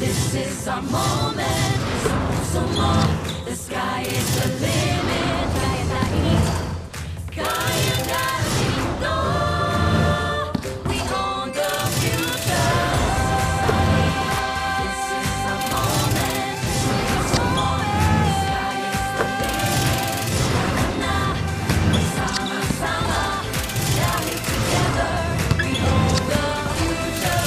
This is our moment. So more. The sky is the limit. Kaya tayo. Kaya natin to. We own the future. This is our moment. So more. The sky is the limit. Kaya na. Sama-sama. Dahil together. We own the future.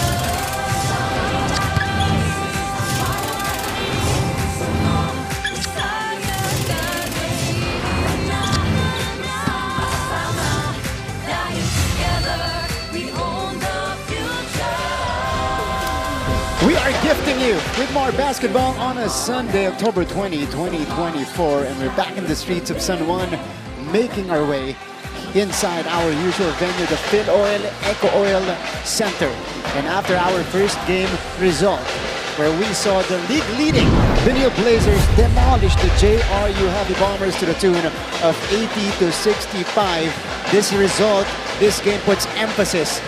We are gifting you with more basketball on a Sunday, October 20, 2024, and we're back in the streets of San Juan, making our way inside our usual venue, the Phil Oil Eco Oil Center. And after our first game result, where we saw the league-leading Benil Blazers demolish the JRU Heavy Bombers to the tune of 80-65, this result, this game puts emphasis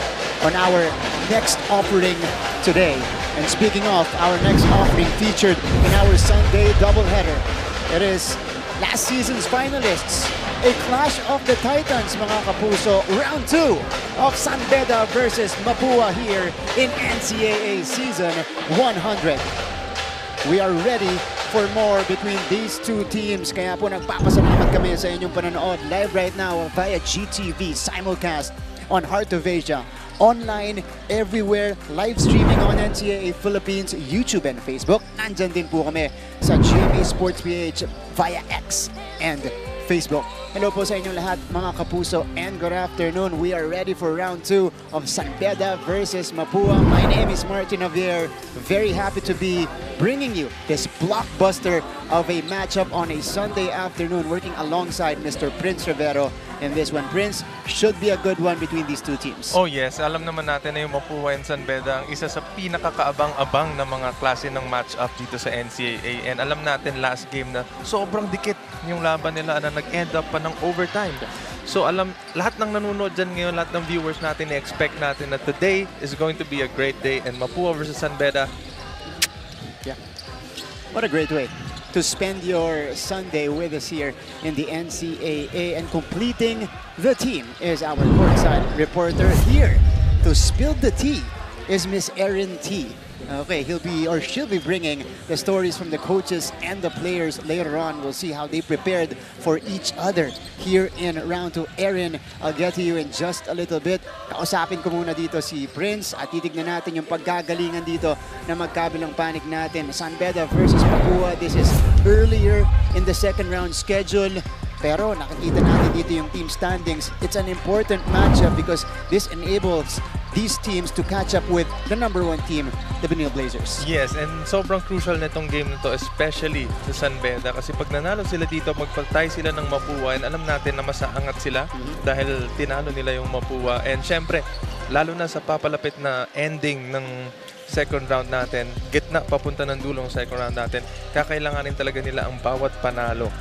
on our next offering today. And speaking of, our next offering featured in our Sunday doubleheader. It is last season's finalists, a clash of the Titans, mga kapuso, round 2 of San Beda versus Mapúa here in NCAA Season 100. We are ready for more between these two teams. Kaya po nagpapasalamat kami sa inyong panonood live right now via GTV simulcast on Heart of Asia. Online, everywhere, live streaming on NCAA Philippines, YouTube and Facebook. Nandyan din po kami sa GMA Sports PH via X and Facebook. Hello po sa inyong lahat mga kapuso and good afternoon. We are ready for round 2 of San Beda versus Mapúa. My name is Martin Javier. Very happy to be bringing you this blockbuster of a matchup on a Sunday afternoon, working alongside Mr. Prince Rivero in this one. Prince, should be a good one between these two teams. Oh yes, alam naman natin na yung Mapúa and San Beda ang isa sa pinakakaabang-abang na mga klase ng match-up dito sa NCAA. And alam natin last game na sobrang dikit yung laban nila na nag-end up pa ng overtime. So alam, lahat ng nanonood dyan ngayon, lahat ng viewers natin, expect natin na today is going to be a great day. And Mapúa versus San Beda. Yeah. What a great way to spend your Sunday with us here in the NCAA. And completing the team is our courtside reporter. Here to spill the tea is Miss Erin T. Okay, he'll be or she'll be bringing the stories from the coaches and the players later on. We'll see how they prepared for each other here in round 2. Erin, I'll get to you in just a little bit. Kausapin ko muna dito si Prince at titignan natin yung paggagalingan dito na magkabilang panig natin. San Beda versus Mapúa. This is earlier in the second round schedule. Pero nakikita natin dito yung team standings. It's an important matchup because this enables these teams to catch up with the #1 team, the Benil Blazers. Yes, and sobrang crucial nitong game na to, especially sa San Beda. Kasi pag nanalo sila dito, magpagtay sila ng Mapúa. And alam natin na masaangat sila dahil tinalo nila yung Mapúa. And syempre, lalo na sa papalapit na ending ng second round natin, gitna papunta ng dulong second round natin, kakailanganin talaga nila ang bawat panalo.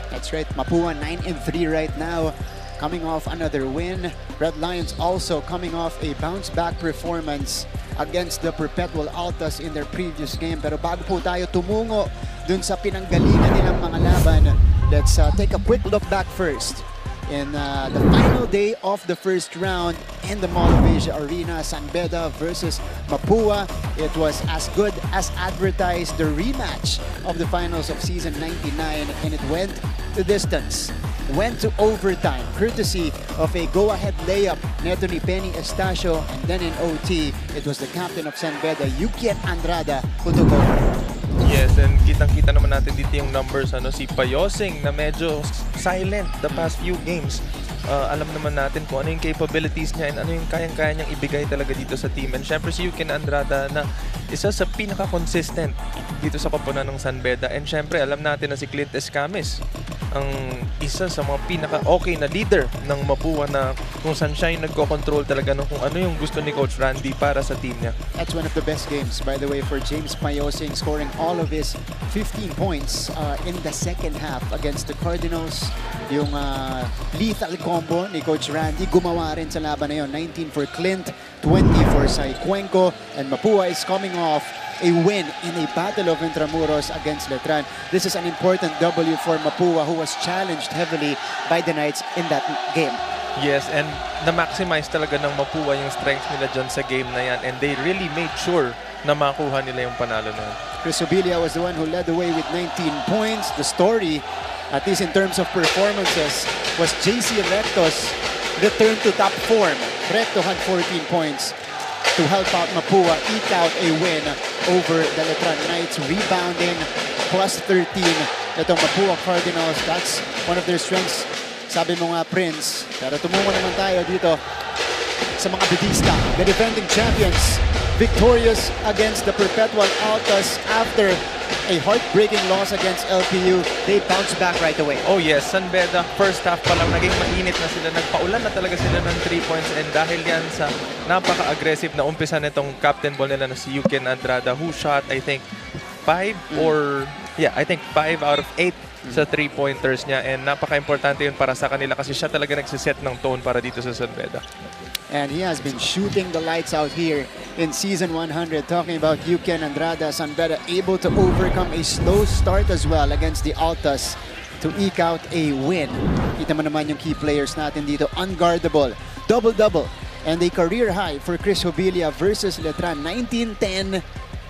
That's right, Mapúa 9-3 right now, coming off another win. Red Lions also coming off a bounce-back performance against the Perpetual Altas in their previous game. Pero bago po tayo tumungo dun sa pinanggalingan nilang mga laban, let's take a quick look back first. In the final day of the first round in the Mall of Asia Arena, San Beda versus Mapúa. It was as good as advertised, the rematch of the finals of season 99, and it went the distance. Went to overtime, courtesy of a go-ahead layup neto ni Penny Estacio, and then in OT, it was the captain of San Beda, Yukiet Andrada, who took over. Yes, and kitang-kita naman natin dito yung numbers, si Payosing na medyo silent the past few games. Alam naman natin kung ano yung capabilities niya and ano yung kayang-kaya niyang ibigay talaga dito sa team. And syempre si Yukiet Andrada na isa sa pinaka-consistent dito sa koponan ng San Beda. And syempre alam natin na si Clint Escames ang isa sa mga pinaka-okay na leader ng Mapúa na kung saan siya yung nagko-control talaga ng kung ano yung gusto ni Coach Randy para sa team niya. That's one of the best games, by the way, for James Payosing, scoring all of his 15 points in the second half against the Cardinals. Yung lethal combo ni Coach Randy, gumawa rin sa laban na yun. 19 for Clint, 20 for Sai Cuenco, and Mapúa is coming off a win in a Battle of Intramuros against Letran. This is an important W for Mapua, who was challenged heavily by the Knights in that game. Yes, and na-maximize talaga ng Mapua yung strengths nila dyan sa game na yan, and they really made sure na makuha nila yung panalo na yan. Chris Obilia was the one who led the way with 19 points. The story, at least in terms of performances, was JC Recto's return to top form. Recto had 14 points to help out Mapua eke out a win over the Letran Knights, rebounding plus 13. Itong Mapua Cardinals, that's one of their strengths. Sabi mo nga, Prince. Pero tumungo naman tayo dito sa mga bedista. The defending champions, victorious against the Perpetual Altas after a heartbreaking loss against LPU. They bounced back right away. Oh yes, San Beda, first half pa lang naging mainit na sila. Nagpaulan na talaga sila ng 3 points, and dahil yan sa napaka-aggressive na umpisa nitong captain ball nila na si Yukin Andrada, who shot, I think, 5 out of 8 sa 3-pointers niya, and napaka-importante yun para sa kanila kasi siya talaga nagsiset ng tone para dito sa San Beda. And he has been shooting the lights out here in Season 100. Talking about Yuken Andrada, San Beda able to overcome a slow start as well against the Altas to eke out a win. Kita mo naman yung key players natin dito. Unguardable, double-double, and a career high for Chris Hobilia versus Letran. 19-10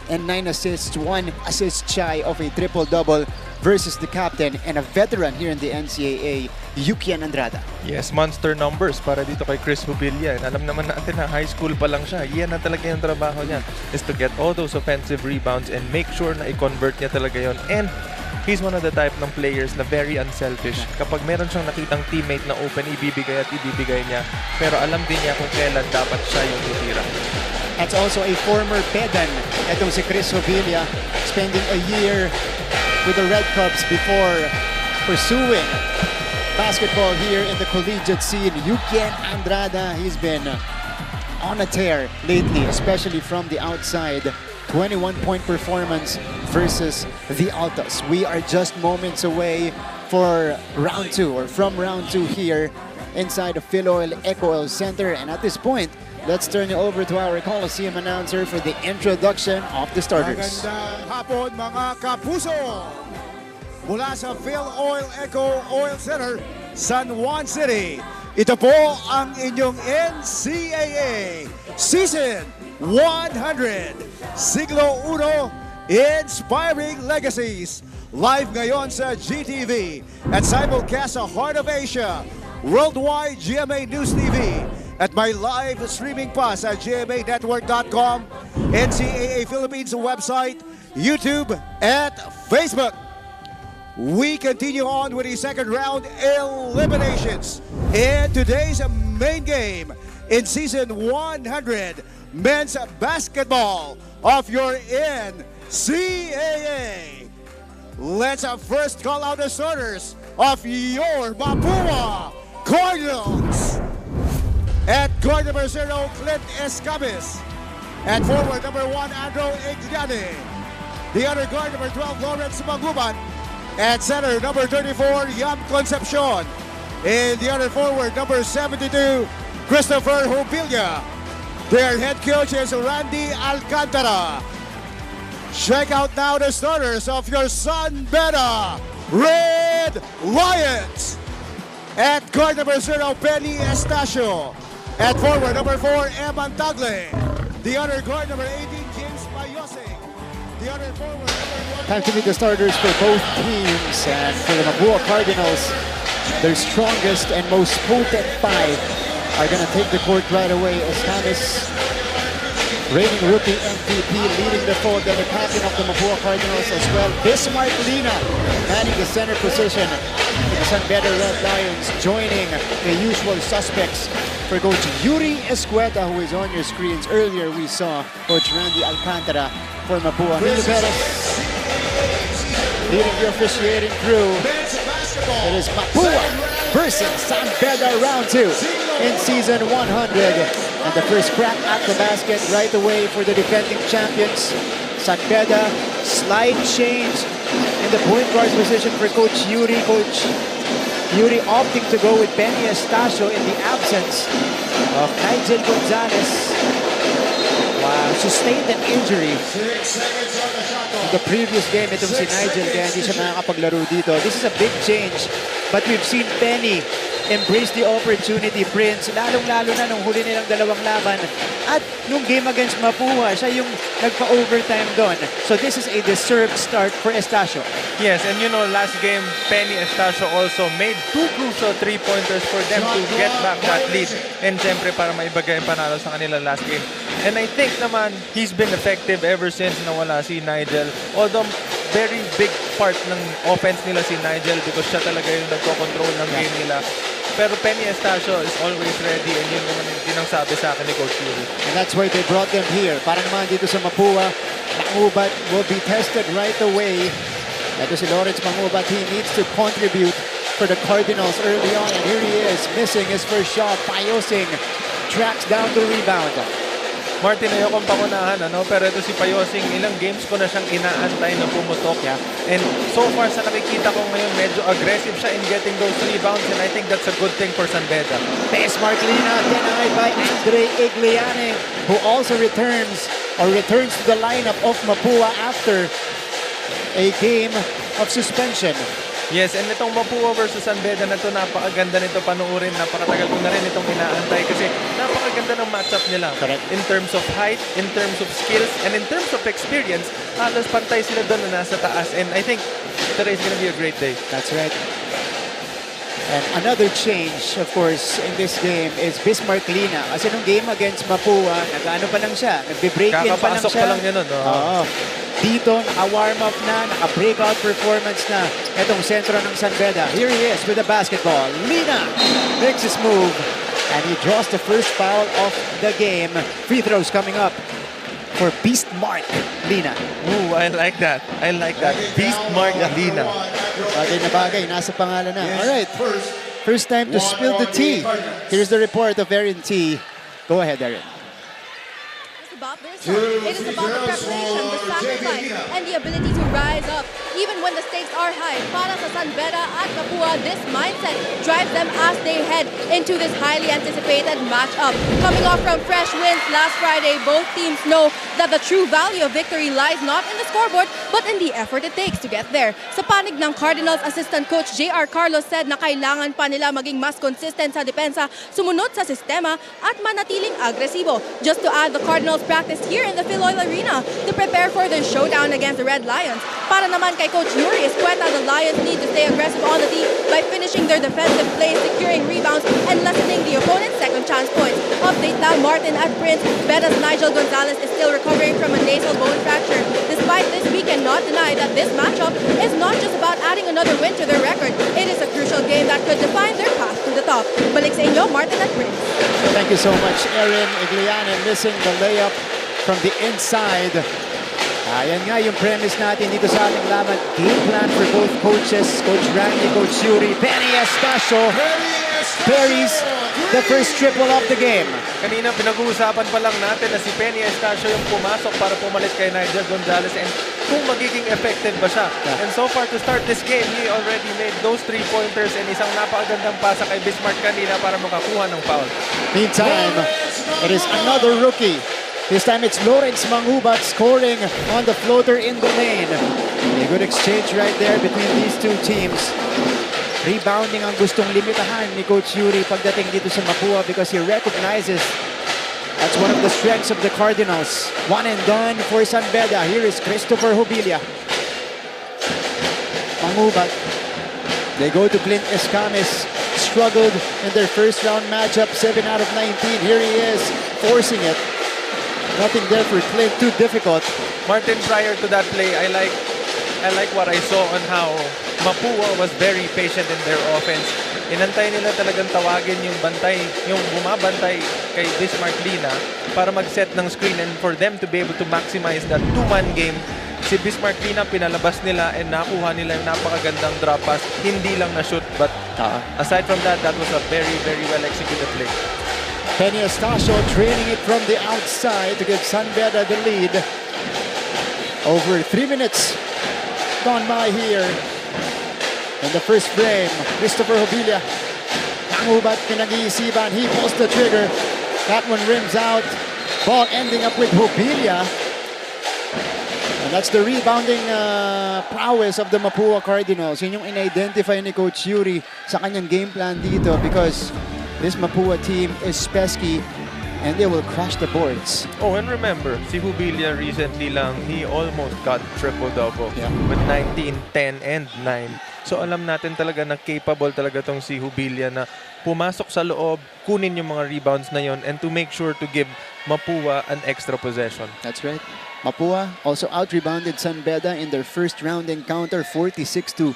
and 9 assists, 1 assist shy of a triple-double versus the captain and a veteran here in the NCAA, Yukian Andrada. Yes, monster numbers para dito kay Chris Hubilia. And alam naman natin na high school pa lang siya. Yan na talaga yung trabaho niya, is to get all those offensive rebounds and make sure na i-convert niya talaga yon. And he's one of the type ng players na very unselfish. Kapag meron siyang nakitang teammate na open, ibibigay at ibibigay niya. Pero alam din niya kung kailan dapat siya yung titira. That's also a former pedan. Itong si Chris Hobilia, spending a year with the Red Cubs before pursuing basketball here in the collegiate scene. Yukian Andrada, he's been on a tear lately, especially from the outside. 21-point performance versus the Altas. We are just moments away for round 2, or from round 2 here inside the Philoil Eco Oil Center. And at this point, let's turn it over to our Coliseum announcer for the introduction of the starters. Magandang hapon mga kapuso! Mula sa Philoil Eco Oil Center, San Juan City, ito po ang inyong NCAA Season 100 Siglo Uno Inspiring Legacies. Live ngayon sa GTV at simulcast sa Heart of Asia, Worldwide GMA News TV, at my live streaming pa sa gmanetwork.com, NCAA Philippines website, YouTube, at Facebook. We continue on with the second round eliminations in today's main game in Season 100 Men's Basketball of your NCAA. Let's first call out the starters of your Mapua Cardinals. At guard number 0, Clint Escabis. At forward number 1, Andrew Igliane. The other guard number 12, Lawrence Maguban. At center number 34, Yam Concepcion. And the other forward number 72, Christopher Hobilia. Their head coach is Randy Alcantara. Check out now the starters of your San Beda Red Lions. At guard number 0, Penny Estacio. At forward number 4, Eman Tagle. The other guard number 18, James Mayosing. The other forward number 1. Time to meet the starters for both teams. And for the Mapua Cardinals, their strongest and most potent 5 are going to take the court right away. Escamis, reigning rookie MVP, leading the fold, and the captain of the Mapua Cardinals as well. Bismarck Lina manning the center position. The San Beda Red Lions joining the usual suspects for Coach Yuri Escueta, who is on your screens. Earlier we saw Coach Randy Alcantara for Mapua. Nilo Perez leading the officiating crew. It is Mapua versus San Beda round 2 in Season 100. And the first crack at the basket right away for the defending champions. San Beda, slight change in the point guard position for Coach Yuri. Coach Yuri opting to go with Benny Estacio in the absence of Nigel Gonzalez. sustained an injury. The previous game, itong si Nigel, kaya hindi siya nakakapaglaro dito. This is a big change, but we've seen Penny embrace the opportunity, Prince, lalong-lalo na nung huli nilang dalawang laban. At nung game against Mapua, siya yung nagpa-overtime doon. So this is a deserved start for Estacio. Yes, and you know, last game, Penny Estacio also made 2 crucial 3-pointers for them to get back that lead. And siyempre, para maibagay ang panalo sa kanila last game. And I think naman, he's been effective ever since nawala si Nigel. Although, very big part ng offense nila si Nigel because siya talaga yung nagko-control ng game nila. Pero Penny Estacio is always ready and yun naman yung tinangsabi sa akin ni Coach Yuri. And that's why they brought them here. Para naman dito sa Mapua, Mangubat will be tested right away. Ito si Lawrence Mangubat, he needs to contribute for the Cardinals early on. And here he is, missing his first shot. Payosing tracks down the rebound. Martin, ayokong pangunahan, pero ito si Payosing, ilang games ko na siyang inaantay na pumutok. Yeah. And so far sa nakikita ko ngayon, medyo aggressive siya in getting those rebounds and I think that's a good thing for San Beda. Pass Marklina, denied by Andre Igliane, who also returns to the lineup of Mapua after a game of suspension. Yes, and itong Mapua versus San Beda na ito, napakaganda nito panuorin. Napakatagal ko na rin itong inaantay kasi napakaganda ng matchup nila. Correct. In terms of height, in terms of skills, and in terms of experience, halos pantay sila doon na nasa taas. And I think today is gonna be a great day. That's right. And another change, of course, in this game is Bismarck Lina. Kasi nung game against Mapua, nag-ano pa lang siya, nagbe-break in pa lang Kakapasok siya. pa lang yun, Oo. Dito, naka-warm up na, naka-breakout performance na itong sentro ng San Beda. Here he is with the basketball. Lina makes his move and he draws the first foul of the game. Free throws coming up for Beast Mark Lina. Ooh, I like that. I like that. Beast Mark Lina. Bagay na bagay, nasa pangalan na. Alright, first time to spill the tea. Here's the report of Erin T. Go ahead, Erin. It is about the preparation, the sacrifice, and the ability to rise up, even when the stakes are high. Para sa San Beda at Mapua, this mindset drives them as they head into this highly anticipated matchup. Coming off from fresh wins last Friday, both teams know that the true value of victory lies not in the scoreboard, but in the effort it takes to get there. Sa panig ng Cardinals assistant coach J.R. Carlos said na kailangan pa nila maging mas consistent sa depensa, sumunod sa sistema, at manatiling agresibo. Just to add, the Cardinals practiced here in the Philoil Arena to prepare for their showdown against the Red Lions. Para naman kay Coach Yuri Escueta, the Lions need to stay aggressive on the D by finishing their defensive plays, securing rebounds, and lessening the opponent's second chance points. Update now, Martin at Prince. Beda's Nigel Gonzalez is still recovering from a nasal bone fracture. Despite this, we cannot deny that this matchup is not just about adding another win to their record. It is a crucial game that could define their path to the top. Balik sa inyo, Martin at Prince. Thank you so much, Erin. Igliane missing the layup from the inside. Ayan nga yung premise natin dito sa ating laban. Game plan for both coaches, Coach Randy, Coach Yuri. Penny Estacio buries the first triple of the game. Kanina pinag-uusapan pa lang natin na si Penny Estacio yung pumasok para pumalit kay Nigel Gonzalez and kung magiging effective ba siya. Yeah. And so far to start this game, he already made those 3-pointers and isang napakagandang pasa kay Bismarck kanina para makakuha ng foul. Meantime, it is another rookie. This time it's Lawrence Mangubat scoring on the floater in the lane. A good exchange right there between these two teams. Rebounding ang gustong limitahan ni Coach Yuri pagdating dito sa Mapua because he recognizes that's one of the strengths of the Cardinals. One and done for San Beda. Here is Christopher Hobilia. Mangubat. They go to Clint Escames. Struggled in their first round matchup. 7 out of 19. Here he is forcing it. Nothing there for Clint. Too difficult. Martin, prior to that play, I like what I saw on how Mapua was very patient in their offense. Inantay nila talagang tawagin yung bantay, yung bumabantay kay Bismarck Lina para mag-set ng screen and for them to be able to maximize that two-man game. Si Bismarck Lina pinalabas nila and nakuha nila yung napakagandang drop pass. Hindi lang na-shoot but aside from that, that was a very, very well executed play. Penny Estacio trailing it from the outside to give San Beda the lead. Over 3 minutes gone by here in the first frame. Christopher Hobilia. Mangubat pinag-iisipan. He pulls the trigger. That one rims out. Ball ending up with Jubilia. And that's the rebounding prowess of the Mapua Cardinals. Yun yung in-identify ni Coach Yuri sa kanyang game plan dito because this Mapua team is pesky and they will crash the boards. Oh, and remember, si Jubilia recently lang, he almost got triple-double Yeah. with 19, 10, and 9. So alam natin talaga na capable talaga tong si Jubilia na pumasok sa loob, kunin yung mga rebounds na yon, and to make sure to give Mapua an extra possession. That's right. Mapua also out-rebounded San Beda in their first round encounter, 46-40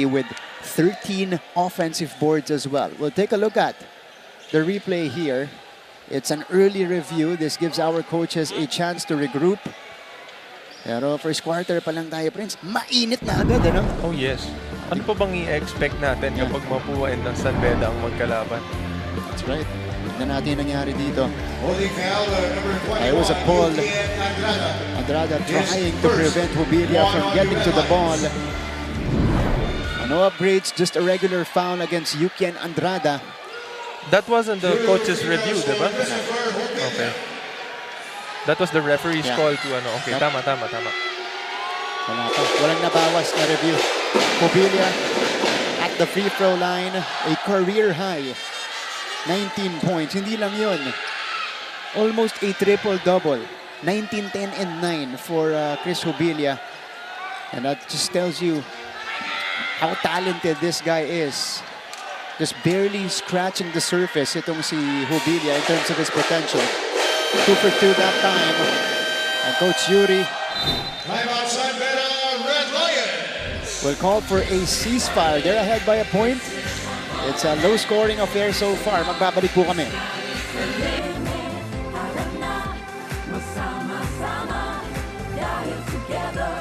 with 13 offensive boards as well. We'll take a look at the replay here. It's an early review. This gives our coaches a chance to regroup. Pero first quarter pa lang tayo, Prince. Mainit na agad, ano? Oh yes. Ano pa bang i-expect natin kapag Mapua and San Beda ang magkalaban? That's right. Tignan natin yung nangyari dito. Holding foul, number 21. It was a pull. Andrada. Andrada trying to prevent Jubilia from getting to the ball. No upgrades, just a regular foul against Yuki and Andrada. That wasn't the coach's review, diba? Okay. That was the referee's Yeah. call to ano. Okay, Yep. tama. Wala pa. Walang nabawas na review. Jubilia at the free throw line, a career high. 19 points. Hindi lang yun. Almost a triple-double. 19, 10, and 9 for Chris Jubilia. And that just tells you how talented this guy is. Just barely scratching the surface itong si Jubilia in terms of his potential. 2 for 2 that time. And Coach Yuri Timeout San Beda, Red Lions. will call for a ceasefire. They're ahead by a point. It's a low-scoring affair so far. Magbabalik po kami. Masama-sama, dahil together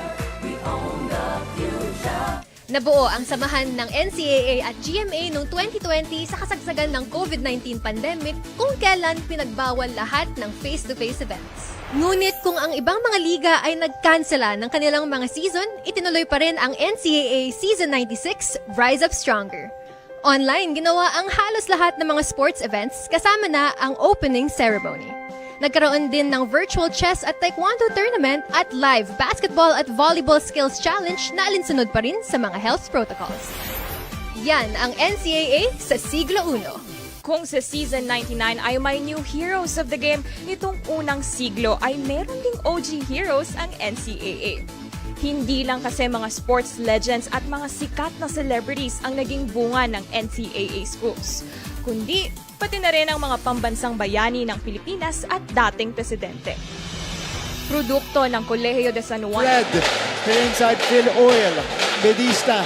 we own the future. Nabuo ang samahan ng NCAA at GMA noong 2020 sa kasagsagan ng COVID-19 pandemic kung kailan pinagbawal lahat ng face-to-face events. Ngunit kung ang ibang mga liga ay nagkansela ng kanilang mga season, itinuloy pa rin ang NCAA Season 96 Rise Up Stronger. Online, ginawa ang halos lahat ng mga sports events kasama na ang opening ceremony. Nagkaroon din ng virtual chess at taekwondo tournament at live basketball at volleyball skills challenge na alinsunod pa rin sa mga health protocols. Yan ang NCAA sa siglo 1. Kung sa Season 99 ay may new heroes of the game, nitong unang siglo ay meron ding OG heroes ang NCAA. Hindi lang kasi mga sports legends at mga sikat na celebrities ang naging bunga ng NCAA schools, kundi pati na rin ang mga pambansang bayani ng Pilipinas at dating presidente. Produkto ng Kolehiyo de San Juan. Red, here inside Phil Oil, Bedista.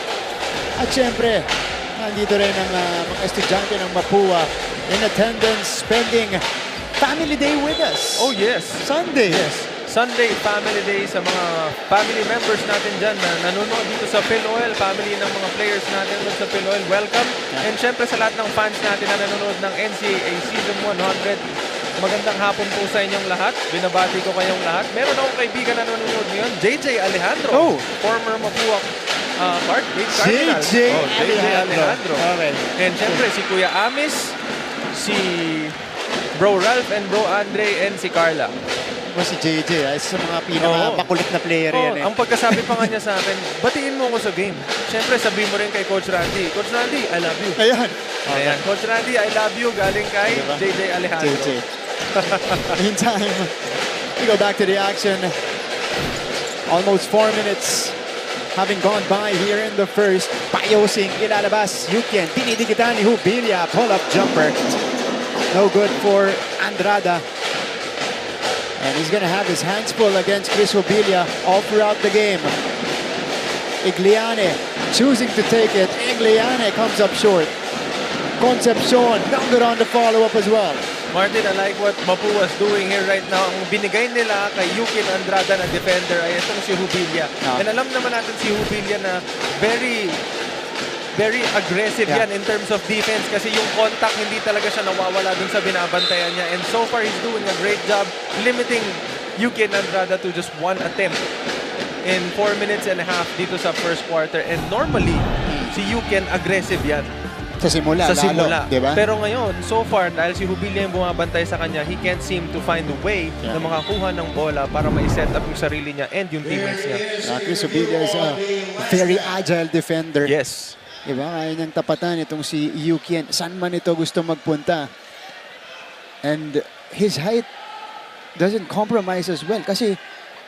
At syempre, nandito rin ang mga estudyante ng Mapua in attendance, spending family day with us. Oh yes. Sunday. Yes. Sunday Family Day sa mga family members natin dyan na nanonood dito sa Phil Oil, family ng mga players natin doon sa Phil Oil, welcome. Yeah. And syempre sa lahat ng fans natin na nanonood ng NCAA Season 100, magandang hapon po sa inyong lahat. Binabati ko kayong lahat. Meron akong kaibigan na nanonood ngayon, JJ Alejandro, Oh. former Mapua Cardinals. JJ JJ Alejandro. Okay. And syempre si Kuya Amis, si Bro Ralph and Bro Andre and si Carla. Si JJ, isa sa mga pinaka-makulit na player yan. Ang pagkasabi pa nga niya sa akin, batiin mo ako sa game. Siyempre, sabihin mo rin kay Coach Randy, Coach Randy, I love you. Ayan. Ayan. Coach Randy, I love you, galing kay Diba? JJ Alejandro. JJ. Meantime, we go back to the action. Almost 4 minutes having gone by here in the first. Payosing, ilalabas. Yukian, tinidikitan ni Jubilia. Pull-up jumper. No good for Andrada. And he's going to have his hands full against Chris Jubilia all throughout the game. Igliane choosing to take it. Igliane comes up short. Concepcion, not good on the follow-up as well. Martin, I like what Mapua is doing here right now. Ang binigay nila kay Yukin Andrada na defender ay itong si Jubilia. Yeah. And alam naman natin si Jubilia na very aggressive Yeah. yan in terms of defense kasi yung contact hindi talaga siya nawawala dun sa binabantayan niya. And so far, he's doing a great job limiting Yuki Andrada to just one attempt in 4 minutes and a half dito sa first quarter. And normally, si Yuki aggressive yan. Sa simula, sa simula. lalo, di ba? Pero ngayon, so far, dahil si Jubilia yung bumabantay sa kanya, he can't seem to find a way na makakuha ng bola para ma-set up yung sarili niya and yung teammates niya. Chris Jubilia is a very agile defender. Yes. Diba? Kaya niyang tapatan itong si Yukien. Saan man ito gusto magpunta. And his height doesn't compromise as well. Kasi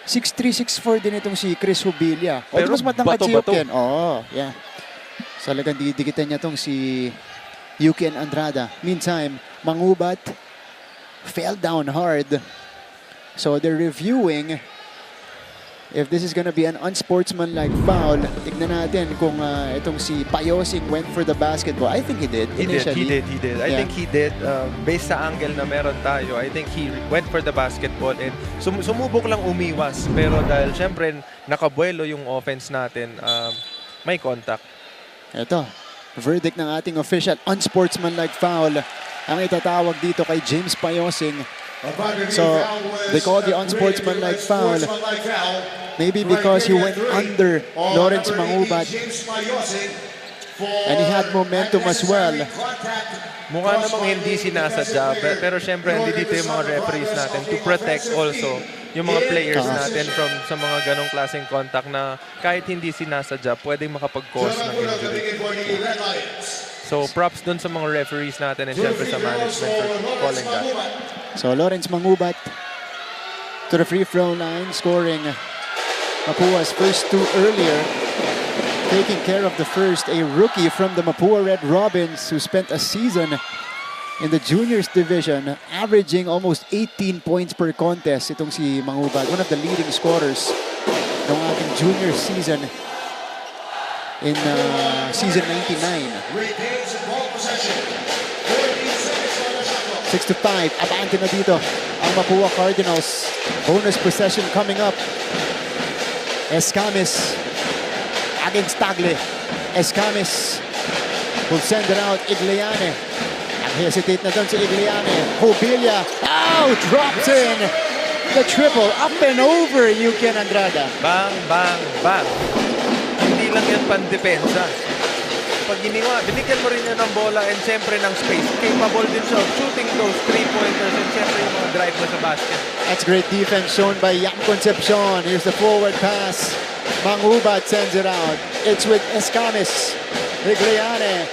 6'3", 6'4" din itong si Chris Jubilia. Pero mas matangkad si bato-bato. Yukien. Oo, yeah. Talagang didikitan niya itong si Yukien Andrada. Meantime, Mangubat fell down hard. So they're reviewing if this is gonna be an unsportsmanlike foul. Tignan natin kung itong si Payosing went for the basketball. I think he did initially. He did. I think he did. Based sa angle na meron tayo, I think he went for the basketball and sumubok lang umiwas. Pero dahil syempre nakabuelo yung offense natin, may contact. Ito, verdict ng ating official, unsportsmanlike foul ang itatawag dito kay James Payosing. So, they call the unsportsmanlike foul maybe because he went under Lawrence Mangubat and he had momentum as well. Mukha namang hindi sinasadya, pero syempre hindi dito yung mga referees natin to protect also yung mga players natin from sa mga ganong klaseng contact na kahit hindi sinasadya, pwedeng makapag-cause ng injury. So props dun sa mga referees natin and syempre sa management for calling that. So Lawrence Mangubat to the free throw line, scoring Mapua's first two earlier. Taking care of the first, a rookie from the Mapua Red Robins who spent a season in the juniors division, averaging almost 18 points per contest. Itong si Mangubat, one of the leading scorers ng ating junior season in season 99. 6-5, abante na dito ang Mapua Cardinals. Bonus possession coming up. Escamis against Tagle. Escamis will send it out. Igliane. Hesitate na doon si Igliane. Jubilia. Oh, drops in the triple. Up and over Yukien Andrada. Bang, bang, bang. Hindi lang yan pandepensa. Pag giniwa, binigyan mo rin yan ng bola and siyempre ng space. Capable din siya of shooting those three-pointers and siyempre yung mga drive mo sa basket. That's great defense shown by Yam Concepcion. Here's the forward pass. Mangubat sends it out. It's with Escamis. Igliane.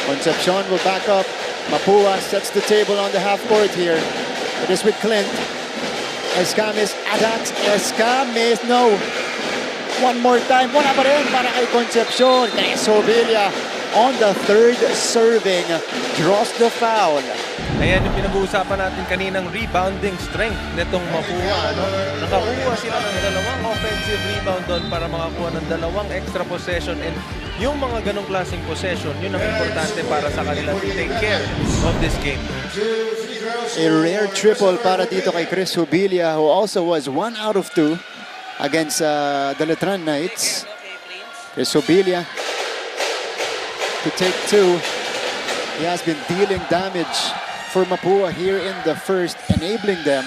Concepcion will back up. Mapua sets the table on the half court here. It is with Clint. Escamis attacks. Escamis, no. One more time. Wala pa rin para kay Concepcion. Chris Jubilia on the third serving. Draws the foul. Ayan yung pinag-uusapan natin kaninang rebounding strength nitong Mapua. No? Nakakuha sila ng dalawang offensive rebound doon para makakuha ng dalawang extra possession and yung mga ganong klaseng possession, yun ang importante para sa kanila to take care of this game. A rare triple para dito kay Chris Jubilia, who also was 1 out of 2 against the Letran Knights. Chris Jubilia to take 2. He has been dealing damage for Mapua here in the first, enabling them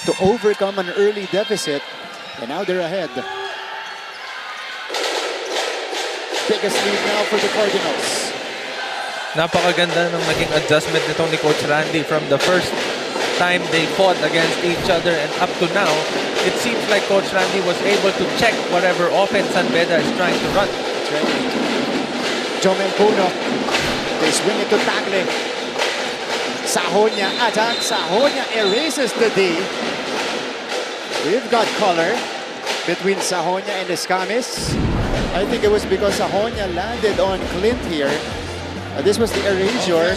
to overcome an early deficit, and now they're ahead. Biggest lead now for the Cardinals. Napakaganda ng naging adjustment nitong ni Coach Randy from the first time they fought against each other and up to now, it seems like Coach Randy was able to check whatever offense San Beda is trying to run. That's right. Jomel Puno, they swing it to Tagle. Sahonia attack. Sahonia erases the D. We've got color between Sahonia and Escamis. I think it was because Sahonia landed on Clint here. This was the erasure.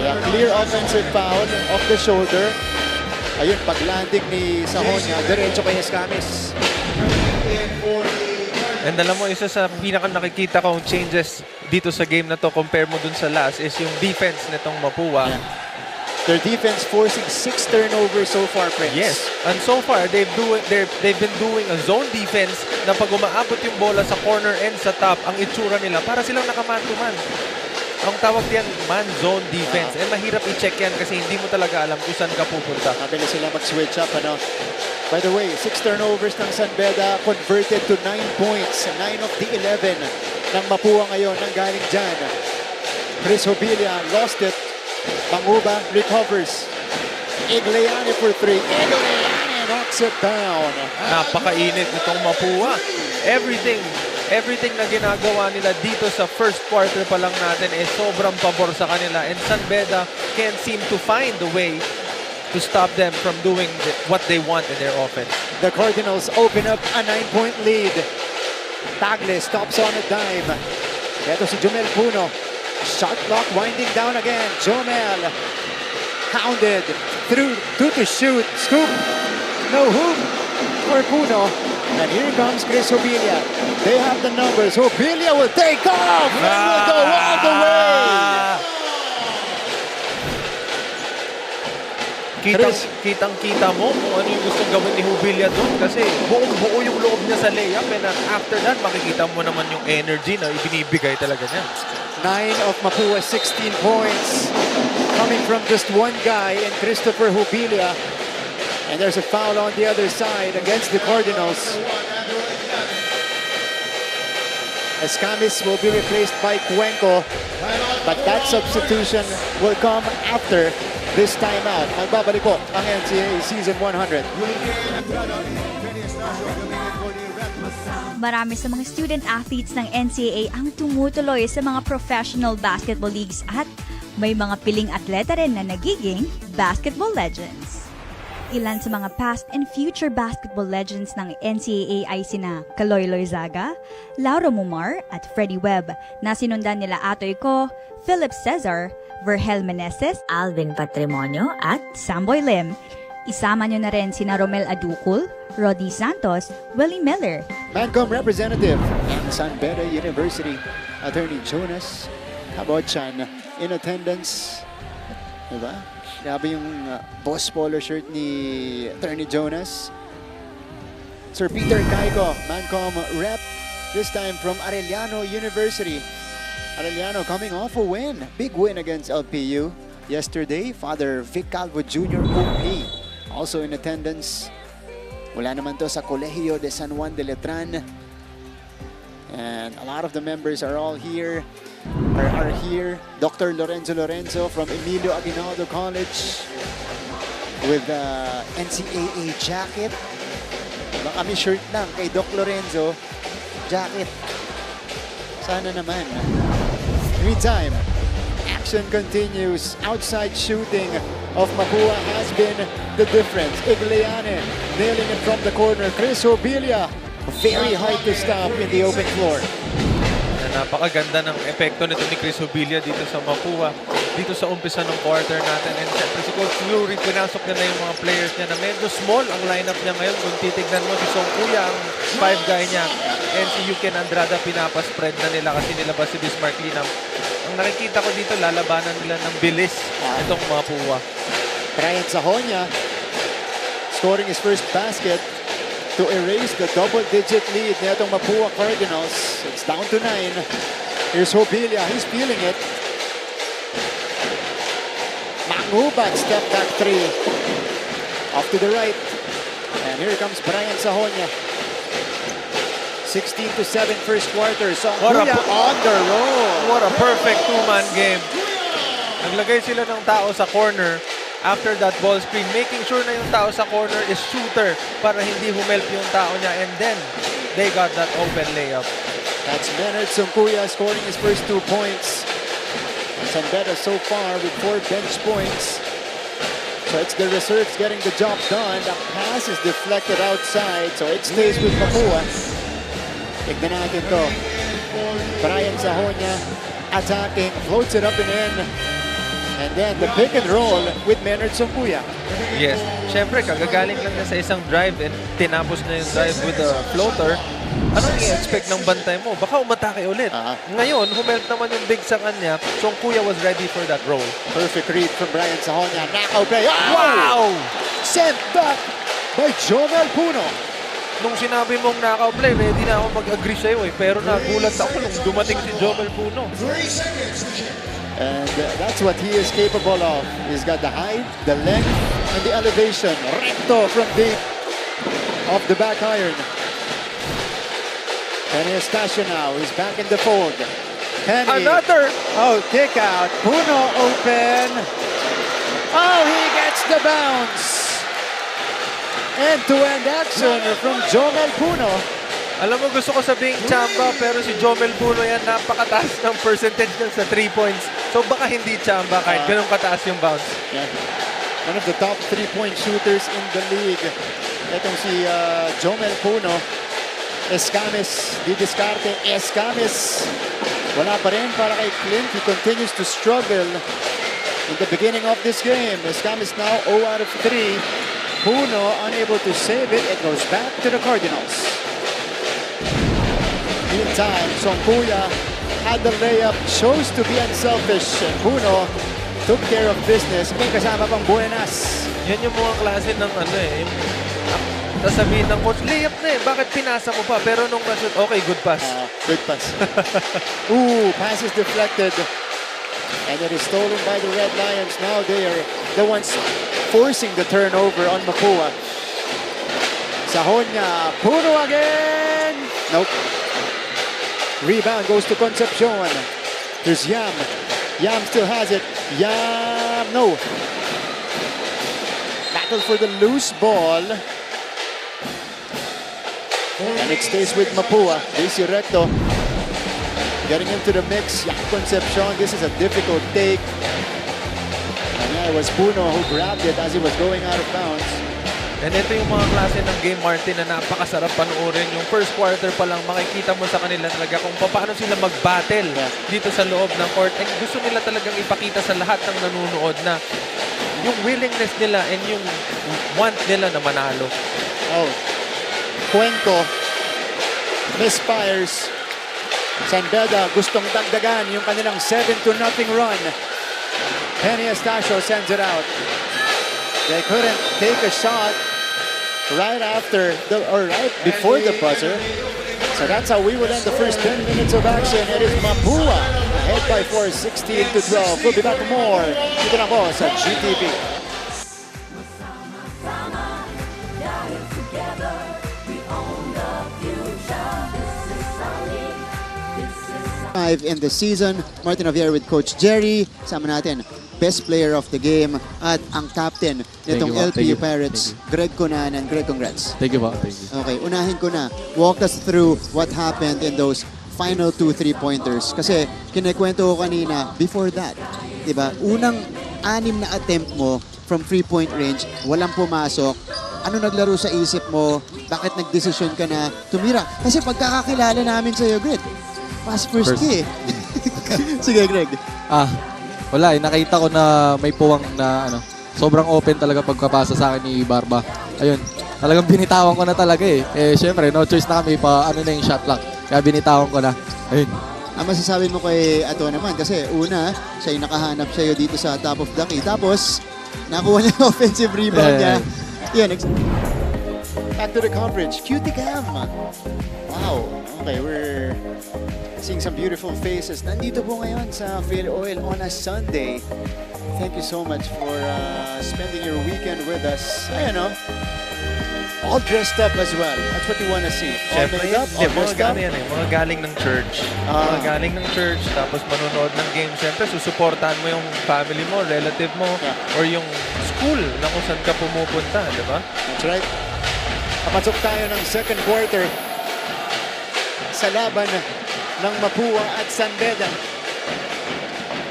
Yeah, clear offensive foul off the shoulder. Ayun, pag-landing ni Sahonia, diretso kay Escamis. And alam mo, isa sa pinaka-nakikita kong changes dito sa game na to compare mo dun sa last is yung defense nitong Mapua. Yeah. Their defense forcing 6 turnovers so far, Prince. Yes, and so far they've been doing a zone defense na pag umaabot yung bola sa corner and sa top, ang itsura nila para silang nakaman-to-man. Ang tawag diyan man-zone defense. And mahirap i-check yan kasi hindi mo talaga alam kung saan ka pupunta. Mabilis sila mag-switch up. Ano? By the way, 6 turnovers ng San Beda converted to 9 points. 9 of the 11 ng Mapua ngayon nang galing dyan. Chris Hobilia lost it. Manguba recovers. Igliani for 3. Igliani knocks it down. Napakainit nitong Mapua. Everything na ginagawa nila dito sa first quarter pa lang natin sobrang pabor sa kanila. And San Beda can't seem to find a way to stop them from doing what they want in their offense. The Cardinals open up a 9-point lead. Tagle stops on a dime. Ito si Jomel Puno. Shot clock winding down again. Jomel hounded through to shoot. Scoop. No hoop for Puno. And here comes Chris Hobilia. They have the numbers. Hobilia will take off and will go all the way. Kitang-kita mo kung ano yung gustong gawin ni Hobilia doon kasi buong-buo yung loob niya sa layup and after that makikita mo naman yung energy na ibinibigay talaga niya. 9 of Mapua's 16 points coming from just one guy in Christopher Hobilia. And there's a foul on the other side against the Cardinals. Escamis will be replaced by Cuenco, but that substitution will come after this timeout. Magbabalik po ang NCAA Season 100. Marami sa mga student athletes ng NCAA ang tumutuloy sa mga professional basketball leagues at may mga piling atleta rin na nagiging basketball legends. Ilan sa mga past and future basketball legends ng NCAA ay sina Kaloy Loizaga, Lauro Mumar at Freddie Webb na sinundan nila Atoy Ko, Philip Cesar, Vergel Meneses, Alvin Patrimonio at Samboy Lim. Isama nyo na rin sina Romel Aducul, Rodi Santos, Willie Miller. Mancom representative ng San Beda University, Attorney Jonas Habochan in attendance. Diba? Grabe yung boss polo shirt ni Attorney Jonas. Sir Peter Caico, Mancom rep, this time from Arellano University. Arellano coming off a win. Big win against LPU yesterday. Father Vic Calvo Jr. OP also in attendance. Wala naman to sa Colegio de San Juan de Letran. And a lot of the members are all here. Are here. Dr. Lorenzo from Emilio Aguinaldo College with NCAA jacket. Baka kami shirt lang kay Doc Lorenzo. Jacket. Sana naman. Meantime, action continues. Outside shooting of Mapua has been the difference. Igliane nailing it from the corner. Chris Hobilia, very hard to stop in the open floor. Napakaganda ng epekto nito ni Chris Hobilia dito sa Mapua, dito sa umpisa ng quarter natin. And siyempre si Coach Fleury, pinasok niya na yung mga players niya na medyo small ang lineup niya ngayon. Kung titignan mo si Song Kuya, ang 5 guy niya, and si Yuken Andrada, pinapaspread na nila kasi nilabas si Bismarck Linam. Ang nakikita ko dito, lalabanan nila ng bilis itong Mapua. Brian Sahonia scoring his first basket to erase the double-digit lead netong Mapua Cardinals. It's down to 9. Here's Hobilia. He's feeling it. Mangubat step back 3. Off to the right. And here comes Brian Sahonia. 16-7 first quarter. Songkuya on the roll. What a perfect two-man game. Naglagay sila ng tao sa corner after that ball screen, making sure na yung tao sa corner is shooter para hindi humelp yung tao niya, and then they got that open layup. That's Leonard Songkuya scoring his first 2 points. San Beda so far with 4 bench points. So it's the reserves getting the job done. The pass is deflected outside, so it stays with Mapua. Tignan natin to. Brian Sahonia attacking, floats it up and in. And then the pick and roll with Leonard Songkuya. Yes. Siyempre, kagagaling lang na sa isang drive and tinapos na yung drive with a floater. Anong i-expect ng bantay mo? Baka umatake ulit. Ngayon, humelp naman yung big sa kanya. Songkuya was ready for that roll. Perfect read from Brian Sahonia. Knockout play. Oh! Wow! Sent back by Jomel Puno. Nung sinabi mong knockout play, ready na ako mag-agree sa'yo eh. Pero nagulat ako nung dumating si Jomel Puno. And that's what he is capable of. He's got the height, the length, and the elevation. Recto from deep off the back iron. Penny Estacio now. He's back in the fold. Penny. Another! Oh, kick out. Puno open. Oh, he gets the bounce. End-to-end action from Jomel Puno. Alam mo, gusto ko sabing chamba, pero si Jomel Puno yan, napakataas ng percentage niya sa 3 points. So baka hindi chamba kahit ganun kataas yung bounce. Yeah. One of the top 3-point shooters in the league. Itong si Jomel Puno. Escames, di diskarte. Escames. Wala pa rin para kay Clint. He continues to struggle in the beginning of this game. Escames now 0 out of 3. Puno unable to save it. It goes back to the Cardinals. Meantime, Sompuya had the layup. Chose to be unselfish. And Puno took care of business. May kasama pang Buenas. Yan yung mga klase ng ano eh. Sasabihin ng coach, layup na eh. Bakit pinasa mo pa? Pero nung na-shoot, okay, good pass. Good pass. Ooh, pass is deflected. And it is stolen by the Red Lions. Now they are the ones forcing the turnover on Mapua. Sahonya, Puno again! Nope. Rebound goes to Concepcion. Here's Yam. Yam still has it. Yam, no. Battle for the loose ball. And it stays with Mapua. Daisy Recto getting into the mix. Yam Concepcion, this is a difficult take. And yeah, it was Puno who grabbed it as he was going out of bounds. And ito yung mga klase ng game, Martin, na napakasarap panoorin. Yung first quarter pa lang, makikita mo sa kanila talaga kung paano sila mag-battle dito sa loob ng court. And gusto nila talagang ipakita sa lahat ng nanonood na yung willingness nila and yung want nila na manalo. Oh, Cuenco misfires. San Beda gustong dagdagan yung kanilang 7-0 run. Penny Estacio sends it out. They couldn't take a shot right after or right before the buzzer. So that's how we would end the first 10 minutes of action. It is Mapua ahead by 4, 16-12. We'll be back with more. Dito na ko sa GTV. In the season, Martin Javier with Coach Jerry. Sama natin, best player of the game at ang captain nitong LPU Pirates, Greg Conan. And Greg, congrats. Thank you, Bob. Thank you. Okay, unahin ko na. Walk us through what happened in those final 2 3-pointers. Kasi kinikwento ko kanina, before that, diba, unang 6 na attempt mo from 3-point range, walang pumasok. Ano naglaro sa isip mo? Bakit nagdesisyon ka na tumira? Kasi pagkakakilala namin sa'yo, Greg, pass first key. Sige, Greg. Wala eh. Nakita ko na may puwang na sobrang open talaga pagkapasa sa akin ni Barba. Ayun. Talagang binitawan ko na talaga eh. Syempre, no choice na kami pa na yung shot clock. Kaya binitawan ko na. Ayun. Ang masasabi mo kay Ato naman kasi una, siya yung nakahanap sa'yo dito sa top of the key. Tapos, nakuha niya yung offensive rebound niya. Yun. Back to the coverage. Cutie Cam. Wow. Okay, we're seeing some beautiful faces. Nandito po ngayon sa Phil Oil on a Sunday. Thank you so much for spending your weekend with us. Ayan o. All dressed up as well. That's what you want to see. All Siyempre, made up, all dressed up. mga galing ng church. Mga galing ng church, tapos manonood ng game. Siyempre, susuportahan mo yung family mo, relative mo, or yung school na kung saan ka pumupunta, di ba? That's right. Kapasok tayo ng second quarter sa laban ng Mapua at San Beda.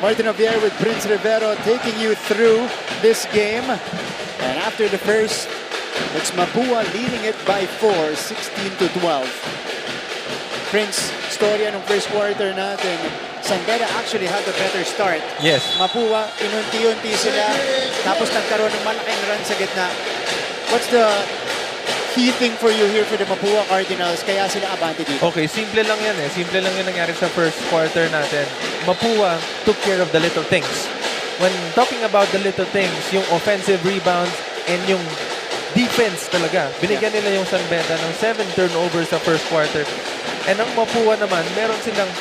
Martin Javier with Prince Rivero taking you through this game. And after the first, it's Mapua leading it by 4, 16-12. Prince, storya ng first quarter natin. San Beda actually had a better start. Yes. Mapua, inunti-unti sila. Tapos nagkaroon ng malaking run sa gitna. What's the key thing for you here for the Mapua Cardinals? Kaya sila abante dito. Okay, simple lang yan eh. Simple lang yung nangyari sa first quarter natin. Mapua took care of the little things. When talking about the little things, yung offensive rebounds and yung defense talaga. Binigyan nila yung San Beda ng 7 turnovers sa first quarter. And ang Mapua naman, meron silang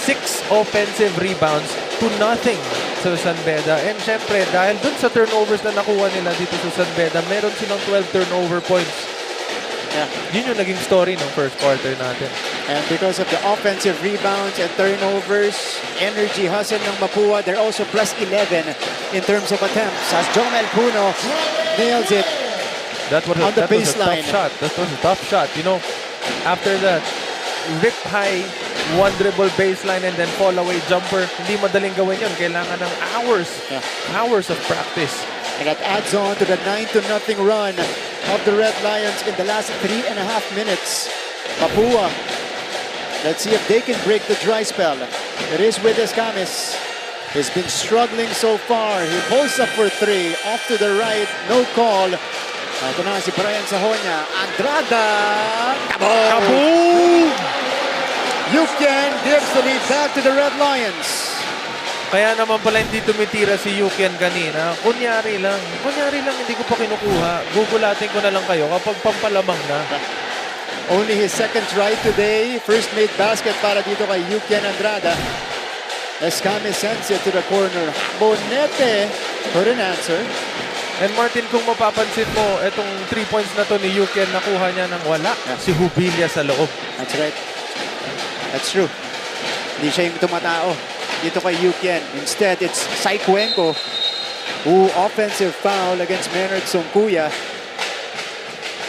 6 offensive rebounds to nothing sa San Beda. And syempre, dahil dun sa turnovers na nakuha nila dito sa San Beda, meron silang 12 turnover points. Yun yung naging story ng first quarter natin. And because of the offensive rebounds and turnovers, energy hustle ng Mapua, they're also plus 11 in terms of attempts as Jomel Puno nails it. That was On the that was a baseline. tough shot. That was a tough shot. You know, after that, rip high, one dribble baseline and then fall away jumper. Hindi madaling gawin yun. Kailangan ng hours of practice. And that adds on to the 9-0 run of the Red Lions in the last 3.5 minutes. Mapua, let's see if they can break the dry spell. It is with Escamis. He's been struggling so far. He pulls up for 3. Off to the right, no call. Ito na si Brian Sahonia. Andrada! Kaboom! Yuken gives the lead back to the Red Lions. Kaya naman pala hindi tumitira si Yukian kanina. Kunyari lang hindi ko pa kinukuha. Gugulatin ko na lang kayo kapag pampalamang na. Only his second try today. First made basket para dito kay Yukian Andrada. Escamis sends it to the corner. Bonete couldn't answer. And Martin, kung mapapansin mo, itong 3 points na to ni Yukian, nakuha niya ng wala. Si Hubilia sa loob. That's right. That's true. Hindi siya yung tumatao dito kay Yukian. Instead, it's Saikuenko who offensive foul against Maynard Songkuya.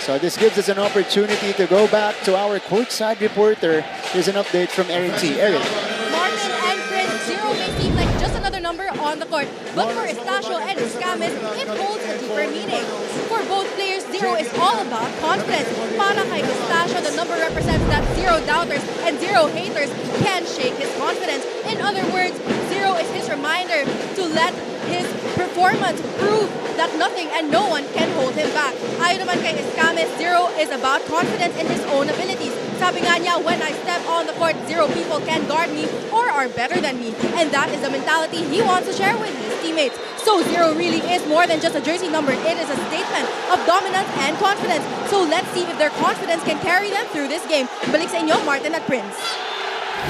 So this gives us an opportunity to go back to our courtside reporter. Here's an update from Erin T. Erin. Martin and Prince, 0 may seem like just another number on the court. But for Estacio and Escamis, it holds a deeper meaning. For both players, 0 is all about confidence. Para kay Estacio, the number represents that 0 doubters and 0 haters can shake his confidence. In other words, 0 is his reminder to let his performance prove that nothing and no one can hold him back. Ayon naman kay Escamis, 0 is about confidence in his own abilities. Sabi nga niya, when I step on the court, 0 people can guard me or are better than me. And that is the mentality he wants to share with his teammates. So 0 really is more than just a jersey number. It is a statement of dominance and confidence. So let's see if their confidence can carry them through this game. Balik sa inyo, Martin at Prince.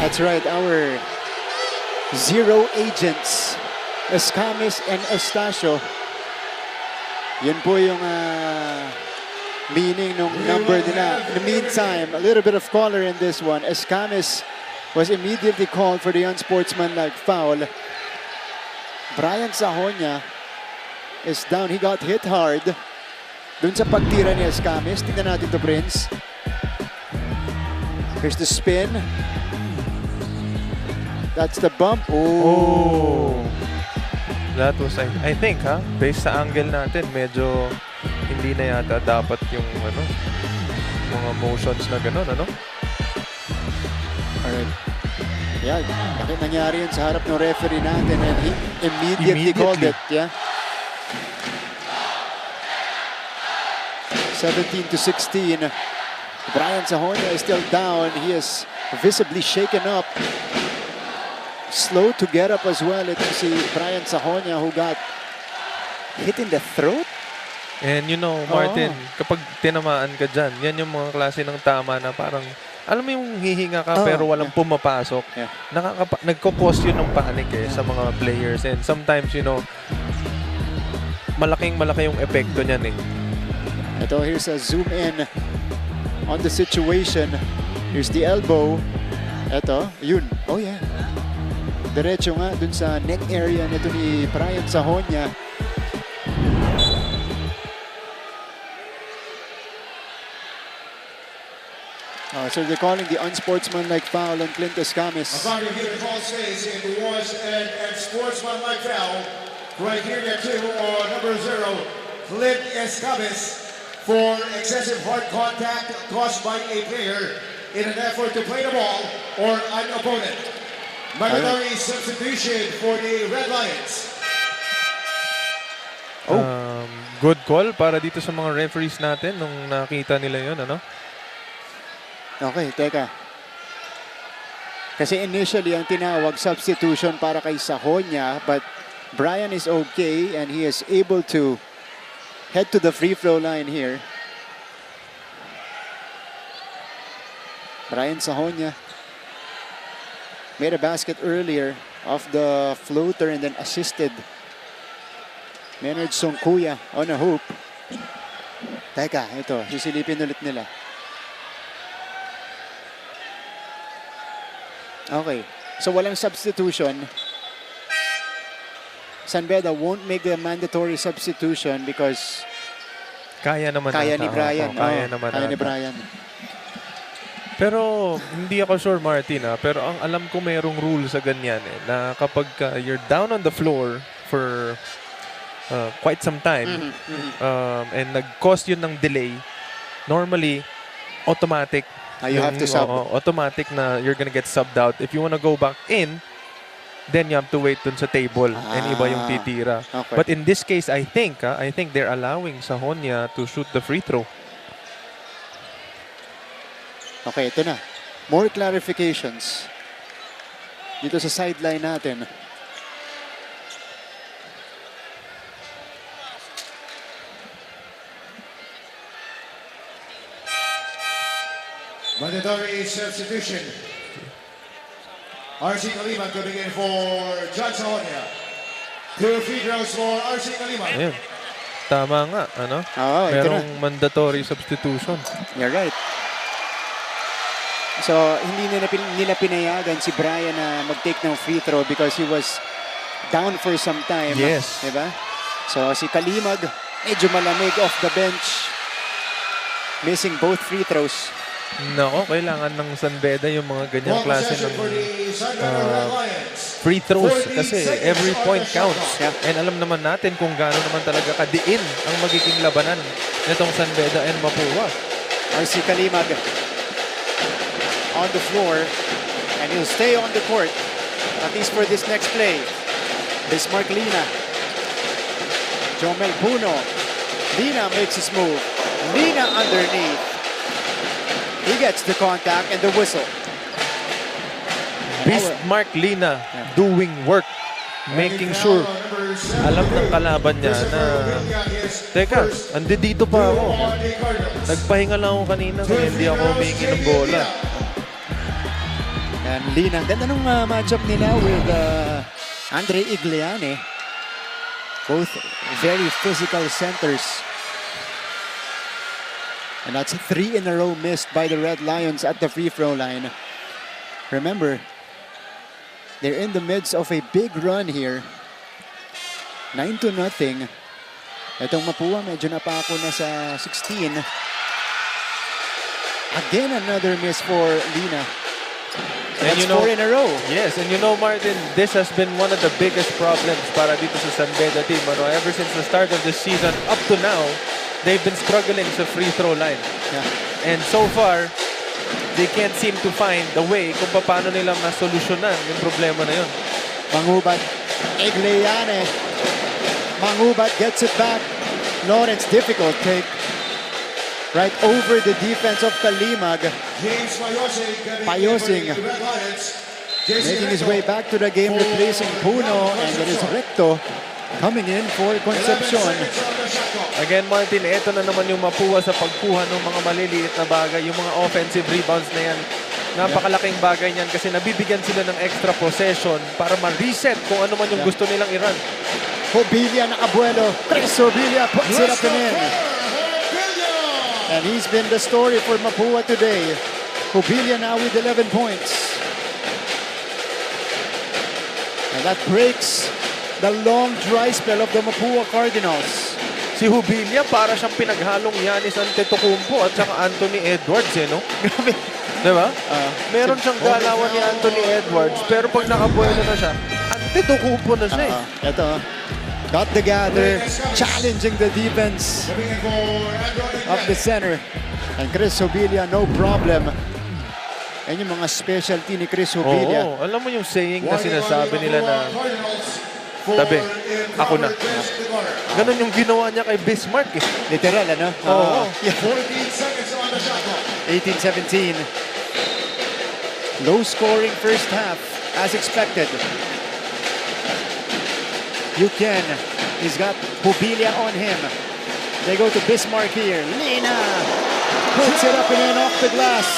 That's right, our 0 agents, Escamis and Estacio. Yun po yung meaning ng number nila. In the meantime, a little bit of color in this one. Escamis was immediately called for the unsportsmanlike foul. Brian Sahonia is down. He got hit hard dun sa pagtira ni Escamis. Tingnan natin to, Prince. Here's the spin. That's the bump. Oh. That was, I think, based sa angle natin, medyo hindi na yata dapat yung mga motions na gano'n, Alright. Yeah, bakit nangyari yun sa harap ng referee natin and he immediately called it. Yeah. 17-16. Brian Sahonia is still down. He is visibly shaken up. Slow to get up as well. Ito si Brian Sahonia who got hit in the throat. And you know, Martin, kapag tinamaan ka dyan, yan yung mga klase ng tama na parang, alam mo yung hihinga ka pero walang pumapasok. Yeah. Nagko-cause yun ng panic sa mga players. And sometimes, you know, malaki yung epekto niyan . Ito, here's a zoom in on the situation. Here's the elbow. Ito, yun. Oh yeah. Diretso nga dun sa neck area nito ni Brian Sahonia. So they're calling the unsportsmanlike foul on Clint Escamis. Upon review, the call stays it was an sportsmanlike foul. Criteria 2 on number 0, Clint Escamis, for excessive hard contact caused by a player in an effort to play the ball or an opponent. Mandatory substitution for the Red Lions. Good call para dito sa mga referees natin nung nakita nila yun, Okay, teka. Kasi initially ang tinawag substitution para kay Sahonia, but Brian is okay and he is able to head to the free throw line here. Brian Sahonia made a basket earlier off the floater and then assisted Maynard Songkuya on a hoop. Teka, ito, sisilipin ulit nila. Okay. So walang substitution. San Beda won't make the mandatory substitution because Kaya naman kaya ata. ni Brian. Kaya naman Kaya ni ata. Brian. Pero hindi ako sure, Martin, pero ang alam ko merong rule sa ganyan na kapag you're down on the floor for quite some time and nag-cause yun ng delay, normally, automatic. You have to sub. Automatic na you're gonna get subbed out. If you wanna go back in, then you have to wait dun sa table and iba yung titira. Okay. But in this case, I think they're allowing Sahonia to shoot the free throw. Okay, ito na. More clarifications dito sa sideline natin. Mandatory substitution. RC Kalima coming in for John Sahonia. 2 free throws for RC Kalima. Ayun. Tama nga, ano? Oo, ito Merong mandatory substitution. You're right. So, hindi nila pinayagan si Brian na mag-take ng free throw because he was down for some time. Yes. Diba? So, si Kalimag, medyo malamig off the bench. Missing both free throws. Nako, kailangan ng San Beda yung mga ganyang klase ng free throws kasi every point counts. Yeah. And alam naman natin kung gaano naman talaga kadiin ang magiging labanan nitong San Beda and Mapua. RC Kalimag on the floor and he'll stay on the court at least for this next play. Bismarck Lina. Jomel Puno. Lina makes his move. Lina underneath. He gets the contact and the whistle. Bismarck Lina doing work, making sure alam ng kalaban niya na teka, andi dito pa ako. Nagpahinga lang ako kanina kaya hindi ako humingi ng bola. And Lina, ganda nung matchup nila with Andre Igliane. Both very physical centers. And that's 3 in a row missed by the Red Lions at the free throw line. Remember, they're in the midst of a big run here. 9-0. Itong Mapua, medyo napako na sa 16. Again, another miss for Lina. And That's you know, 4 in a row. Yes, and you know, Martin, this has been one of the biggest problems para dito sa San Beda team. Ever since the start of the season up to now, they've been struggling sa free throw line. Yeah. And so far, they can't seem to find the way kung paano nila masolusyonan yung problema na yun. Mangubat, Igliane. Mangubat gets it back. Lawrence, difficult take. Right over the defense of Kalimag. James Payosing making his way back to the game, replacing Puno, and it is Recto coming in for Concepcion. Again, Martin, eto na naman yung Mapua sa pagkuha ng mga maliliit na bagay, yung mga offensive rebounds na yan. Napakalaking bagay niyan kasi nabibigyan sila ng extra possession para ma-reset kung ano man yung gusto nilang i-run. Hobilia na abuelo. Chris Hobilia puts it up and in. And he's been the story for Mapua today. Hobilia now with 11 points. And that breaks the long dry spell of the Mapua Cardinals. Si Hobilia para siyang pinaghalong Giannis Antetokounmpo at saka Anthony Edwards, no? Grabe. Diba? Meron siyang galawan ni Anthony Edwards, pero pag nakabuelo na siya, Antetokounmpo na siya. Ito, got the gather, challenging the defense of the center. And Chris Hobilia, no problem. Yan yung mga specialty ni Chris Hobilia. Oo, alam mo yung saying na sinasabi nila na tabi, ako na. Ganon yung ginawa niya kay Bismarck eh. Literal, ano? Oo. 18-17. Low scoring first half, as expected. Yuken, he's got Hobilia on him. They go to Bismarck here. Lina puts it up and in off the glass.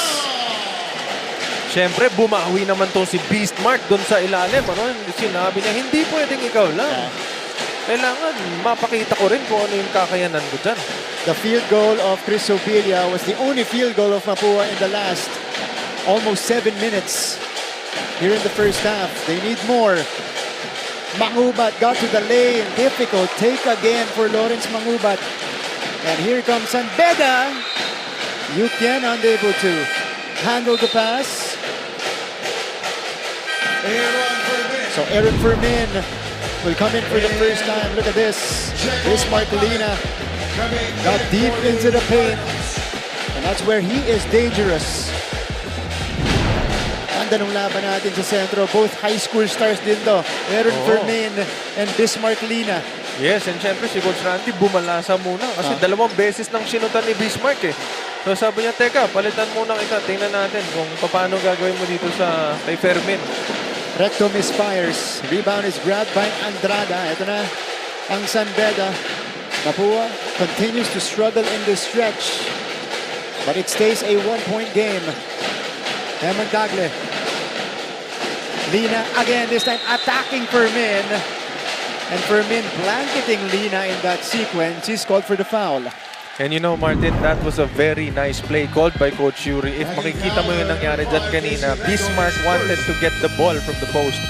Siyempre, bumawi naman tong si Bismarck doon sa ilalim. Sinabi niya, hindi pwedeng ikaw lang. Kailangan mapakita ko rin kung ano yung kakayanan ko dyan. The field goal of Chris Hobilia was the only field goal of Mapua in the last almost 7 minutes. here in the first half. They need more. Mangubat got to the lane. Difficult take again for Lawrence Mangubat. And here comes San Beda. Yukien unable to handle the pass. So Aaron Fermin will come in for the first time. Look at this. Bismarck Lina got deep into the paint. And that's where he is dangerous. Ganda nung laban natin sa sentro. Both high school stars din to. Aaron Fermin and Bismarck Lina. Yes, and syempre si Coach Randy bumalasa muna kasi 2 beses nang sinutan ni Bismarck eh. So sabi niya, teka, palitan muna kita. Tingnan natin kung paano gagawin mo dito sa kay Fermin. Recto misfires. Rebound is grabbed by Andrada. Ito na ang San Beda. Mapua continues to struggle in this stretch. But it stays a 1-point game. Eman Tagle. Lina again, this time attacking Fermin. And Fermin blanketing Lina in that sequence. He's called for the foul. And you know, Martin, that was a very nice play called by Coach Yuri. If makikita mo yung nangyari dyan kanina, Bismarck wanted to get the ball from the post.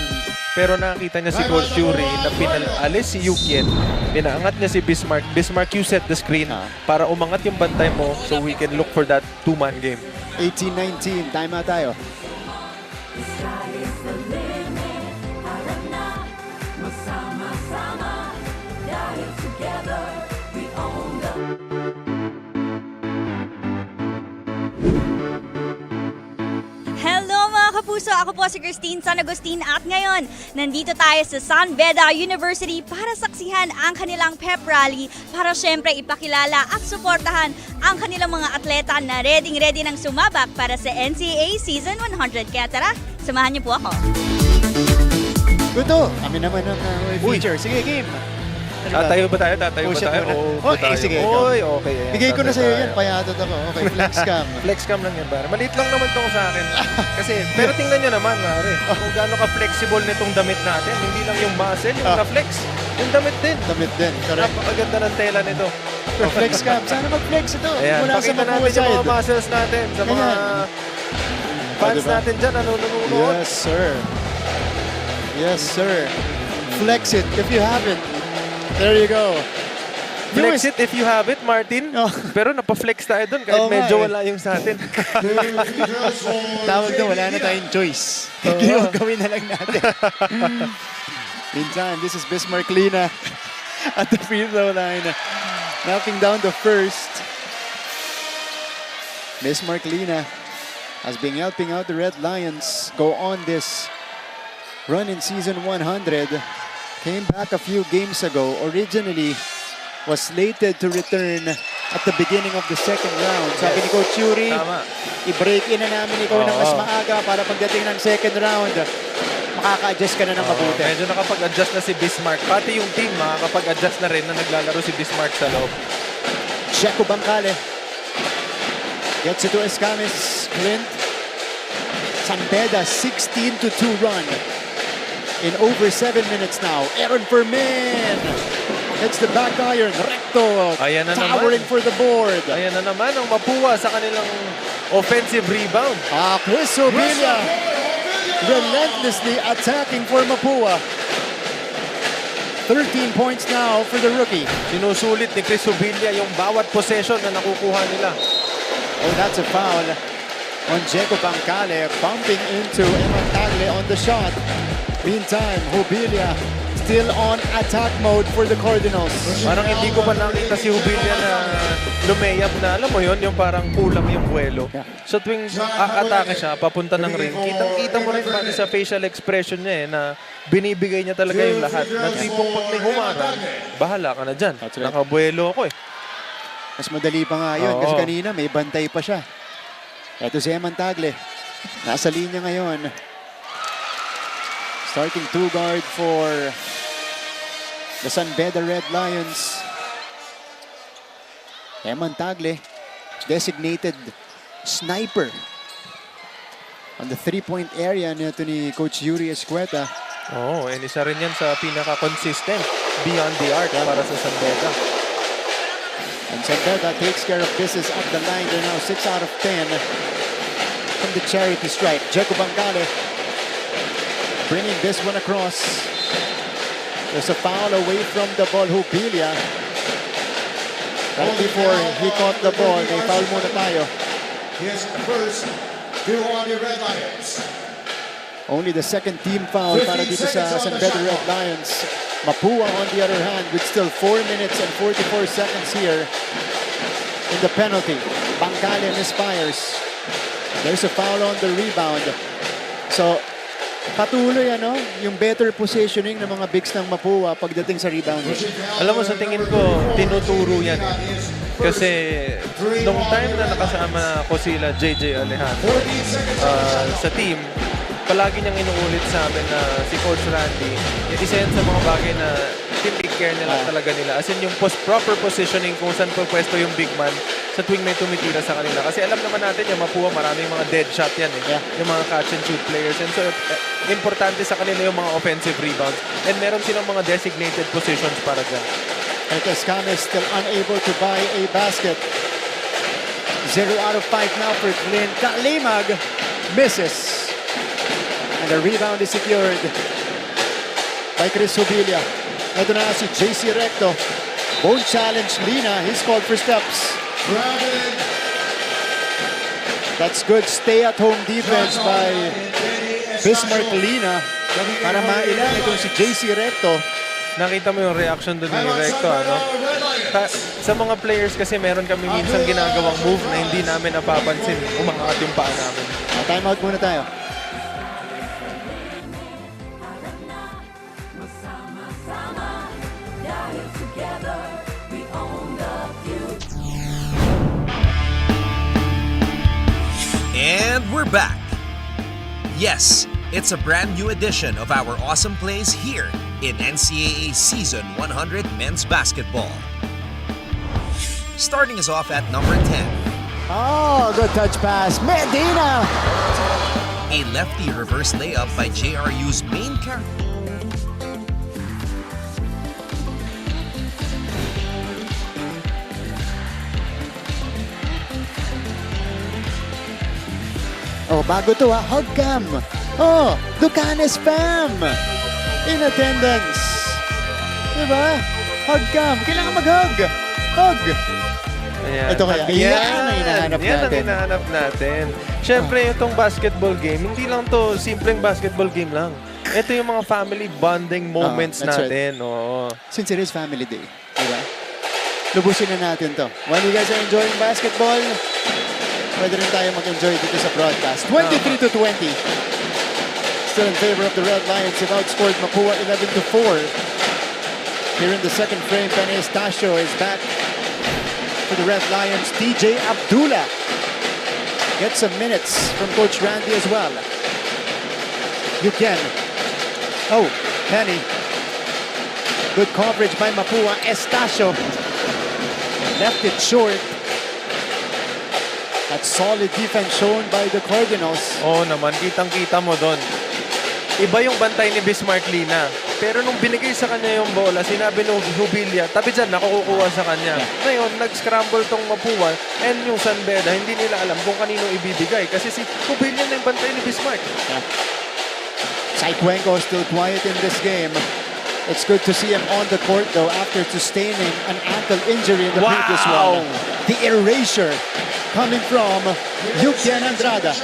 Pero nakita niya si Coach Yuri na pinalis si Yukien. Pinaangat niya si Bismarck. Bismarck, you set the screen para umangat yung bantay mo so we can look for that 2-man game. 18-19, timeout tayo. The sky is the limit. Tara na, masama-sama, dahil together we own the... Hello mga kapuso! Ako po si Christine San Agustin at ngayon, nandito tayo sa San Beda University para saksihan ang kanilang pep rally para syempre ipakilala at suportahan ang kanilang mga atleta na ready nang sumabak para sa NCAA Season 100. Kaya tara, samahan niyo po ako. Ito, kami naman ang feature. Sige, game. Tatayo ba tayo? Tatayo ba Push it tayo? muna. Oo, Okay, tayo. sige. Oy, okay. Ayan, Bigay ko na tatay sa'yo tayo. yan. Payatot ako. Okay, flex cam. Flex cam lang yan, pare. Maliit lang naman to sa akin. Kasi, pero tingnan nyo naman, pare. Kung gaano ka-flexible nitong damit natin. Hindi lang yung muscle, yung na-flex. Yung damit din. Damit din. Correct. Napakaganda ng tela nito. Oh, flex cam. Sana mag-flex ito. Ayan, Mula sa pakita Mapua natin yung mga side. muscles natin sa mga Ayan. fans diba? natin dyan, nanonood. Yes, sir. Yes, sir. Flex it if you haven't. There you go. Flex it if you have it, Martin. Oh. Pero napaflex tayo dun kahit Oo nga medyo eh. wala yung sa atin. Tawag na wala na tayong choice. Gawin na lang natin. Meantime, this is Bismarck Lina at the free throw line. Knocking down the first. Bismarck Lina has been helping out the Red Lions go on this run in season 100. Came back a few games ago. Originally was slated to return at the beginning of the second round. Sabi ni Coach Yuri, Tama. i-break in na namin ikaw ng mas maaga para pagdating ng second round, makaka-adjust ka na ng mabuti. Medyo nakapag-adjust na si Bismarck. Pati yung team makakapag-adjust na rin na naglalaro si Bismarck sa loob. Checo Bancale gets it to Escamis. Clint. San Beda, 16-2 run in over 7 minutes now. Aaron Fermin hits the back iron. Recto. Ayan na Towering naman. for the board. Ayan na naman ang Mapua sa kanilang offensive rebound. Chris Obilla relentlessly attacking for Mapua. 13 points now for the rookie. Sinusulit ni Chris Ubilla yung bawat possession na nakukuha nila. Oh, that's a foul on Jacob Bancale, bumping into Eman Tagle on the shot. Meantime, Hubilia still on attack mode for the Cardinals. Parang hindi ko pa nakita si Ubilla na lumeyap na, alam mo yun, yung parang kulang yung buwelo. Yeah. So tuwing atake siya, papunta ng ring, kitang-kita mo rin pati sa facial expression niya na binibigay niya talaga yung lahat. Na tipong pag may humarang, bahala ka na dyan. Right. Nakabuelo ako eh. Mas madali pa nga yun kasi Oo. kanina may bantay pa siya. Ito si Eman Tagle. Nasa linya ngayon. Starting two guard for the San Beda Red Lions. Eman Tagle, designated sniper on the three-point area nito ni Coach Yuri Escueta. Oo, and isa rin yan sa pinaka-consistent beyond the arc para sa San Beda. And San Beda takes care of business at the line. They're now 6 out of 10 from the charity stripe. Jacob Bancale bringing this one across. There's a foul away from the ball, Jubilia. Right before he caught the ball, may foul muna tayo. His first two on the Red Lions. Only the second team foul para dito sa San Beda Red Lions. Mapua on the other hand with still 4 minutes and 44 seconds here in the penalty. Bangkale misfires. There's a foul on the rebound. So, patuloy yung better positioning ng mga bigs ng Mapua pagdating sa rebounding. Alam mo, sa tingin ko, tinuturo yan. Kasi nung time na nakasama ko sila JJ Alejandro sa team, palagi niyang inuulit sa amin na si Coach Randy, isa yan sa mga bagay na tinake care nila talaga nila. As in yung proper positioning kung saan pwesto yung big man sa tuwing may tumitira sa kanila. Kasi alam naman natin yung Mapua, maraming mga dead shot yan eh. Yung mga catch and shoot players. And so, importante sa kanila yung mga offensive rebounds. And meron silang mga designated positions para dyan. Escames still unable to buy a basket. 0 out of 5 now for Clint. Kalimag misses. And the rebound is secured by Chris Jubilia. Ito na si JC Recto. Bone challenge Lina. He's called for steps. That's good stay-at-home defense by Bismarck Lina para mailan itong si JC Recto. Nakita mo yung reaction doon ni Recto, sa mga players kasi meron kami minsan ginagawang move na hindi namin napapansin. Umangat yung paa namin. Time out muna tayo. And we're back. Yes, it's a brand new edition of our awesome plays here in NCAA Season 100 Men's Basketball. Starting us off at number 10. Oh, good touch pass. Medina! A lefty reverse layup by JRU's main character. Oh, bago to Hug cam. Oh, Ducanes fam. In attendance. Diba? Hug cam. Kailangan mag-hug. Hug. Ayan. Ito kaya. Yan ang hinahanap Yan natin. ang hinahanap natin. Siyempre, itong basketball game, hindi lang to simpleng basketball game lang. Ito yung mga family bonding moments that's natin. Oo. Since it is family day. Diba? Lubusin na natin to. While you guys are enjoying basketball, pwede rin tayo mag-enjoy dito sa broadcast. 23-20. Still in favor of the Red Lions. They've outscored Mapua 11-4. Here in the second frame, Penny Estacio is back for the Red Lions. TJ Abdullah gets some minutes from Coach Randy as well. You can. Oh, Penny. Good coverage by Mapua. Estacio left it short. That solid defense shown by the Cardinals. Oo naman, kitang-kita mo doon. Iba yung bantay ni Bismarck Lina. Pero nung binigay sa kanya yung bola, sinabi ng Jubilia, tabi dyan, nakukuha sa kanya. Ngayon, nag-scramble tong Mapua and yung San Beda, hindi nila alam kung kanino ibibigay. Kasi si Jubilia na yung bantay ni Bismarck. Saikuenko still quiet in this game. It's good to see him on the court though after sustaining an ankle injury in the previous one. The erasure coming from Yukian Andrada.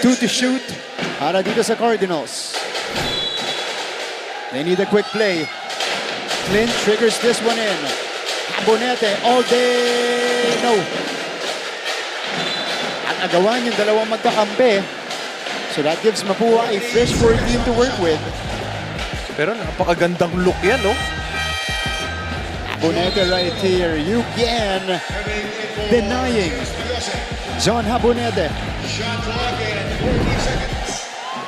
2 to shoot para dito sa Cardinals. They need a quick play. Clint triggers this one in. Abonete all day. No. At agawan yung dalawang magkakampi. So that gives Mapua a fresh 4 team to work with. Pero napakagandang look yan, no? Habonete right here. Yukian denying. John Habonete.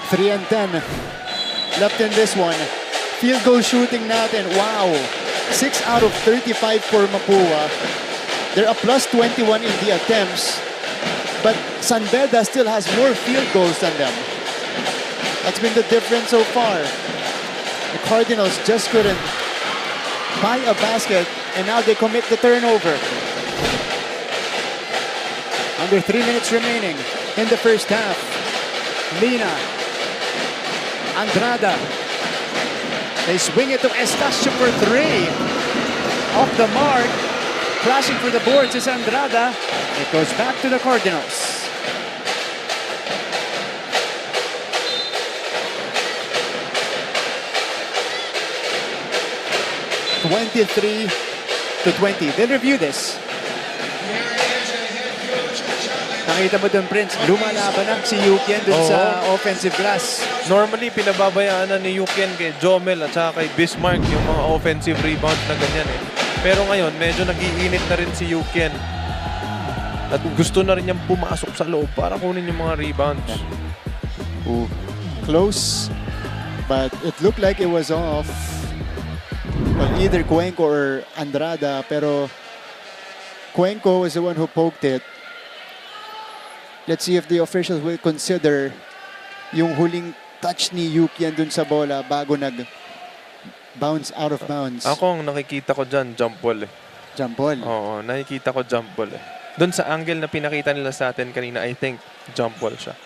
3 and 10 left in this one. Field goal shooting natin. Wow. 6 out of 35 for Mapua. They're a plus 21 in the attempts. But San Beda still has more field goals than them. That's been the difference so far. The Cardinals just couldn't buy a basket, and now they commit the turnover. Under 3 minutes remaining in the first half. Lina Andrada. They swing it to Estacio for 3. Off the mark. Crashing for the boards is Andrada. It goes back to the Cardinals. 23-20. They'll review this. Nakita mo dun, Prince, lumalaban na si Yukien dun sa offensive glass. Normally, pinababayaan na ni Yukien kay Jomel at saka kay Bismarck yung mga offensive rebounds na ganyan eh. Pero ngayon, medyo nag-iinit na rin si Yukien. At gusto na rin niyang pumasok sa loob para kunin yung mga rebounds. Ooh, close, but it looked like it was off. Well, either Cuenco or Andrada, pero Cuenco was the one who poked it. Let's see if the officials will consider yung huling touch ni Yukien dun sa bola bago nag-bounce out of bounds. Ako ang nakikita ko dyan, jump ball eh. Jump ball? Oo, nakikita ko jump ball eh. Doon sa angle na pinakita nila sa atin kanina, I think jump ball siya.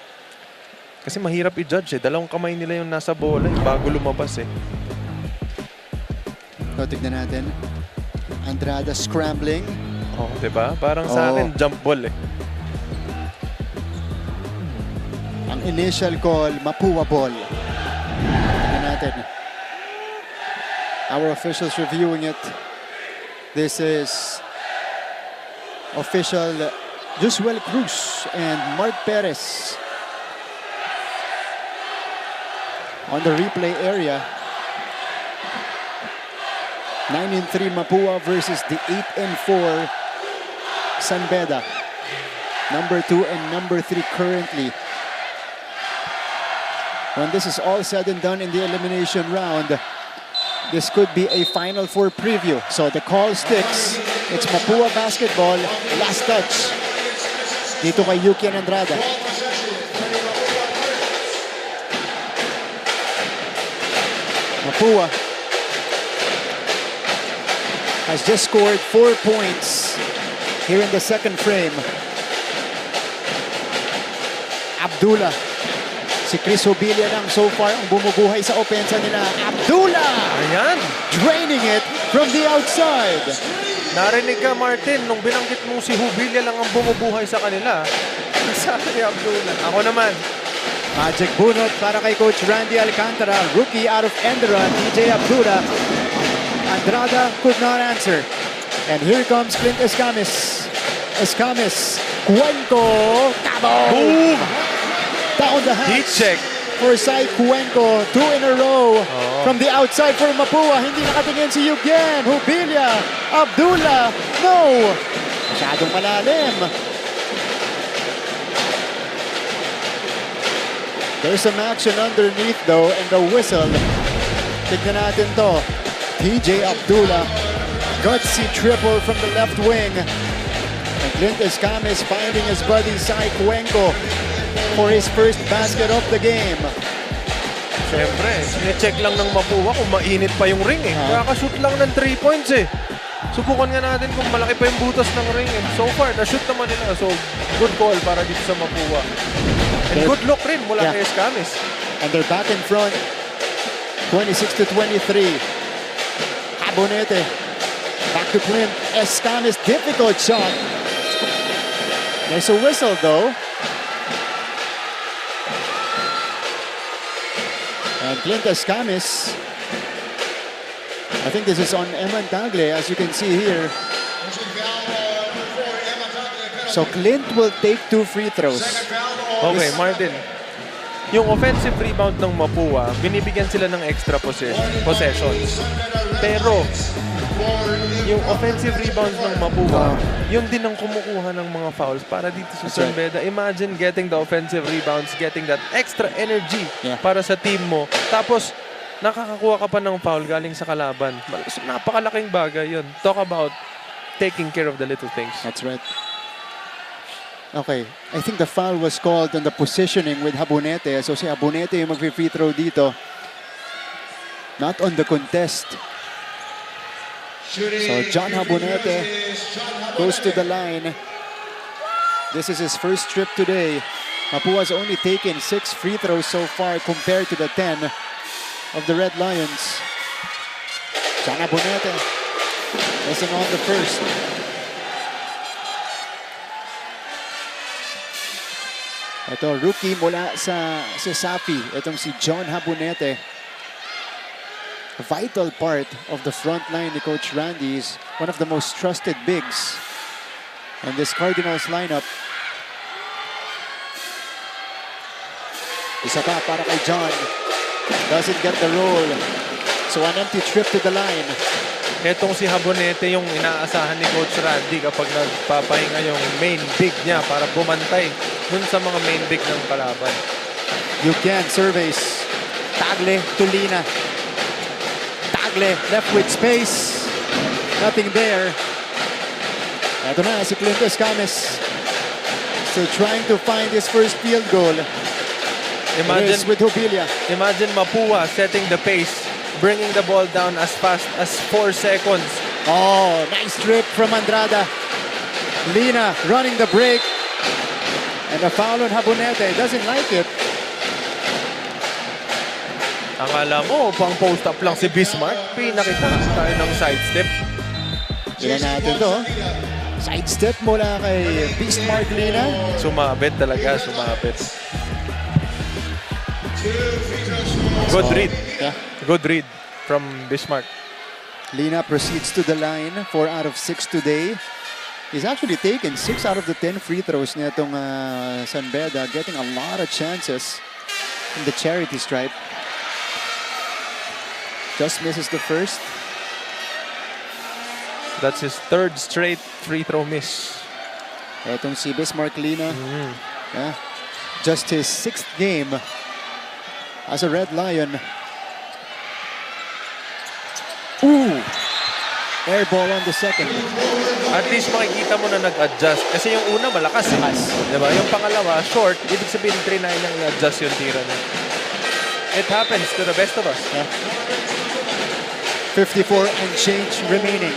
Kasi mahirap i-judge eh. Dalawang kamay nila yung nasa bola eh, bago lumabas eh. So, tignan natin. Andrada scrambling. Oh, diba? Parang sa akin, jump ball eh. Ang initial call, Mapúa ball. Tignan natin. Our officials reviewing it. This is official Josuel Cruz and Mark Perez on the replay area. 9-3 Mapúa versus the 8-4 San Beda. Number 2 and number 3 currently. When this is all said and done in the elimination round, this could be a Final Four preview. So the call sticks. It's Mapúa basketball. Last touch. Dito kay Yukien Andrada. Mapúa has just scored 4 points here in the second frame. Abdullah. Si Chris Obilla lang so far ang bumubuhay sa opensa nila. Abdullah! Ayan! Draining it from the outside. Narinig ka, Martin, nung binanggit mo si Hubilia lang ang bumubuhay sa kanila. Sabi ni Abdullah. Ako naman. Magic bunot para kay Coach Randy Alcantara. Rookie out of Enderon, DJ Abdullah. Andrada could not answer. And here comes Clint Escamis. Escamis. Cuenco. Tabo! Boom! Down the hands. Heat check. For Sai Cuenco. 2 in a row. From the outside for Mapúa. Hindi nakatingin si Yukien. Hubilia. Abdullah. No! Masyadong malalim. There's some action underneath though and the whistle. Tignan natin to. TJ Abdullah. Gutsy triple from the left wing. And Clint Escamis finding his buddy Sai Cuenco for his first basket of the game. Siyempre, sine-check lang ng Mapúa kung mainit pa yung ring eh. Kakashoot lang ng 3 points eh. Subukan nga natin kung malaki pa yung butas ng ring. And so far, na-shoot naman nila. So, good call para dito sa Mapúa. And good look rin mula kay Escamis. And they're back in front. 26-23. Abonete. Back to Clint. Escamis, difficult shot. There's a whistle though. And Clint Escamis, I think this is on Eman Tagle, as you can see here. So Clint will take 2 free throws. Okay, Martin. Yung offensive rebound ng Mapúa, binibigyan sila ng extra possessions. Pero, yung offensive rebounds ng Mapúa, yun din ang kumukuha ng mga fouls para dito sa San Beda. Imagine getting the offensive rebounds, getting that extra energy para sa team mo. Tapos, nakakakuha ka pa ng foul galing sa kalaban. Napakalaking bagay yun. Talk about taking care of the little things. That's right. Okay, I think the foul was called on the positioning with Abonete. So si Abonete yung mag-free throw dito. Not on the contest. So John Abonete goes to the line. This is his first trip today. Mapua's only taken 6 free throws so far compared to the 10 of the Red Lions. Jana Bonete missing on the first. Ito, rookie mula sa Sapi. Itong si John Habonete. A vital part of the front line ni Coach Randy. Is one of the most trusted bigs in this Cardinals lineup. Isa pa para kay John. Doesn't get the roll. So an empty trip to the line. Etong si Habonete yung inaasahan ni Coach Randy kapag nagpapahinga yung main big niya para bumantay dun sa mga main big ng kalaban. You can surveys. Tagle to Lina. Tagle left with space. Nothing there. Ito na si Clint Escames. Still trying to find his first field goal. Imagine with Hobilia. Imagine Mapua setting the pace, bringing the ball down as fast as 4 seconds. Oh, nice trip from Andrada. Lina running the break. And a foul on Habonete. Doesn't like it. Akala mo, pang post-up lang si Bismarck. Pinakita tayo ng sidestep. Tignan natin to. Sidestep mula kay Bismarck Lina. Sumabit talaga, sumabit. Good read. Yeah. Good read from Bismarck. Lina proceeds to the line. 4 out of 6 today. He's actually taken 6 out of the 10 free throws nitong San Beda, getting a lot of chances in the charity stripe. Just misses the first. That's his 3rd straight free throw miss. Etong si Bismarck Lina. Yeah. Just his 6th game as a Red Lion. Ooh! Air ball on the second. At least makikita mo na nag-adjust. Kasi yung una malakas. Diba? Yung pangalawa, short. Ibig sabihin, trinay niyang i-adjust yung tira niya. It happens to the best of us. Yeah. 54 and change remaining.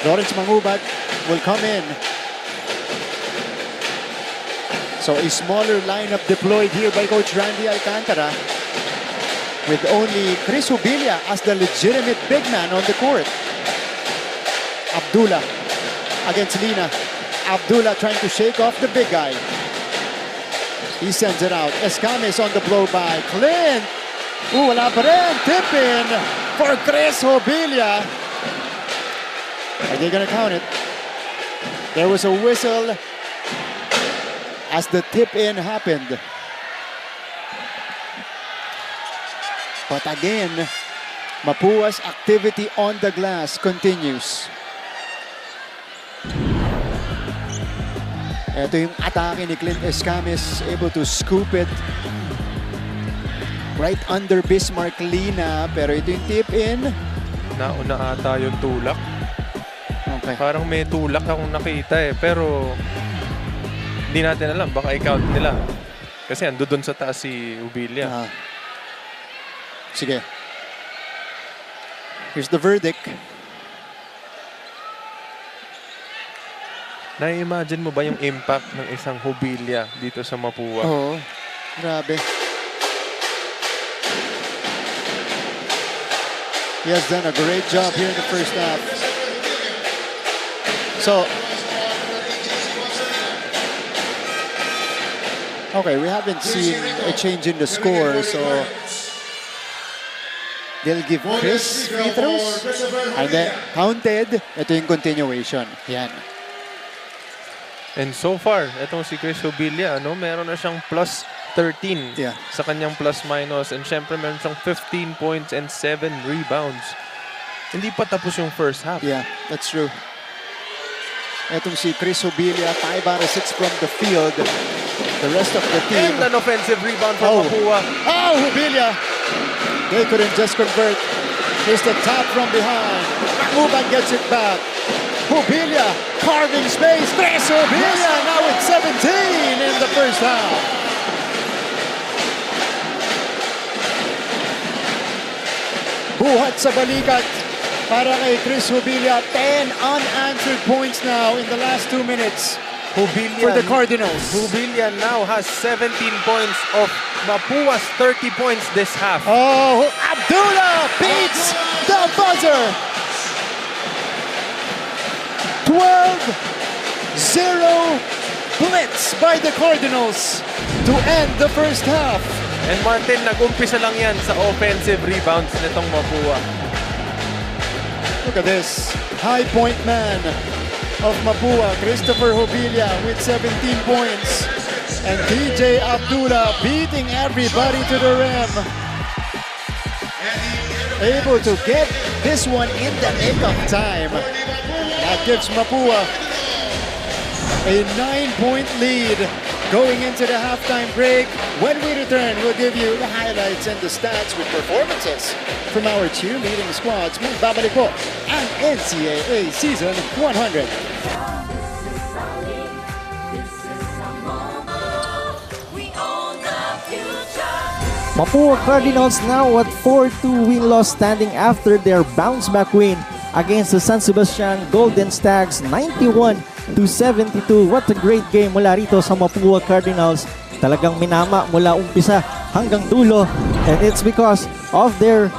Lawrence Mangubat will come in. So a smaller lineup deployed here by Coach Randy Alcantara, with only Chris Hobilia as the legitimate big man on the court. Abdullah against Lina. Abdullah trying to shake off the big guy. He sends it out. Escames on the blow by Clint. Ooh, wala pa rin. Tip in for Chris Hobilia. Are they gonna count it? There was a whistle as the tip-in happened. But again, Mapua's activity on the glass continues. Ito yung atake ni Clint Escames, able to scoop it right under Bismarck Lina. Pero ito yung tip-in. Nauna ata yung tulak. Okay. Parang may tulak akong nakita eh. Pero hindi natin alam. Baka i-count nila. Kasi ando doon sa taas si Hobilia. Sige. Here's the verdict. Na-imagine mo ba yung impact ng isang Hobilia dito sa Mapua? Oo. Grabe. He has done a great job here in the first half. So, okay, we haven't seen a change in the score, so they'll give Chris free throws and then counted. Ito yung continuation. Yan. And so far, itong si Chris Hobilia, meron na siyang plus 13 sa kanyang plus-minus. And syempre, meron siyang 15 points and 7 rebounds. Hindi pa tapos yung first half. Yeah, that's true. Itong si Chris Hobilia, 5 out of 6 from the field. The rest of the team. And an offensive rebound from Mapua. Oh, Hobilia! They couldn't just convert. Here's the tap from behind. Makuban gets it back. Hobilia carving space. Chris Hobilia now with 17 in the first half. Buhat sa balikat para kay Chris Hobilia. 10 unanswered points now in the last 2 minutes. for the Cardinals. Jubilia now has 17 points of Mapua's 30 points this half. Oh, Abdullah beats the buzzer. 12-0 blitz by the Cardinals to end the first half. And Martin, nag-umpisa lang yan sa offensive rebounds nitong Mapua. Look at this. High point man of Mapua, Christopher Jubilia with 17 points. And DJ Abdullah beating everybody to the rim. Able to get this one in the nick of time. That gives Mapua a 9-point lead going into the halftime break. When we return, we'll give you the highlights and the stats with performances from our cheerleading squads. Magbabalik po ang NCAA Season 100. Mapua Cardinals now at 4-2 win-loss standing after their bounce-back win against the San Sebastian Golden Stags 91-72. What a great game mula rito sa Mapua Cardinals. Talagang minama mula umpisa hanggang dulo, and it's because of their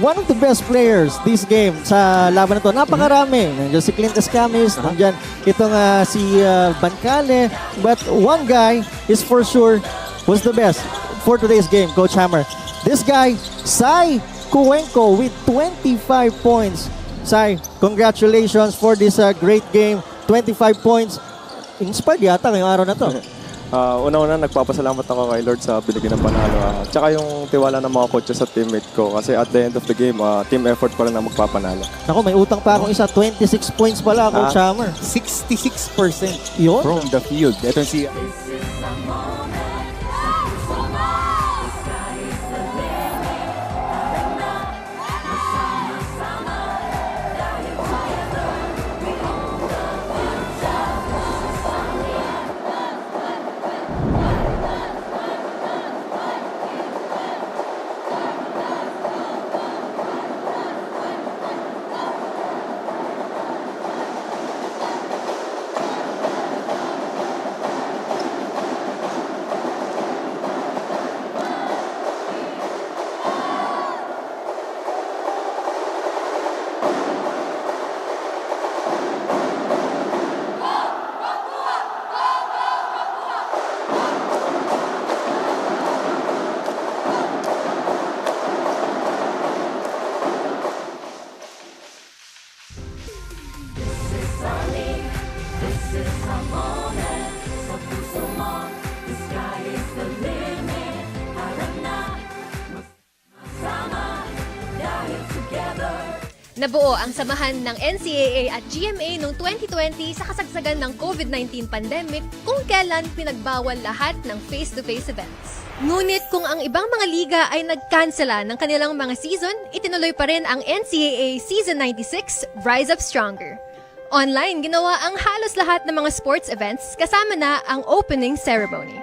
one of the best players this game sa laban na to. Napakarami. Nandiyan si Clint Escamis, nandiyan itong si Bancale, but one guy is for sure was the best for today's game, Coach Hammer. This guy, Sai Cuenco with 25 points. Sai, congratulations for this great game. 25 points. Inspired yata ngayong araw na to. Una-una, nagpapasalamat ako kay Lord sa binigyan ng panalo. Tsaka yung tiwala ng mga coaches sa teammate ko. Kasi at the end of the game, team effort pa rin na magpapanalo. Ako, may utang pa akong isa. 26 points pala, Coach Hammer. 66% Yun? from the field. Ito si... Nabuo ang samahan ng NCAA at GMA noong 2020 sa kasagsagan ng COVID-19 pandemic kung kailan pinagbawal lahat ng face-to-face events. Ngunit kung ang ibang mga liga ay nagkansela ng kanilang mga season, itinuloy pa rin ang NCAA Season 96 Rise Up Stronger. Online, ginawa ang halos lahat ng mga sports events kasama na ang opening ceremony.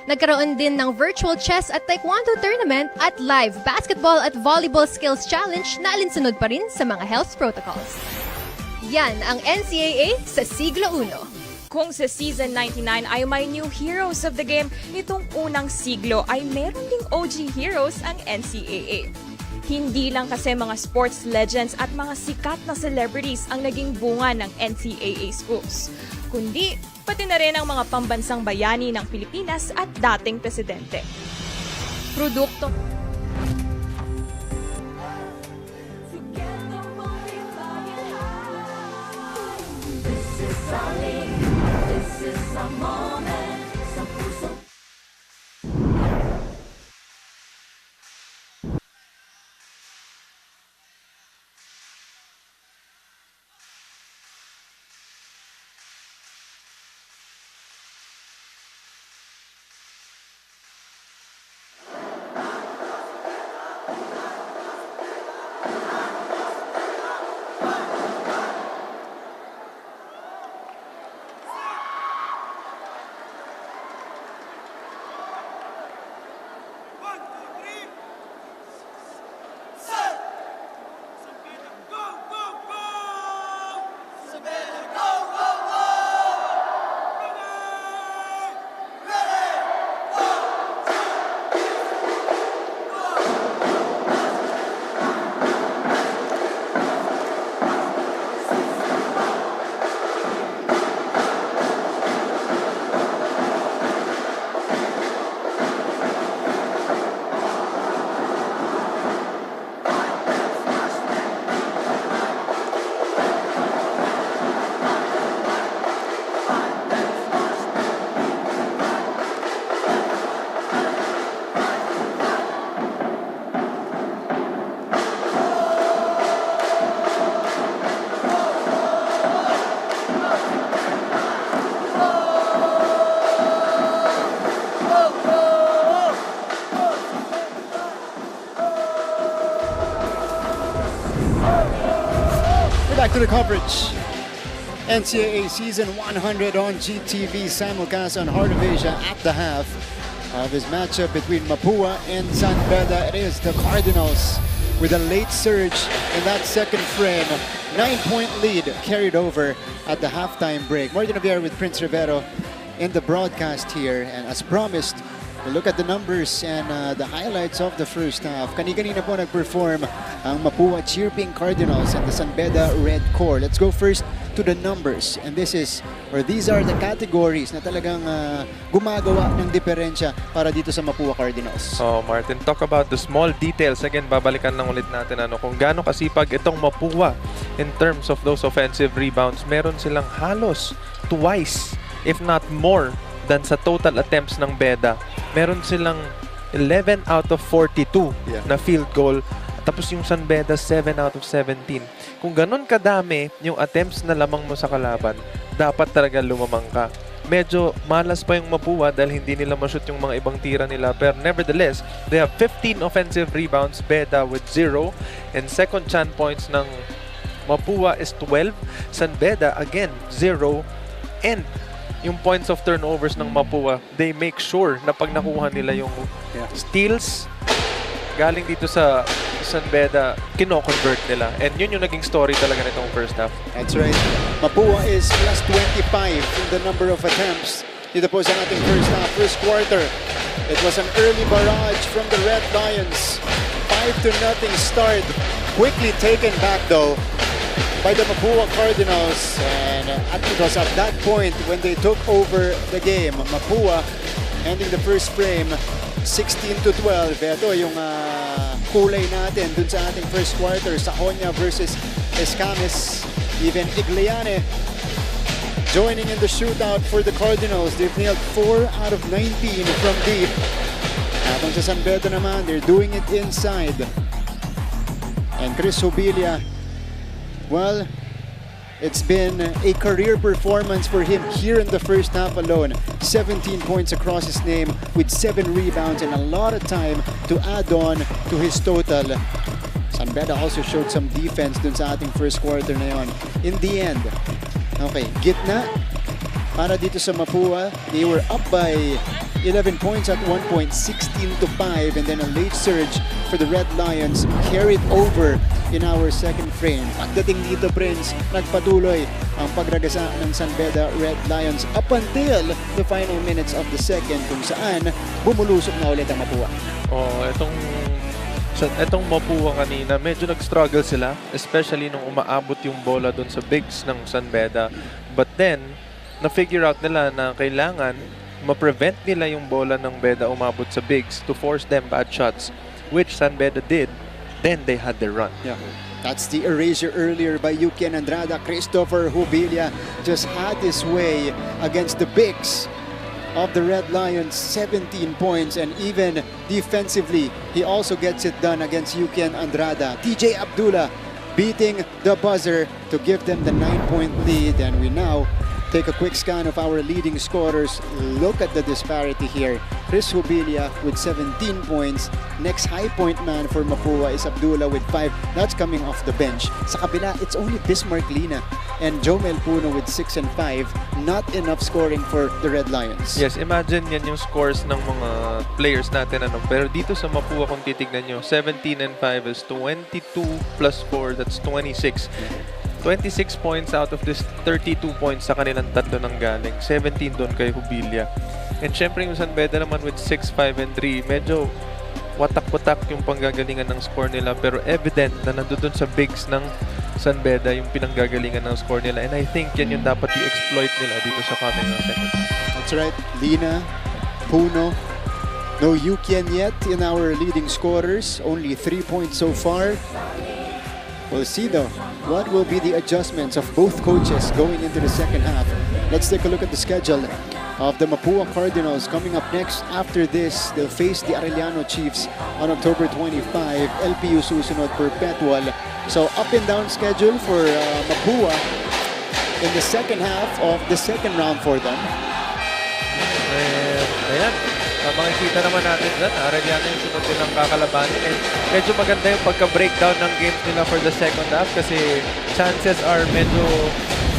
Nagkaroon din ng virtual chess at taekwondo tournament at live basketball at volleyball skills challenge na alinsunod pa rin sa mga health protocols. Yan ang NCAA sa siglo 1. Kung sa Season 99 ay may new heroes of the game, nitong unang siglo ay meron ding OG heroes ang NCAA. Hindi lang kasi mga sports legends at mga sikat na celebrities ang naging bunga ng NCAA schools, kundi pati na rin ang mga pambansang bayani ng Pilipinas at dating presidente. Produkto back to the coverage. NCAA Season 100 on GTV, simulcast on Heart of Asia at the half of this matchup between Mapúa and San Beda. It is the Cardinals with a late surge in that second frame. 9-point lead carried over at the halftime break. More than a beer with Prince Rivero in the broadcast here. And as promised, we'll look at the numbers and the highlights of the first half. Kani-kanina po nag-perform ang Mapúa Cheerping Cardinals and the San Beda Red Core. Let's go first to the numbers, and these are the categories na talagang gumagawa ng diferensya para dito sa Mapúa Cardinals. Oh, Martin, talk about the small details. Again, babalikan lang ulit natin kung gaano kasipag itong Mapúa in terms of those offensive rebounds. Meron silang halos twice, if not more, than sa total attempts ng Beda. Meron silang 11 out of 42 na field goal. Tapos yung San Beda, 7 out of 17. Kung ganun kadami yung attempts na lamang mo sa kalaban, dapat talaga lumamang ka. Medyo malas pa yung Mapúa dahil hindi nila ma-shoot yung mga ibang tira nila. Pero nevertheless, they have 15 offensive rebounds, Beda with 0. And second chance points ng Mapúa is 12. San Beda, again, 0. And yung points of turnovers ng Mapúa, they make sure na pag nakuha nila yung steals, galing dito sa San Beda, kino-convert nila. And yun yung naging story talaga nitong first half. That's right. Mapúa is plus 25 in the number of attempts. Dito po sa ating first half, first quarter. It was an early barrage from the Red Lions. 5-0 start. Quickly taken back though by the Mapúa Cardinals. And it was at that point when they took over the game. Mapúa ending the first frame 16-12. Ito yung kulay natin dun sa ating first quarter. Sahonia versus Escames. Even Igliane joining in the shootout for the Cardinals. They've nailed 4 out of 19 from deep. Habang sa San Beda naman, they're doing it inside. And Chris Hobilia, well, it's been a career performance for him here in the first half alone. 17 points across his name with 7 rebounds and a lot of time to add on to his total. San Beda also showed some defense dun sa ating first quarter na yon. In the end, okay, gitna para dito sa Mapúa. They were up by 11 points at 1 point, 16-5, and then a late surge for the Red Lions carried over in our second frame. Pagdating dito, Prince, nagpatuloy ang pagragasa ng San Beda Red Lions up until the final minutes of the second, kung saan bumulusok na ulit ang Mapúa. Oh, etong Mapúa kanina, medyo nag-struggle sila, especially nung umaabot yung bola doon sa bigs ng San Beda. But then, na-figure out nila na kailangan ma-prevent nila yung bola ng Beda umabot sa bigs to force them bad shots, which San Beda did. Then they had their run. Yeah. That's the erasure earlier by Yuki and Andrada. Christopher Hobilia just had his way against the bigs of the Red Lions, 17 points, and even defensively, he also gets it done against Yuki and Andrada. TJ Abdullah beating the buzzer to give them the 9-point lead, and we now take a quick scan of our leading scorers. Look at the disparity here. Chris Hobilia with 17 points. Next high point man for Mapúa is Abdullah with 5. That's coming off the bench. Sa kabila, it's only Bismarck Lina and Jomel Puno with 6 and 5. Not enough scoring for the Red Lions. Yes, imagine yan yung scores ng mga players natin. Pero dito sa Mapúa, kung titignan nyo, 17 and 5 is 22 plus 4. That's 26. 26 points out of this 32 points sa kanilang tatlo ng galing. 17 doon kay Hobilia. And syempre yung San Beda naman with 6, 5, and 3. Medyo watak-watak yung panggagalingan ng score nila. Pero evident na nandun sa bigs ng San Beda yung pinanggagalingan ng score nila. And I think yan yung dapat i-exploit nila dito sa coming second. That's right. Lina, Puno. No Yukian yet in our leading scorers. Only 3 points so far. We'll see though, what will be the adjustments of both coaches going into the second half. Let's take a look at the schedule of the Mapúa Cardinals. Coming up next after this, they'll face the Arellano Chiefs on October 25. LPU susunod, Perpetual. So up and down schedule for Mapúa in the second half of the second round for them. Ayan, makikita naman natin dyan, Arellano yung sunod nilang kakalabanin. And medyo maganda yung pagka-breakdown ng games nila for the second half kasi chances are medyo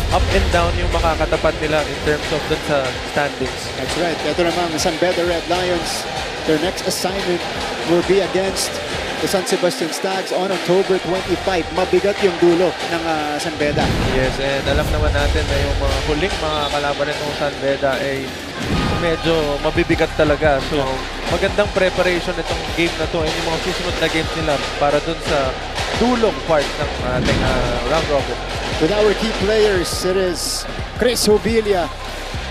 up and down yung makakatapat nila in terms of dun sa standings. That's right. Ito naman, San Beda Red Lions. Their next assignment will be against the San Sebastian Stags on October 25. Mabigat yung dulo ng San Beda. Yes, and alam naman natin na yung mga huling mga kalaban nitong San Beda ay medyo mabibigat talaga. So, magandang preparation itong game na to and yung mga susunod na games nila para dun sa dulong part ng ating round robin. With our key players, it is Chris Hobilia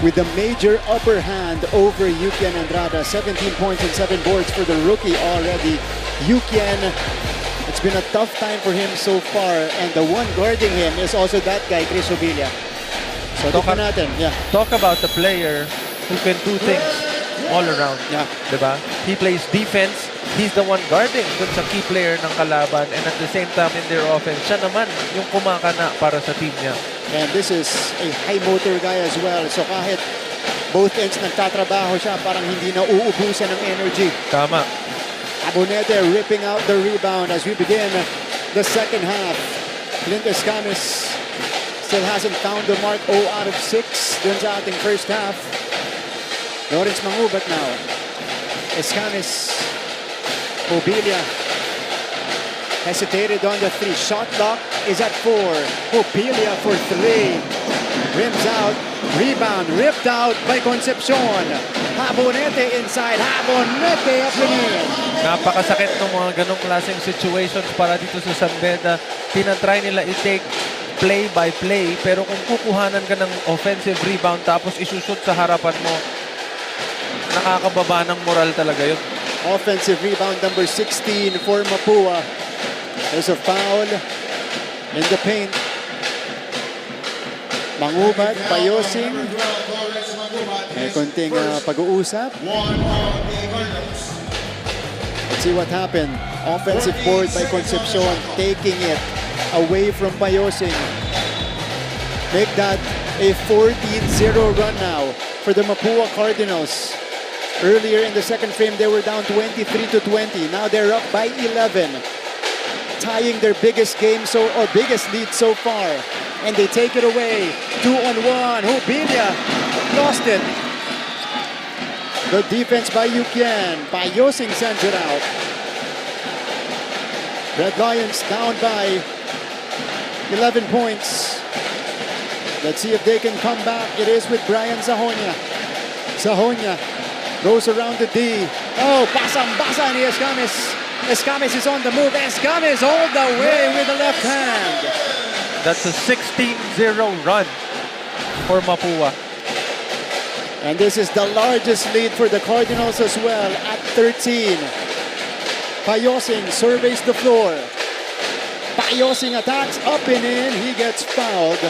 with the major upper hand over Yukian Andrada. 17 points and 7 boards for the rookie already. Yukian, it's been a tough time for him so far, and the one guarding him is also that guy, Chris Hobilia. So tignan natin, Talk about the player who can do things all around. Yeah. Diba? He plays defense. He's the one guarding dun sa key player ng kalaban, and at the same time in their offense, siya naman yung kumakana para sa team niya. And this is a high motor guy as well. So kahit both ends nagtatrabaho siya, parang hindi na uubusan ng energy. Tama. Abonete ripping out the rebound as we begin the second half. Clint Escamis still hasn't found the mark. 0 out of 6 dun sa ating first half. Lawrence mangubat now. Escamis, Mobilia hesitated on the 3. Shot clock is at 4. Mobilia for 3. Rims out. Rebound ripped out by Concepcion. Habonete inside. Habonete up and in. Napakasakit ng mga ganong klaseng situations para dito sa San Beda. Tinatry nila i-take play by play, pero kung kukuhanan ka ng offensive rebound tapos isushoot sa harapan mo, nakakababa ng moral talaga yun. Offensive rebound number 16 for Mapua. There's a foul in the paint. Mangubat, Payosing. May konting pag-uusap. Let's see what happened. Offensive board by Concepcion, taking it away from Payosing. Make that a 14-0 run now for the Mapua Cardinals. Earlier in the second frame, they were down 23-20. Now they're up by 11. Tying their biggest game or biggest lead so far. And they take it away. 2-on-1. Hobilia lost it. The defense by Yukian. Payosing sends it out. Red Lions down by 11 points. Let's see if they can come back. It is with Brian Zahonia. Zahonia goes around the D. Oh, basang-basa ni Escamis. Escamis is on the move. Escamis all the way with the left hand. That's a 16-0 run for Mapua. And this is the largest lead for the Cardinals as well at 13. Payosing surveys the floor. Payosing attacks up and in. He gets fouled.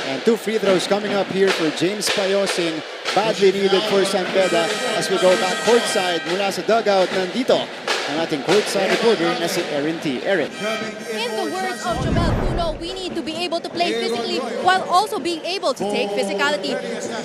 And 2 free throws coming up here for James Payosing. Badly needed for San Beda as we go back courtside mula sa dugout. Nandito ang ating courtside reporter na si Erin T. Erin. In the words of Jabel Puno, we need to be able to play physically while also being able to take physicality.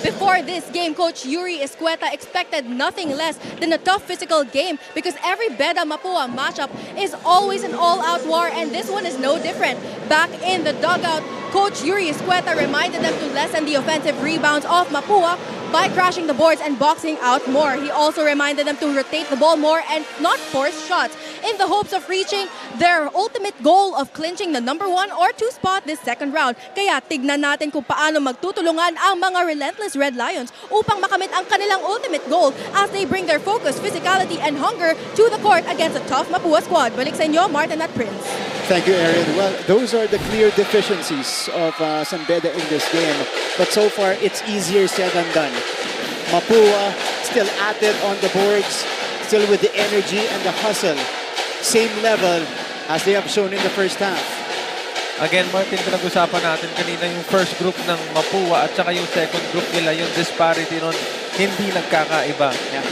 Before this game, Coach Yuri Escueta expected nothing less than a tough physical game because every Beda Mapua matchup is always an all-out war, and this one is no different. Back in the dugout, Coach Yuri Escueta reminded them to lessen the offensive rebounds of Mapua by crashing the boards and boxing out more. He also reminded them to rotate the ball more and not force shots in the hopes of reaching their ultimate goal of clinching the number 1 or 2 spot this second round. Kaya tignan natin kung paano magtutulungan ang mga relentless Red Lions upang makamit ang kanilang ultimate goal as they bring their focus, physicality, and hunger to the court against a tough Mapua squad. Balik sa inyo, Martin at Prince. Thank you, Erin. Well, those are the clear deficiencies of San Beda in this game. But so far, it's easier said than done. Mapua still at it on the boards, still with the energy and the hustle. Same level as they have shown in the first half. Again, Martin, pinag-usapan natin kanina yung first group ng Mapua at saka yung second group nila, yung disparity nun, hindi nagkakaiba. Yeah.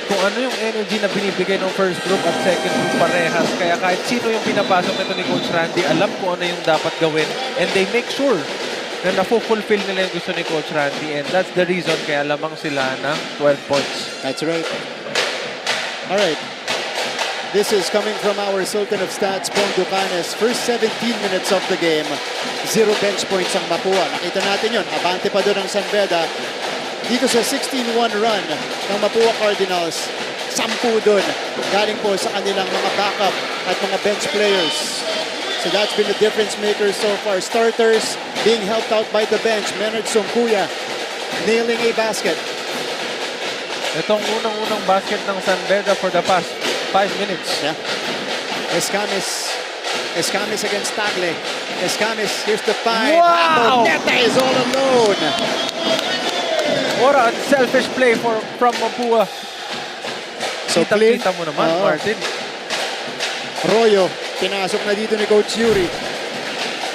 Kung ano yung energy na binibigay ng first group at second group parehas. Kaya kahit sino yung pinapasok nito ni Coach Randy, alam kung ano yung dapat gawin. And they make sure na na-fulfill nila yung gusto ni Coach Randy. And that's the reason kaya lamang sila ng 12 points. That's right. All right. This is coming from our Sultan of Stats, Pong Ducanes. First 17 minutes of the game, 0 bench points ang Mapua. Nakita natin yun. Abante pa doon ang San Beda. Dito sa 16-1 run ng Mapua Cardinals, 10 doon. Galing po sa kanilang mga backup at mga bench players. So that's been the difference maker so far. Starters being helped out by the bench. Menard Songkuya nailing a basket. Itong unang-unang basket ng San Beda for the past 5 minutes. Yeah. Escamis against Tagle. Escamis, here's the find. Wow! Neta is all alone. What a selfish play from Mapua. So Kita mo naman, Martin. Royo, pinasok na dito ni Coach Yuri.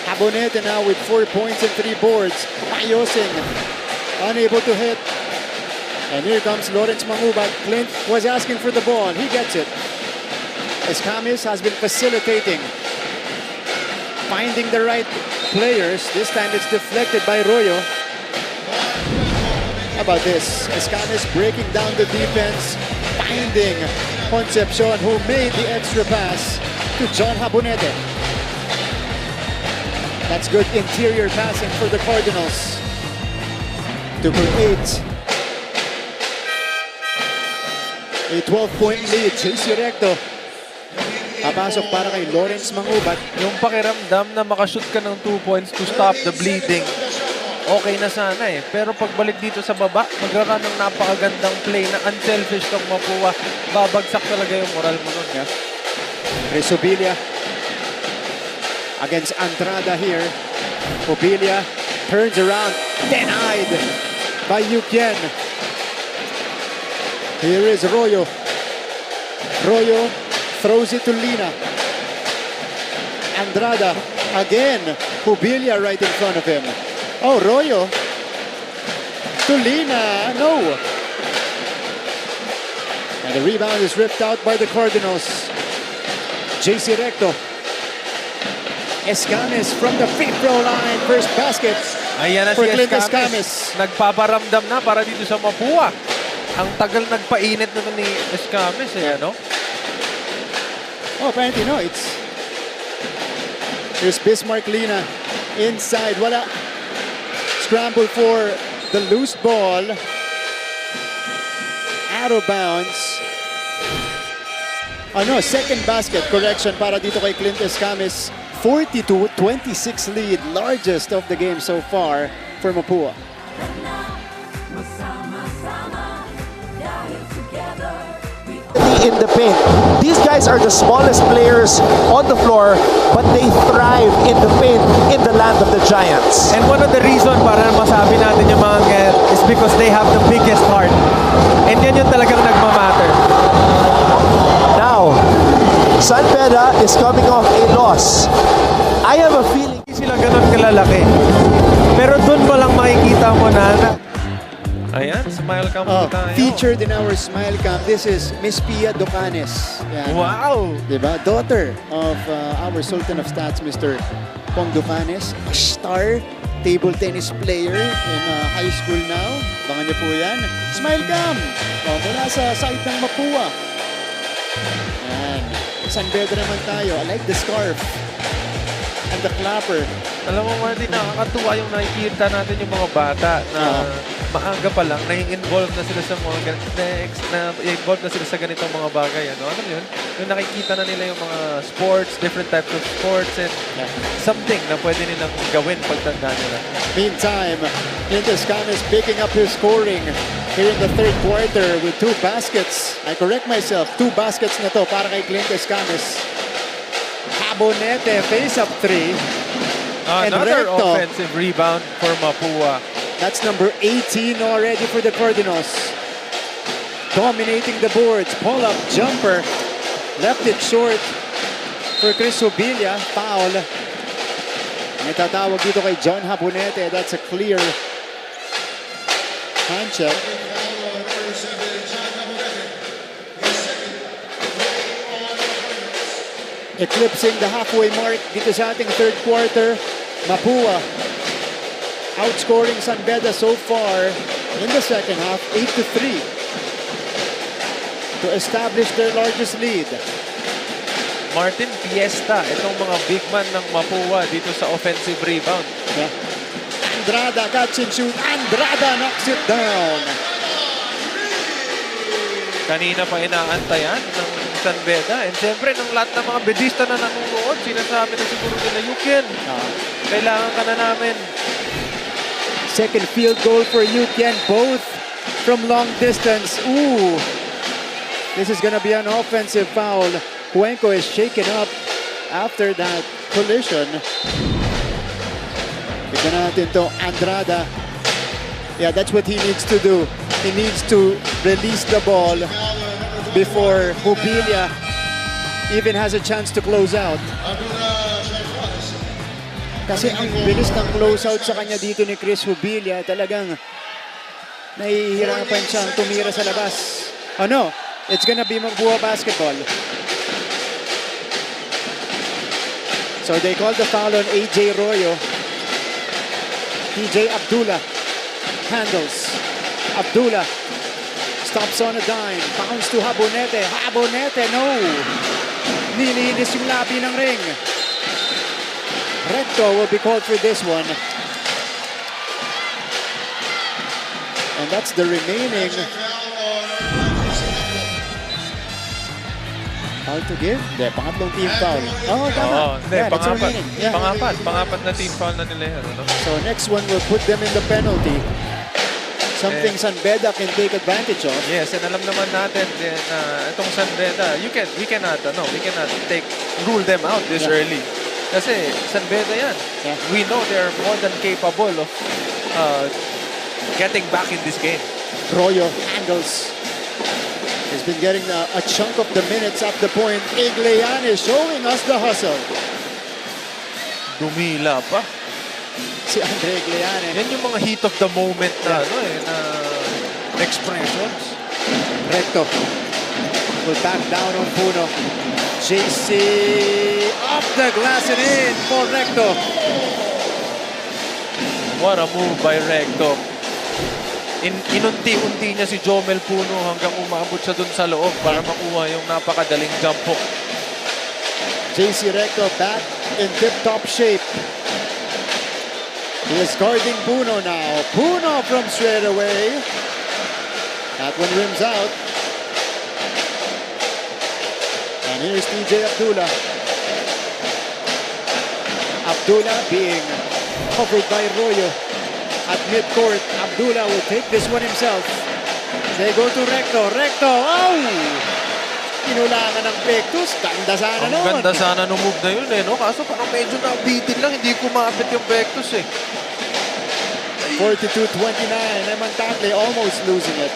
Abonete now with 4 points and 3 boards. Payosing, unable to hit. And here comes Lawrence Mangubat. Clint was asking for the ball. He gets it. Escamis has been facilitating. Finding the right players. This time it's deflected by Royo. How about this? Escamis breaking down the defense. Finding Concepcion, who made the extra pass to John Habonete. That's good interior passing for the Cardinals to create a 12-point lead. JC Recto. Papasok para kay Lawrence Mangubat. Yung pakiramdam na makashoot ka ng 2 points to stop the bleeding, okay na sana eh. Pero pagbalik dito sa baba, magkakaroon ng napakagandang play na unselfish kang Mapua. Babagsak talaga yung moral mo nun. Yeah. Resubilia against Andrada here. Obilia turns around, denied by Yukien. Here is Royo. Royo throws it to Lina. Andrada again. Obilia right in front of him. Oh, Royo to Lina. No. And the rebound is ripped out by the Cardinals. JC Recto. Escamis from the free throw line. First basket Ayan na for si Clint Escamis. Nagpaparamdam na para dito sa Mapua. Ang tagal nagpainit naman ni Escamis eh, ano? Oh, apparently no. Here's Bismarck Lina inside. Wala. Scramble for the loose ball. Out of bounds. Oh no, second basket. Correction para dito kay Clint Escamis. 42-26 lead. Largest of the game so far for Mapua. In the paint. These guys are the smallest players on the floor, but they thrive in the paint in the land of the Giants. And one of the reason para masabi natin yung mga get is because they have the biggest heart. And yan yung talagang nagmamatter. Now, San Beda is coming off a loss. I have a feeling hindi sila ganun kalalaki. Pero dun mo lang makikita mo na ayan, smile cam tayo. Featured in our smile cam, this is Miss Pia Ducanes. Yan. Wow! Diba? Daughter of our Sultan of Stats, Mr. Pong Ducanes. A star table tennis player in high school now. Bangan niyo po yan. Smile cam! Mula sa side ng Mapua. Yan. San Beda naman tayo. I like the scarf. And the clapper. Alam mo, Marty, nakakatuwa yung nakikita natin yung mga bata na maaga pa lang, nai-involve na sila sa mga involved na sila sa ganitong mga bagay. Ano yun? Yung nakikita na nila yung mga sports, different types of sports, and something na pwede nilang gawin pagtanda nila. Meantime, Clint Escamis picking up his scoring here in the third quarter with 2 baskets. I correct myself, 2 baskets na to para kay Clint Escamis. Abonete, face-up 3. Another offensive rebound for Mapua. That's number 18 already for the Cardinals. Dominating the boards. Pull-up jumper. Left it short for Chris Obilia. Foul. May tatawag dito kay John Habonete. That's a clear hand check. Eclipsing the halfway mark dito sa ating third quarter. Mapua outscoring San Beda so far in the second half, 8-3. to establish their largest lead. Martin Fiesta, itong mga big man ng Mapua dito sa offensive rebound. Yeah. Andrada, catch and shoot. Andrada knocks it down. Kanina pa inaantayan ng San Beda. And siyempre, ng lahat ng mga bedista na nanonood, sinasabi na siguro nila, Yukin, kailangan ka na namin. Second field goal for Yukian, both from long distance. Ooh, this is gonna be an offensive foul. Cuenco is shaken up after that collision. Tignan natin to, Andrada. Yeah, that's what he needs to do. He needs to release the ball before Jubilia even has a chance to close out. Kasi ang bilis ng close out sa kanya dito ni Chris Jubilia, talagang nahihirapan siyang tumira sa labas. Oh no, it's gonna be Mapua basketball. So they called the foul on AJ Royo. TJ Abdullah handles. Abdullah stops on a dime. Bounce to Habonete. Habonete, no! Nilinis yung labi ng ring. Recto will be called for this one. And that's the remaining. Foul to give? Hindi, pangatlong team foul. Oh, tama. Hindi, Yeah, that's pangapat. remaining. Yeah. Pangapat na team foul na nila yan. Ano? So next one will put them in the penalty. Something San Beda can take advantage of. Yes, and alam naman natin din na itong San Beda, we cannot rule them out this early. Kasi San Beda yan. Yeah. We know they're more than capable of getting back in this game. Royo handles. He's been getting a chunk of the minutes up the point. Iglian is showing us the hustle. Dumila pa. Si Andre Iglian. Yan yung mga heat of the moment na, na expressions. Recto. Will back down on Puno. JC off the glass and in for Recto. What a move by Recto. Inunti-unti niya si Jomel Puno hanggang umabot siya dun sa loob para makuha yung napakadaling jump hook. JC Recto back in tip-top shape. He is guarding Puno now. Puno from straight away. That one rims out. And here's TJ Abdullah. Abdullah being covered by Royo. At midcourt, Abdullah will take this one himself. They go to Recto. Recto, oh! Inulangan ng Pectus. Ganda sana Ang nun. ganda sana nung move na yun no? Kaso parang medyo nabitin lang, hindi kumapit yung Pectus 42-29, Eman Tagle almost losing it.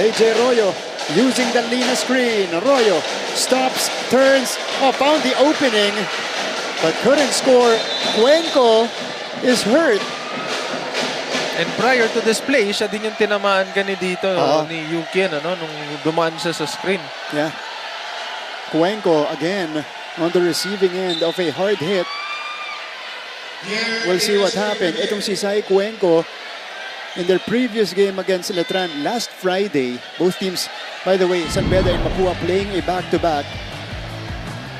AJ Royo using the Lina screen. Royo stops, turns, found the opening, but couldn't score. Cuenco is hurt. And prior to this play, siya din yung tinamaan gani dito ni Yukin, nung dumaan siya sa screen. Yeah. Cuenco again on the receiving end of a hard hit. We'll see what happened. Itong si Sai Cuenco in their previous game against Letran last Friday, both teams, by the way, San Beda and Mapua playing a back-to-back.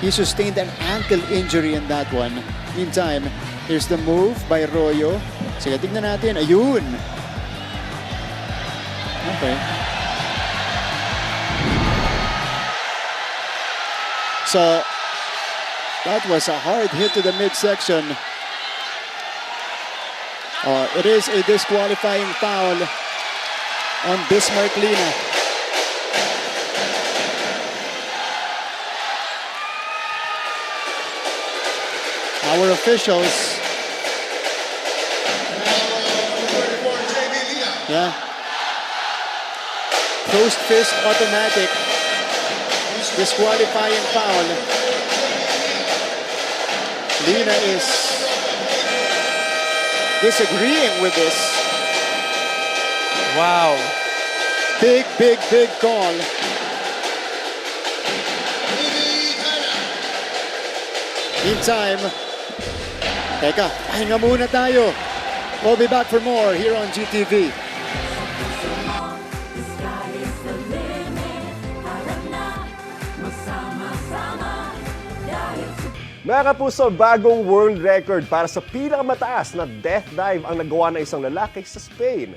He sustained an ankle injury in that one. Meantime, here's the move by Royo. Sige, tignan natin. Ayun! Okay. So, that was a hard hit to the midsection. It is a disqualifying foul on Bismarck Lina. Our officials. Yeah. Closed fist automatic. Disqualifying foul. Lina is disagreeing with this. Wow. Big call. Meantime, teka, pahinga muna tayo. We'll be back for more here on GTV. Mga kapuso, bagong world record para sa pinakamataas na death dive ang nagawa ng isang lalaki sa Spain.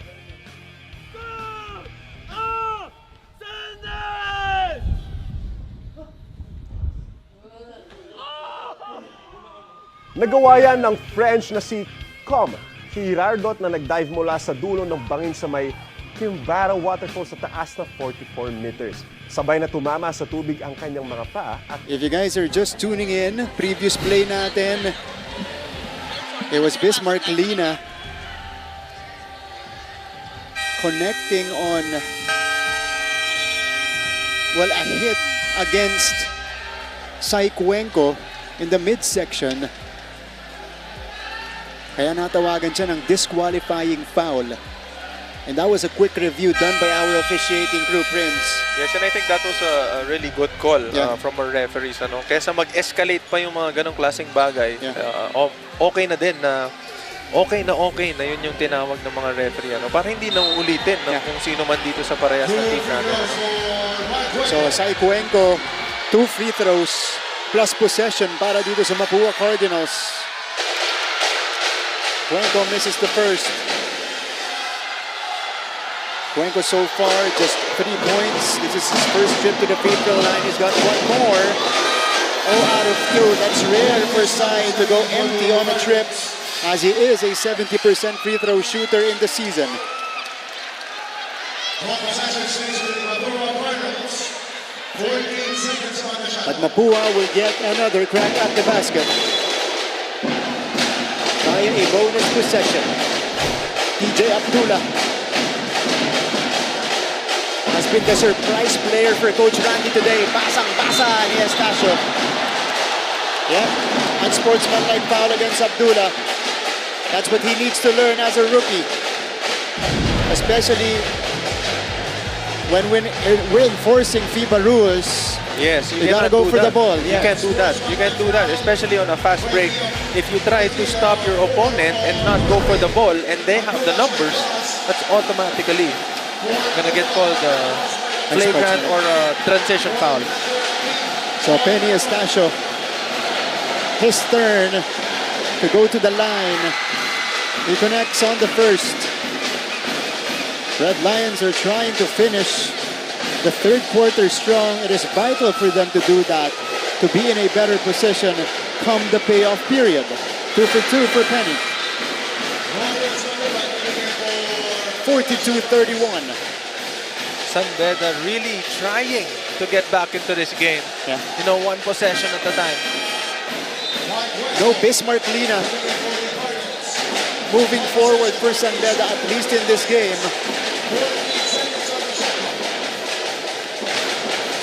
Nagawa yan ng French na si Com Girardot na nag-dive mula sa dulo ng bangin sa may Kimbara Waterfall sa taas na 44 meters. Sabay na tumama sa tubig ang kanyang mga paa at If you guys are just tuning in, previous play natin, it was Bismarck Lina connecting on, well, a hit against Saikuenko in the midsection. Kaya natawagan siya ng disqualifying foul. And that was a quick review done by our officiating crew, Prince. Yes, and I think that was a really good call from our referees. Ano? Kesa mag-escalate pa yung mga ganong klaseng bagay, okay na din na okay na yun yung tinawag ng mga referee. Ano? Para hindi na uulitin kung sino man dito sa parehas na team natin. So, Saikuenko, 2 free throws plus possession para dito sa Mapúa Cardinals. Cuenco misses the first. Cuenco so far just 3 points. This is his first trip to the free throw line. He's got 1 more. 0 out of 2. That's rare for Sai to go empty on a trip, as he is a 70% free throw shooter in the season. But Mapúa will get another crack at the basket via a bonus possession. DJ Abdullah has been the surprise player for Coach Randy today. Basang-basa ni Estacio. Yep, unsportsmanlike foul against Abdullah. That's what he needs to learn as a rookie. Especially when we're enforcing FIBA rules. Yes, you gotta go for the ball. You can't do that. You can't do that, especially on a fast break. If you try to stop your opponent and not go for the ball, and they have the numbers, that's automatically gonna get called flagrant or a transition foul. So Penny Estacio, his turn to go to the line. He connects on the first. Red Lions are trying to finish the third quarter strong. It is vital for them to do that, to be in a better position come the payoff period. 2 for 2 for Penny. 42-31. San Beda really trying to get back into this game. Yeah. You know, 1 possession at a time. No Bismarck Lina moving forward for San Beda, at least in this game.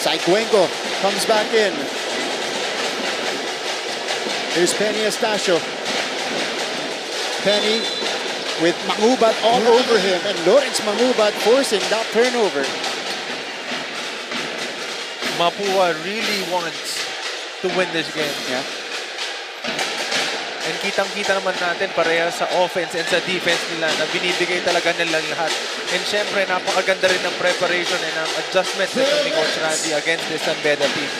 Saikuenko comes back in. Here's Penny Estacio. Penny with Mangubat all over him, and Lawrence Mangubat forcing that turnover. Mapúa really wants to win this game. Yeah. And kitang-kita naman natin pareha sa offense and sa defense nila na binibigay talaga nila lahat. And syempre, napakaganda rin ng preparation and ng adjustments nito ni Coach Randy against this San Beda team.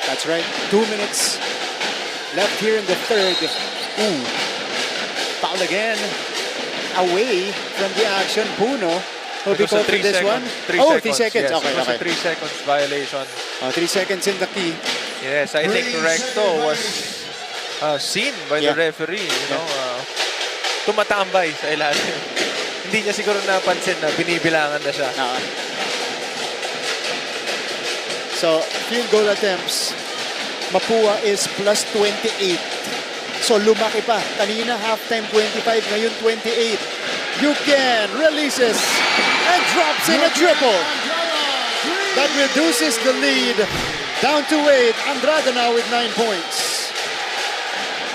That's right. 2 minutes left here in the third. Ooh. Foul again. Away from the action. Puno will be called for this one. 3 oh, seconds. 3 seconds. Yes, Okay, it was okay. a 3 seconds violation. 3 seconds in the key. Yes, I think Recto was seen by the referee. You know, tumatambay sa ilalim. Hindi niya siguro napansin na binibilangan na siya. So, field goal attempts. Mapúa is plus 28. So, lumaki pa. Kanina, halftime 25, ngayon 28. Yuken releases and drops in a triple. That reduces the lead down to 8. Andrade now with 9 points.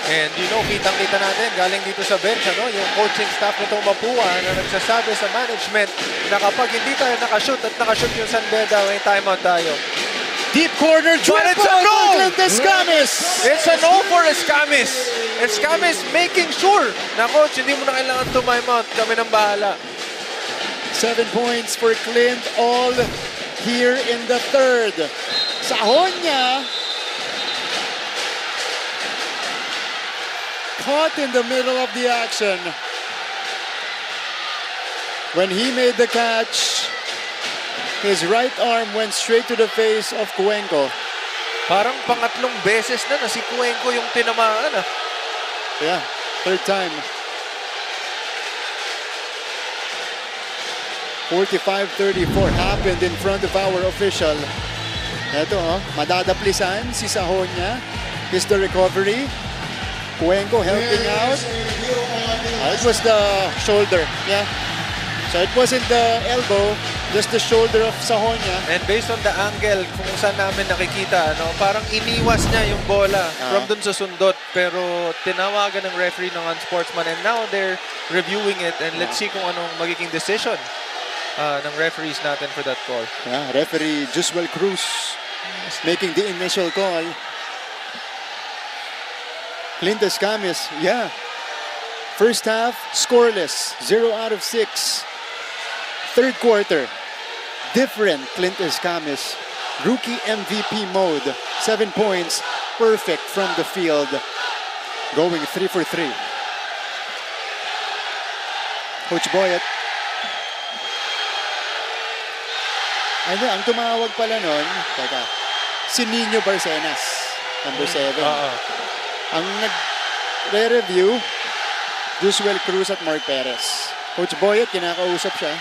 And you know, kitang-kita natin, galing dito sa bench, ano, yung coaching staff nitong Mapúa na nagsasabi sa management na kapag hindi tayo nakashoot at nakashoot yung San Beda, may timeout tayo. Deep corner triple it's a no! for Escamis. It's a no for Escamis. Escamis making sure na, coach, hindi mo na kailangan to-timeout. Kami nang bahala. 7 points for Clint, all here in the third. Sahon niya. caught in the middle of the action. When he made the catch, his right arm went straight to the face of Cuenco. Parang pangatlong beses na si Cuenco yung tinamaan. Yeah, third time. 45-34 happened in front of our official. Ito, madadaplisan si Sahonia. Is the recovery. Cuenco helping out. It was the shoulder. Yeah. So it wasn't the elbow, just the shoulder of Sahonia. And based on the angle kung saan namin nakikita, parang iniwas niya yung bola from dun sa sundot. Pero tinawagan ng referee ng unsportsman and now they're reviewing it and let's see kung anong magiging decision ng referees natin for that call. Yeah, referee Josuel Cruz making the initial call. Clint Escamis, yeah. First half, scoreless, 0 out of 6. Third quarter, different Clint Escamis. Rookie MVP mode, 7 points, perfect from the field. Going 3 for 3. Coach Boyet. Ang tumawag pala nun, si Nino Barcenas, number 7. Ang nag-re-review, Josuel Cruz at Mark Perez. Coach Boyet, kinakausap siya.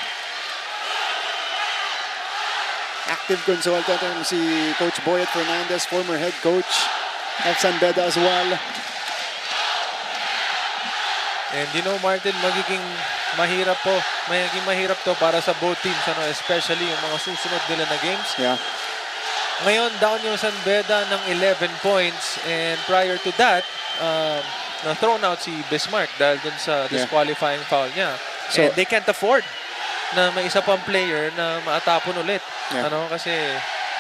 Active consultant si Coach Boyet Fernandez, former head coach of San Beda as well. And Martin, magiging mahirap to para sa both teams, especially yung mga susunod nila na games. Yeah. Ngayon, down yung San Beda ng 11 points and prior to that, na-thrown out si Bismarck dahil dun sa disqualifying foul niya. So, and they can't afford na may isa pang player na maatapon ulit. Kasi,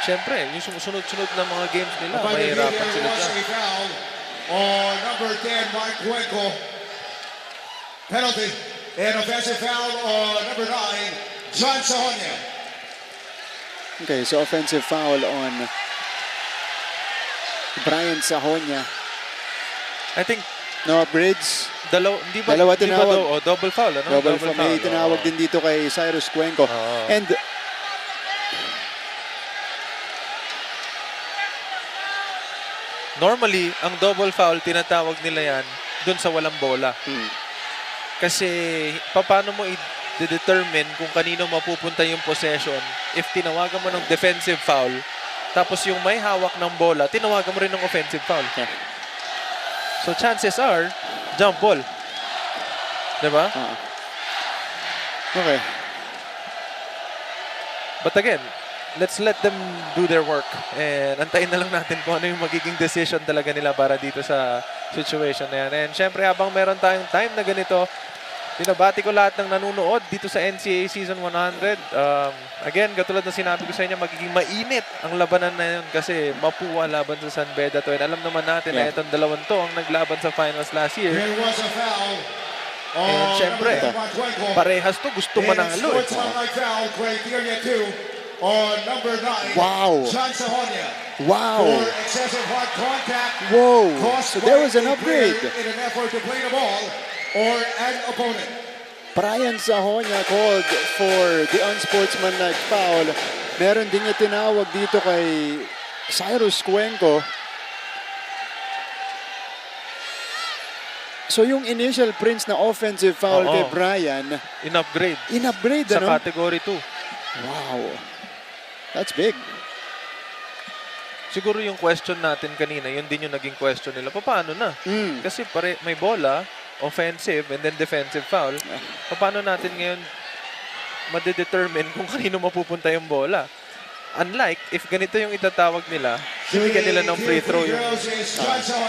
syempre, yung sunod-sunod na mga games nila, mahirapan sila dyan. On number 10, Mark Cuenco. Penalty. And offensive foul on number 9, John Sahonia. Okay, so offensive foul on Brian Sahonia. I think no upgrades. Dalawa tinawag. Double foul. Double foul. May tinawag din dito kay Cyrus Cuenco. And normally, ang double foul, tinatawag nila yan dun sa walang bola. Kasi, paano mo i-determine kung kanino mapupunta yung possession if tinawagan mo ng defensive foul, tapos yung may hawak ng bola, tinawagan mo rin ng offensive foul. So, chances are, jump ball. Diba? Okay. But again, let's let them do their work. And antayin na lang natin kung ano yung magiging decision talaga nila para dito sa situation na yan. And syempre, habang meron tayong time na ganito, binabati ko lahat ng nanunood dito sa NCAA Season 100. Again, katulad na sinabi ko sa inyo, magiging mainit ang labanan na yun kasi Mapúa laban sa San Beda to. And alam naman natin na itong dalawang to ang naglaban sa finals last year. And syempre, parehas to gusto manalo. On number 9, wow. John Sahonia. Wow. For excessive hard contact. Whoa. So there was an upgrade. In an effort to play the ball or an opponent. Brian Sahonia called for the unsportsmanlike foul. Meron din niya tinawag dito kay Cyrus Cuenco. So yung initial prints na offensive foul kay Brian, in-upgrade. In-upgrade, sa category 2. Wow. That's big. Siguro yung question natin kanina, yun din yung naging question nila. Paano na? Kasi may bola, offensive, and then defensive foul. Paano natin ngayon madedetermine kung kanino mapupunta yung bola? Unlike, if ganito yung itatawag nila, bibigyan nila ng free throw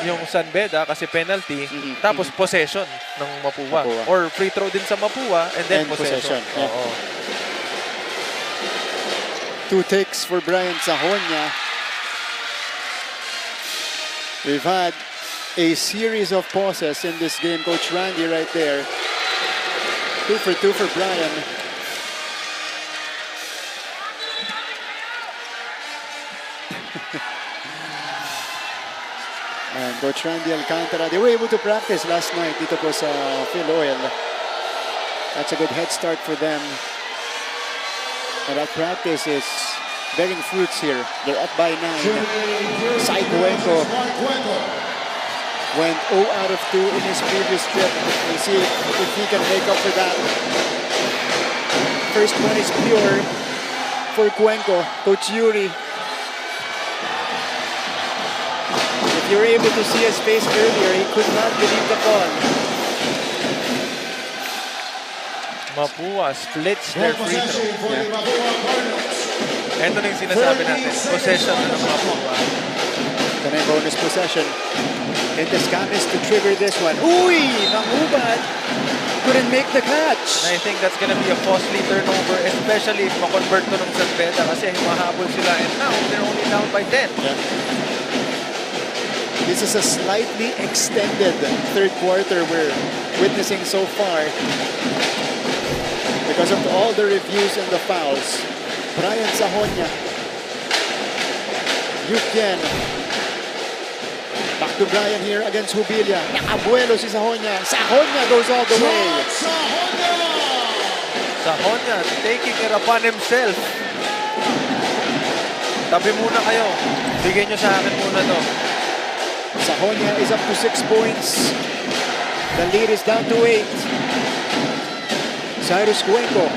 yung San Beda kasi penalty, tapos possession ng Mapúa. Or free throw din sa Mapúa, and then possession. Oo. 2 takes for Brian Sahonia. We've had a series of pauses in this game. Coach Randy right there. 2 for 2 for Brian. And Coach Randy Alcantara. They were able to practice last night dito po sa Phil Oil. That's a good head start for them. And that practice is bearing fruits here. They're up by 9. Sai Cuenco went 0 out of 2 in his previous trip. We'll see if he can make up for that. First one is pure for Cuenco. Coach Yuri. If you were able to see his face earlier, he could not believe the call. Mapua splits their free throw. Ito na yung sinasabi natin. Possession na ng Mapua. Ito na yung bonus possession. And Escamis to trigger this one. Uy! Nangubad! Couldn't make the catch. I think that's gonna be a costly turnover, especially if makonvert to ng San Beda kasi mahabol sila and now they're only down by 10. Yeah. This is a slightly extended third quarter we're witnessing so far because of all the reviews and the fouls. Brian Sahonia. Yukien. Back to Brian here against Hubilia. Nakabuelo si Sahonia. Sahonia goes all the way. Sahonia taking it upon himself. Tabi muna kayo. Bigyan nyo sa akin muna to. Sahonia is up to 6 points. The lead is down to 8. Cyrus Cuenco.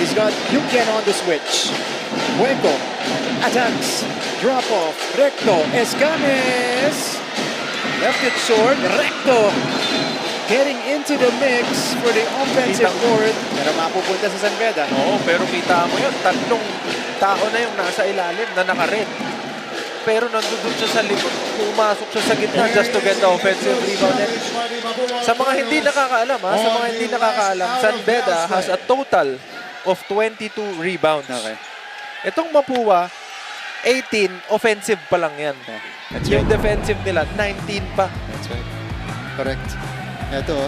He's got Yukien on the switch. Cuenco attacks. Drop off. Recto. Escames. Left it short. Recto. Getting into the mix for the offensive board. Pero mapupunta sa San Beda. Oo, pero kita mo yun. Tatlong tao na yung nasa ilalim na naka-red. Pero nandun siya sa likod. Pumasok siya sa gitna just to get the offensive rebound. And sa mga hindi nakakaalam, sa mga hindi nakakaalam, San Beda has a total of 22 rebounds. Okay. Itong Mapua, 18 offensive pa lang yan. That's yung right. defensive nila, 19 pa. That's right. Correct. Ito,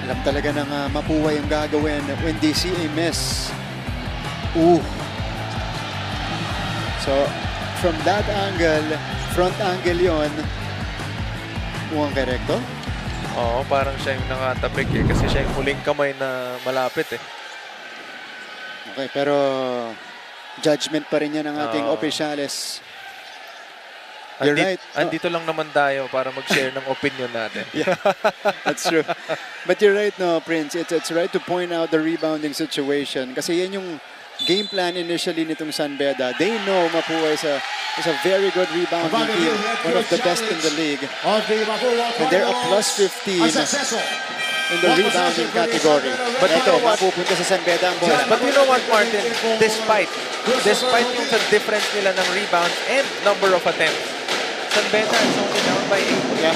alam talaga ng Mapua yung gagawin when they see a miss. Ooh. So, from that angle, front angle yon, mukhang correcto? Oo, parang siya yung nakatapik eh. Kasi siya yung huling kamay na malapit eh. Okay, pero judgment pa rin yan ng ating opisyales. You're right. Andito lang naman tayo para mag-share ng opinion natin. Yeah, that's true. But you're right, no, Prince. It's right to point out the rebounding situation. Kasi yan yung game plan initially nitong San Beda. They know Mapua is a very good rebounding team. One of the best in the league. And they're a plus 15 in the rebounding category. But ito, mapupunta sa San Beda ang bola. But you know what, Martin? Despite yung sa difference nila ng rebounds and number of attempts, San Beda is only down by 8. Yeah.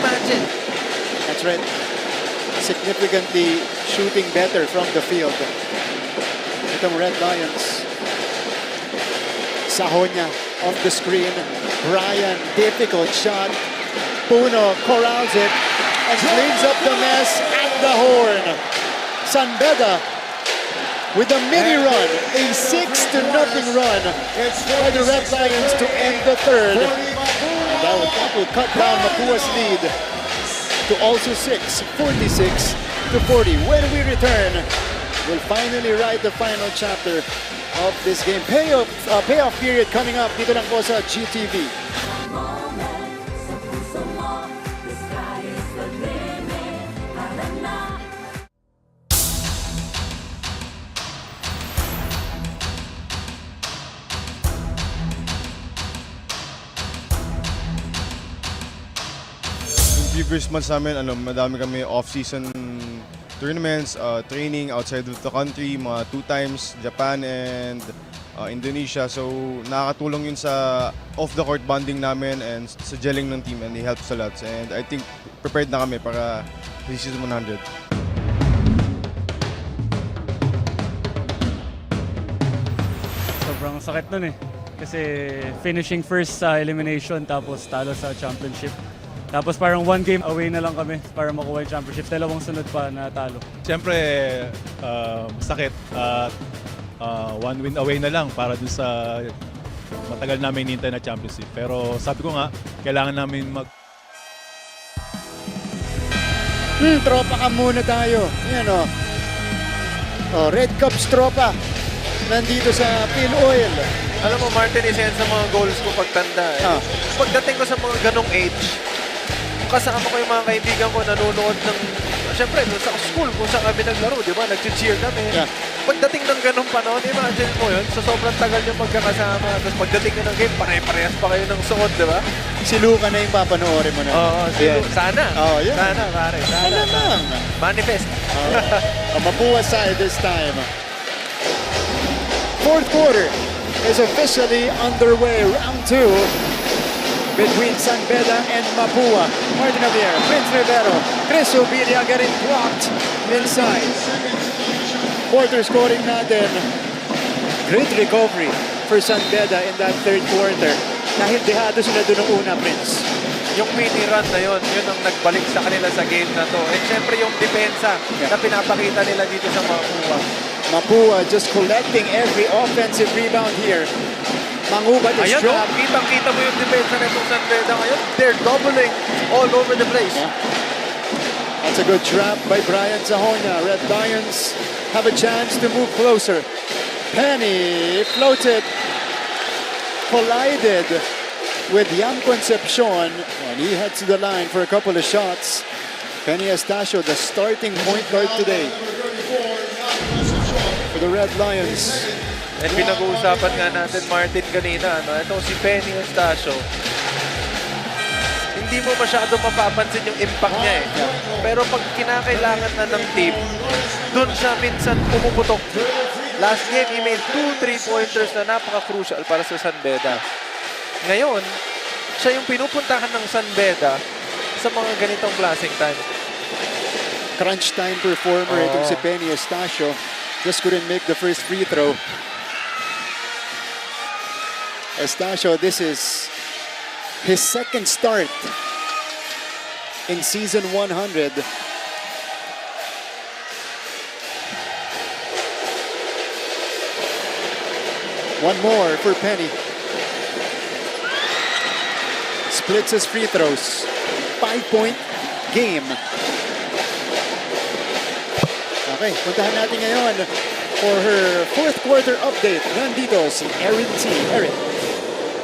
Imagine. That's right. Significantly shooting better from the field. Itong Red Lions. Sahonia off the screen. Brian, difficult shot. Puno corrals it and cleans up the mess at the horn. San Beda with a mini run, a 6-0 run by the Red Lions to end the third. And that will cut down Mapua's lead to also 6, 46-40. When we return, we'll finally write the final chapter of this game. Payoff period coming up dito lang po sa GTV. Previous months namin, madami kami off-season tournaments, training outside of the country, mga 2 times, Japan and Indonesia. So nakakatulong yun sa off-the-court bonding namin and sa gelling ng team, and it helps a lot. And I think prepared na kami para season 100. Sobrang sakit nun eh. Kasi finishing first sa elimination tapos talo sa championship. Tapos parang 1 game away na lang kami para makuha yung championship. 2 sunod pa na talo. Siyempre, sakit at 1 win away na lang para dun sa Matagal namin hinintay na championship. Pero sabi ko nga, kailangan namin Tropa ka muna tayo. Yan o. Oh, Red Cups tropa. Nandito sa Pil Oil. Alam mo, Martin, isa yan sa mga goals ko pagtanda. Pagdating ko sa mga ganong age, kasama ko yung mga kaibigan ko nanonood ng, syempre, sa school kung saan kami naglaro, di ba? Nag-cheer kami. Yeah. Pagdating ng ganong panahon, imagine mo yun, sa sobrang tagal yung magkakasama. Tapos pagdating ka ng game, pare-parehas pa kayo ng suot, di ba? Si Luca na yung papanoorin mo na. Oo, sana. Oh, yeah. Sana, pare. Sana. Lang. Manifest. Mapua side this time. Fourth quarter is officially underway. Round 2 between San Beda and Mapua. Martin Javier, Prince Rivero, Chris Obidia getting blocked inside. Quarter scoring natin. Great recovery for San Beda in that third quarter. Dahil dehado sila doon ng una, Prince. Yung mini run na yun ang nagbalik sa kanila sa game na to. And syempre yung depensa na pinapakita nila dito sa Mapua. Mapua just collecting every offensive rebound here. Mangubat is Ayan, dropped. Kitang-kita mo yung depensa na itong San Beda ngayon. They're doubling all over the place. Yeah. That's a good trap by Brian Zahonia. Red Lions have a chance to move closer. Penny floated, collided with Jan Concepcion, and he heads to the line for a couple of shots. Penny Estacio, the starting point guard today for the Red Lions. And pinag-uusapan nga natin, Martin, kanina, ito si Penny Estacio. Hindi mo masyado mapapansin yung impact niya eh. Pero pag kinakailangan na ng team, dun siya minsan pumuputok. Last game, he made 2 3-pointers na napaka-crucial para sa San Beda. Ngayon, siya yung pinupuntahan ng San Beda sa mga ganitong klaseng time. Crunch time performer itong si Penny Estacio. Just couldn't make the first free throw. Estacio, this is his second start in season 100. One more for Penny. Splits his free throws. 5-point game. Okay, puntahan natin ngayon for her fourth quarter update. Nandito si Erin T. Erin.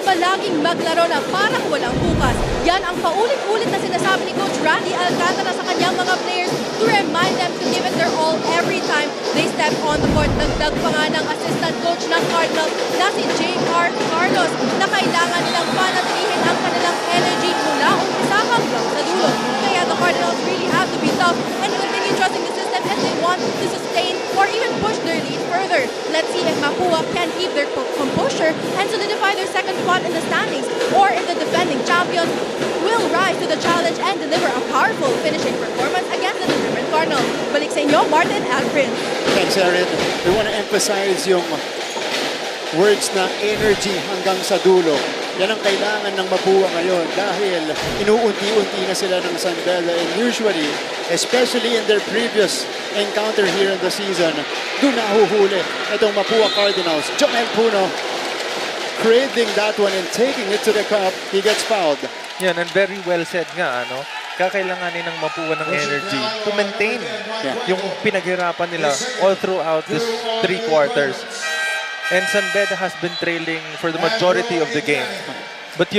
Palaging maglaro na parang walang bukas. Yan ang paulit-ulit na sinasabi ni Coach Randy Alcantara sa kanyang mga players to remind them to give it their all every time they step on the court. Dagdag pa nga ng assistant coach ng Cardinals na si J.R. Carlos na kailangan nilang panatilihin ang kanilang energy mula umpisa hanggang sa dulo. Kaya the Cardinals really have to be tough and continue trusting the system if they want to sustain or even push their lead further. Let's see if Mapua can keep their composure and solidify their second spot in the standings, or if the defending champions will rise to the challenge and deliver a powerful finishing performance against the determined Cardinals. Balik sa inyo, Martin Alfred. Thanks, Erin. We want to emphasize yung words na energy hanggang sa dulo. Yan ang kailangan ng Mapua ngayon dahil inuunti-unti na sila ng San Beda, and usually, especially in their previous encounter here in the season, doon nahuhuli itong Mapua Cardinals. Joel Puno creating that one and taking it to the cup. He gets fouled. Yan, and very well said nga, kakailanganin ng Mapua ng energy to maintain yung pinaghirapan nila all throughout this 3 quarters. And San Beda has been trailing for the majority of the game. But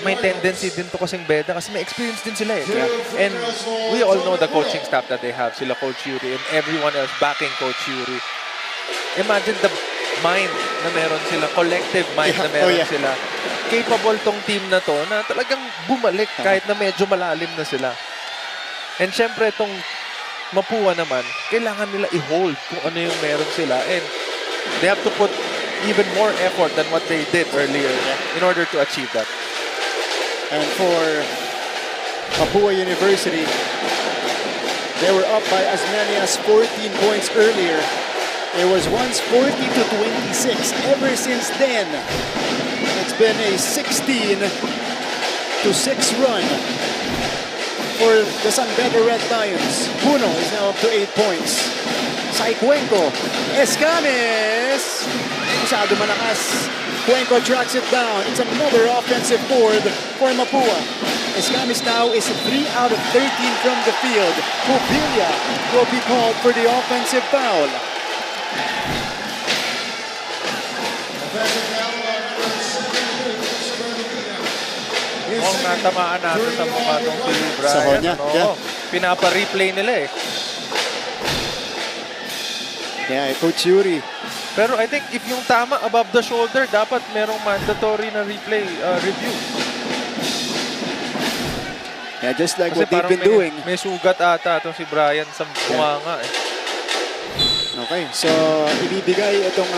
may tendency din to kasing Beda kasi may experience din sila eh. And we all know the coaching staff that they have. Sila Coach Yuri and everyone else backing Coach Yuri. Imagine the mind na meron sila, collective mind na meron sila. Capable tong team na to na talagang bumalik kahit na medyo malalim na sila. And syempre itong Mapua naman, kailangan nila i-hold kung ano yung meron sila. And they have to put even more effort than what they did earlier in order to achieve that. And for Mapua University, they were up by as many as 14 points earlier. It was once 40-26. Ever since then, it's been a 16-6 run for the San Beda Red Lions. Puno is now up to 8 points. Saicuenco, Escanes, masyado malakas Cuenco tracks it down. It's another offensive board for Mapua. Escamis now is 3 out of 13 from the field. Jubilia will be called for the offensive foul. Mukhang natamaan natin sa mukha tong si Brian. Sa kanya, yeah. Pinapa-replay nila eh. Yeah, Coach Yuri. Pero I think if yung tama above the shoulder, dapat merong mandatory na replay review. Yeah, just like Kasi what they've been parang doing. May sugat ata itong si Brian sa bunganga eh. Okay, so ibibigay itong...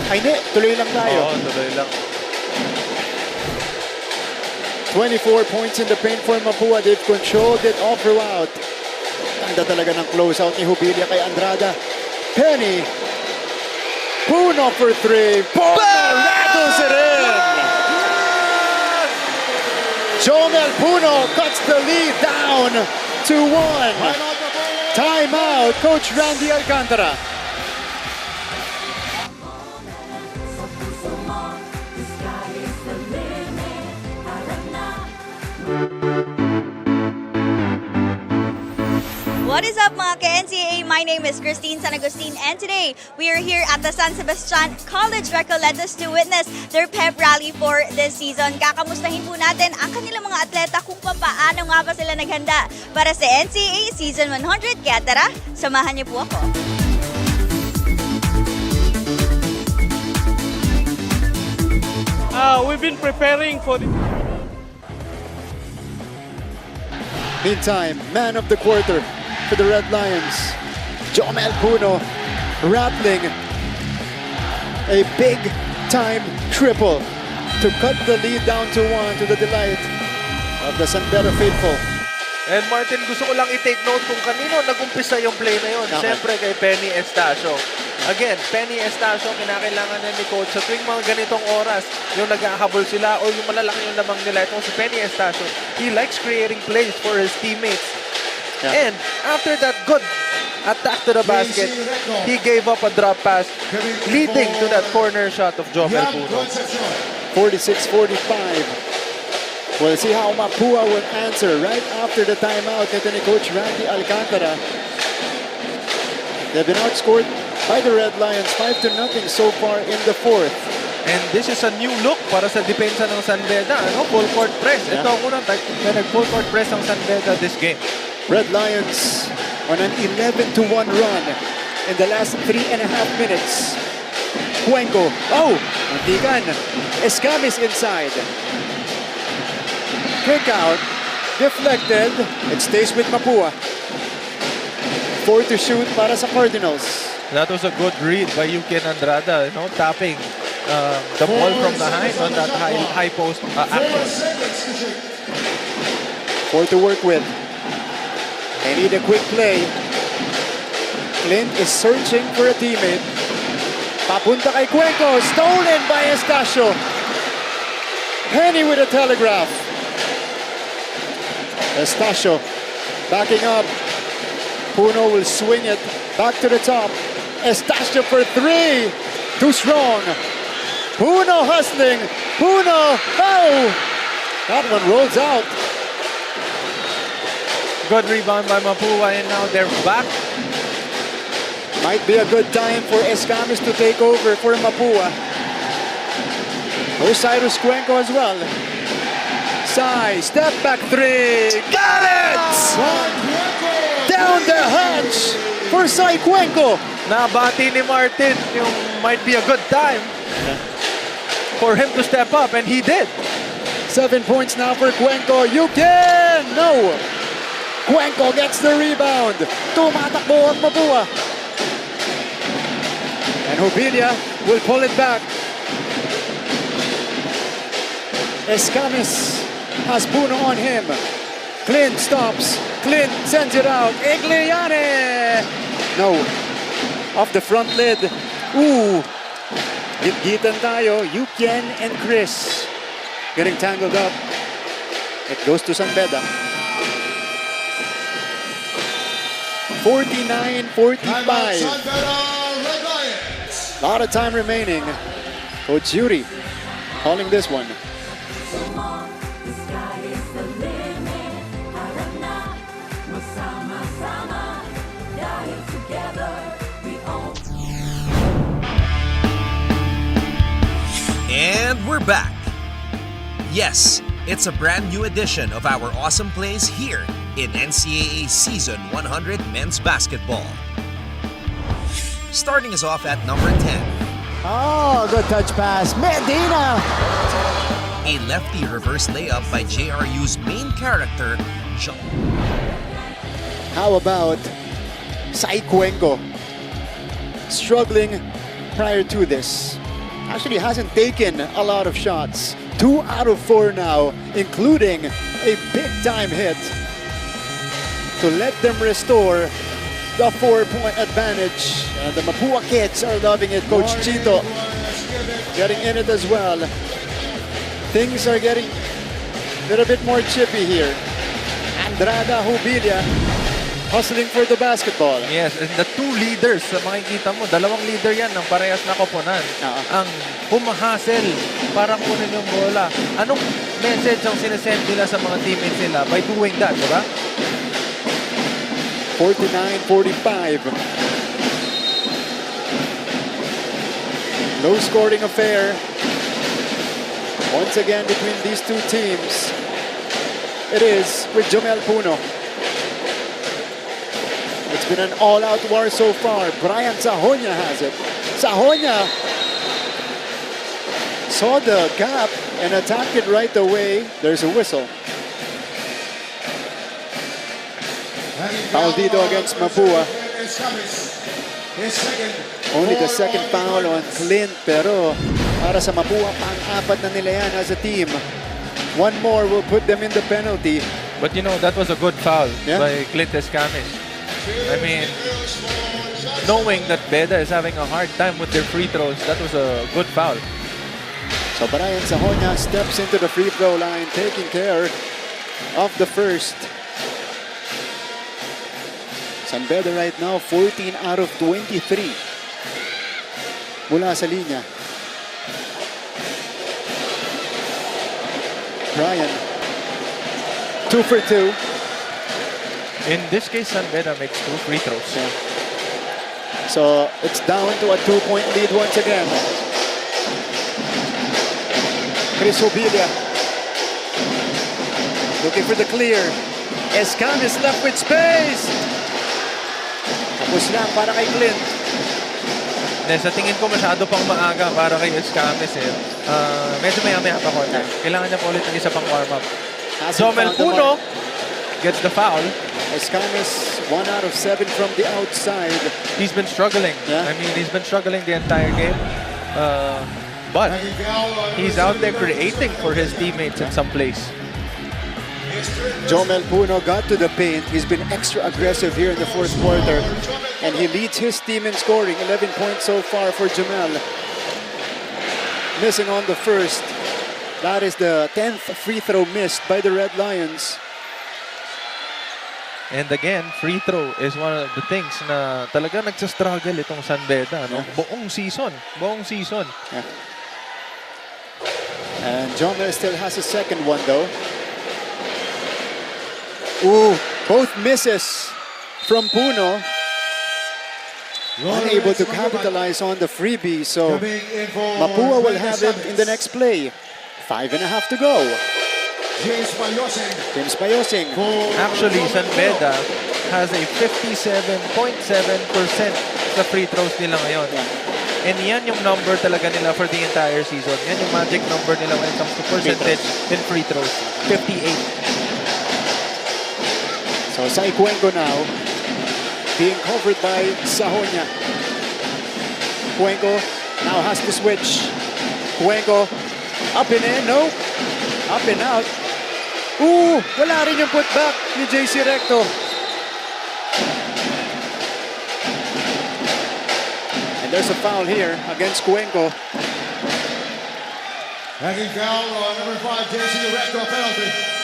ay, hindi. Tuloy lang tayo. Oo, tuloy lang. 24 points in the paint for Mapua. They've controlled it all throughout. Tanda talaga ng closeout ni Jubilia kay Andrada. Penny. Puno for 3. Puno rattles it in. Jomel Puno cuts the lead down to 1. Timeout, Coach Randy Alcantara. What is up mga ka-NCAA? My name is Christine San Agustin and today we are here at the San Sebastian College Recoletos to witness their pep rally for this season. Kakamustahin po natin ang kanilang mga atleta kung paano nga ba sila naghanda para sa NCAA Season 100. Kaya tara, samahan niyo po ako. We've been preparing for the... Meantime, man of the quarter for the Red Lions, Jomel Puno rattling a big-time triple to cut the lead down to 1 to the delight of the San Beda faithful. And Martin, gusto ko lang i-take note kung kanino nag-umpisa yung play na yun. Okay. Siyempre kay Penny Estacio. Again, Penny Estacio, kinakailangan na ni Coach sa tuwing mga ganitong oras, yung nag-ahabol sila o yung malalaki yung lamang nila. Itong si Penny Estacio, he likes creating plays for his teammates. Yeah. And after that good attack to the basket, he gave up a drop pass, leading to that corner shot of Jomel Puno. 46-45. We'll see how Mapua will answer right after the timeout nito ni Coach Randy Alcantara. They've been outscored by the Red Lions 5-0 so far in the fourth. And this is a new look para sa depensa ng San Beda. Full court press. Yeah. Ito ang unang nag-full court press ng San Beda this game. Red Lions on an 11-1 run in the last 3.5 minutes. Cuenco. Oh! Mantikan. Escamis inside. Kick out. Deflected. It stays with Mapua. 4 to shoot para sa Cardinals. That was a good read by Yuki Andrada, tapping the ball from behind on that high post action. 4 to work with. They need a quick play. Clint is searching for a teammate. Papunta kay Cuenco. Stolen by Estacio. Penny with a telegraph. Estacio backing up. Puno will swing it back to the top. Estacio for 3. Too strong. Puno hustling. Puno. Oh! That one rolls out. Good rebound by Mapua, and now they're back. Might be a good time for Escamis to take over for Mapua. Cyrus Cuenco as well. Sai, step back 3. Got it! Down the hatch for Sai Cuenco. Nabati ni Martin yung might be a good time for him to step up, and he did. 7 points now for Cuenco. You can! No! Cuenco gets the rebound. Tumatakbo ang Mapua. And Jubilia will pull it back. Escamis has Puno on him. Clint stops. Clint sends it out. Igliane! No. Off the front lid. Ooh. Git-gitan tayo. Yukian and Chris getting tangled up. It goes to San Beda. 49-45. A lot of time remaining. Coach Yuri calling this one. The sky is the limit. Harap na, magsama-sama. Dahil together, we own. And we're back. Yes, it's a brand new edition of our awesome plays here in NCAA Season 100 Men's Basketball. Starting us off at number 10. Oh, good touch pass. Medina! A lefty reverse layup by JRU's main character, John. How about Sai Cuenco? Struggling prior to this. Actually hasn't taken a lot of shots. 2 out of 4 now, including a big-time hit to let them restore the 4-point advantage. And the Mapua kids are loving it. Coach Chito getting in it as well. Things are getting a little bit more chippy here. Andrada Hubilia hustling for the basketball. Yes, and the two leaders, makikita mo, dalawang leader yan ng parehas na koponan. Ang humahasel para kunin yung bola. Anong message ang sinesend nila sa mga teammates nila by doing that, di ba? 49-45. Low scoring affair. Once again between these two teams. It is with Jomel Puno. It's been an all-out war so far. Brian Sahonia has it. Sahonia saw the gap and attacked it right away. There's a whistle. Foul dito against Mapua. Only the second foul on Clint, pero para sa Mapua, pang-apat na nila yan as a team. One more will put them in the penalty. But you know, that was a good foul by Clint Escamis. I mean, knowing that Beda is having a hard time with their free throws, that was a good foul. So Brian Sahonia steps into the free throw line, taking care of the first. San Beda right now, 14 out of 23 mula sa linya. Brian, 2 for 2. In this case, San Beda makes 2 free throws. Yeah. So it's down to a 2-point lead once again. Chris Obilia looking for the clear. Escamis left with space. Tapos lang para kay Clint. Sa tingin ko masyado pang maaga para kay Escamis eh. Medyo maya-maya pa konti. Kailangan niya po ulit ng isa pang warm-up. Jomel Puno gets the foul. Escamis 1 out of 7 from the outside. He's been struggling. Yeah. I mean, he's been struggling the entire game. But he's out there creating for his teammates in some place. Jomel Puno got to the paint. He's been extra aggressive here in the fourth quarter. And he leads his team in scoring. 11 points so far for Jomel. Missing on the first. That is the 10th free throw missed by the Red Lions. And again, free throw is one of the things na talaga nagsastruggle itong San Beda. No? Buong season. Buong season. Yeah. And Jomel still has a second one though. Ooh, both misses from Puno. Unable to capitalize on the freebie, so Mapua will have it in the next play. 5.5 to go. James Payosing. Actually, San Beda has a 57.7% sa free throws nila ngayon. And yan yung number talaga nila for the entire season. Yan yung magic number nila when it comes to percentage in free throws. 58. So Sai Cuenco now being covered by Sahonia. Cuenco now has to switch. Cuenco up and in, no. Up and out. Ooh, wala rin yung putback ni JC Recto. And there's a foul here against Cuenco. Hanging foul on number 5, JC Recto, penalty.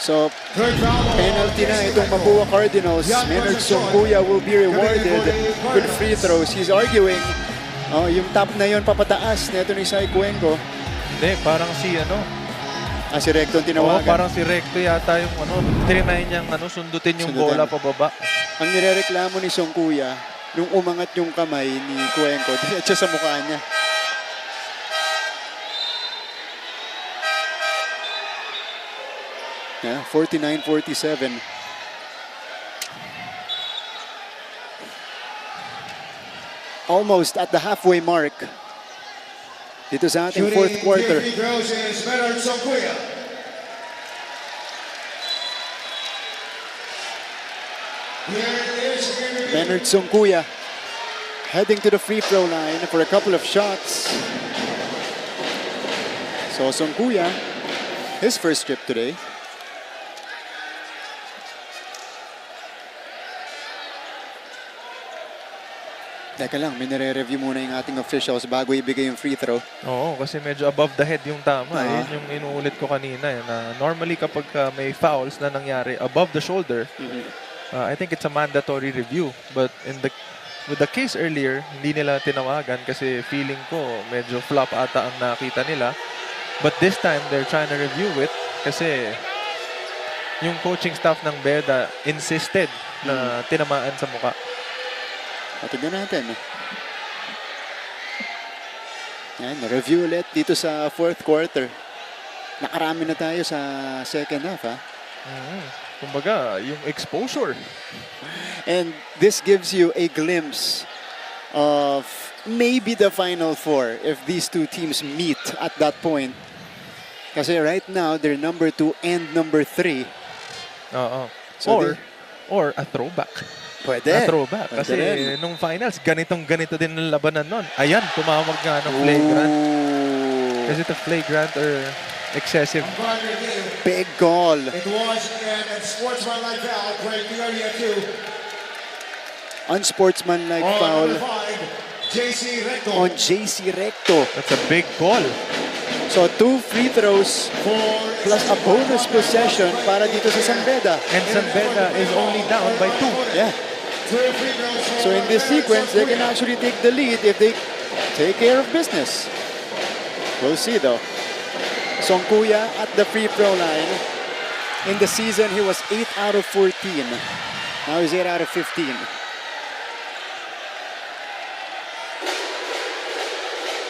So, penalty na itong Mapua Cardinals. Maynard Songkuya will be rewarded with free throws. He's arguing Oh, yung top na yon papataas na ito ni Sai Cuenco. Hindi, parang si si Recto ang tinawagan. parang si Recto yata yung trinay niyang sundutin yung bola pababa. Ang nirereklamo ni Song Kuya, nung umangat yung kamay ni Cuenco, diretso sa mukha niya. Yeah, 49-47. Almost at the halfway mark. Dito sa ating fourth quarter. Bernard Songkuya heading to the free throw line for a couple of shots. So Songkuya, his first trip today. Teka lang, minire-review muna yung ating officials bago ibigay yung free throw. Oo, kasi medyo above the head yung tama. Yun yung inuulit ko kanina. Na normally kapag may fouls na nangyari above the shoulder, I think it's a mandatory review. But with the case earlier, hindi nila tinawagan kasi feeling ko medyo flop ata ang nakita nila. But this time, they're trying to review it kasi yung coaching staff ng Beda insisted na tinamaan sa mukha. Tignan natin. Yan, review ulit dito sa fourth quarter. Nakarami na tayo sa second half, ha? Kumbaga, yung exposure. And this gives you a glimpse of maybe the Final Four if these two teams meet at that point. Kasi right now, they're number 2 and number 3. So or a throwback. Pwede. Na throwback. Kasi nung finals, ganito din ang labanan nun. Ayan, tumawag nga ng flagrant. Is it a flagrant or excessive? Big call. It was an unsportsmanlike foul, playing the area 2. Unsportsmanlike foul JC Recto. on JC Recto. That's a big call. So 2 free throws plus a bonus possession para dito sa San Beda. And San Beda is only down by 2. Yeah. So in this sequence, they can actually take the lead if they take care of business. We'll see though. Songkuya at the free throw line. In the season, he was 8 out of 14. Now he's 8 out of 15.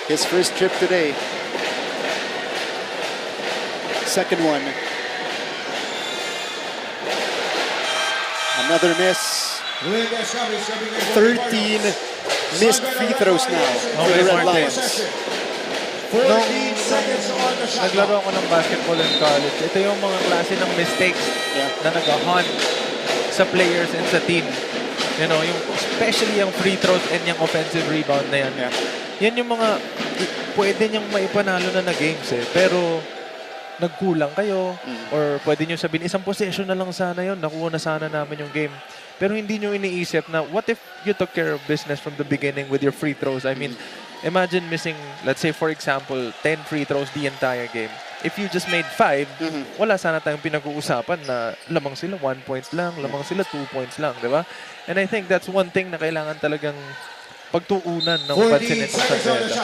His first trip today. Second one. Another miss. 13 missed free throws now for the Red Lions. Nung naglaro ako ng basketball in college, ito yung mga klase ng mistakes na nag-haunt sa players and sa team. You know, yung especially yung free throws and yung offensive rebound na yan. Yan yung mga pwede niyang maipanalo na games eh. Pero nagkulang kayo or pwede nyo sabihin, isang possession na lang sana yun, nakuha na sana namin yung game. Pero hindi nyo iniisip na what if you took care of business from the beginning with your free throws? I mean, imagine missing, let's say for example, 10 free throws the entire game. If you just made 5, wala sana tayong pinag-uusapan na lamang sila 1 point lang, lamang sila 2 points lang, di ba? And I think that's one thing na kailangan talagang pagtuunan ng pansinin ng San Beda.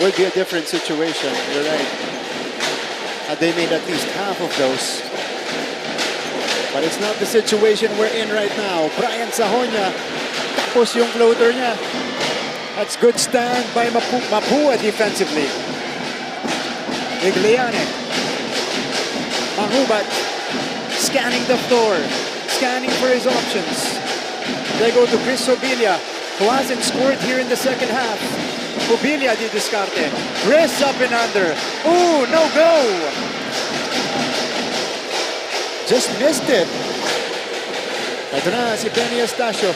Would be a different situation, you're right. Had they made at least half of those. But it's not the situation we're in right now. Brian Sahonia, tapos yung floater niya. That's good stand by Mapua defensively. Igliane. Mahubat scanning the floor, scanning for his options. They go to Chris Obilia, who hasn't scored here in the second half. Obilia di discarte. Chris up and under. Ooh, no go! Just missed it. Ito na si Benny Estacio.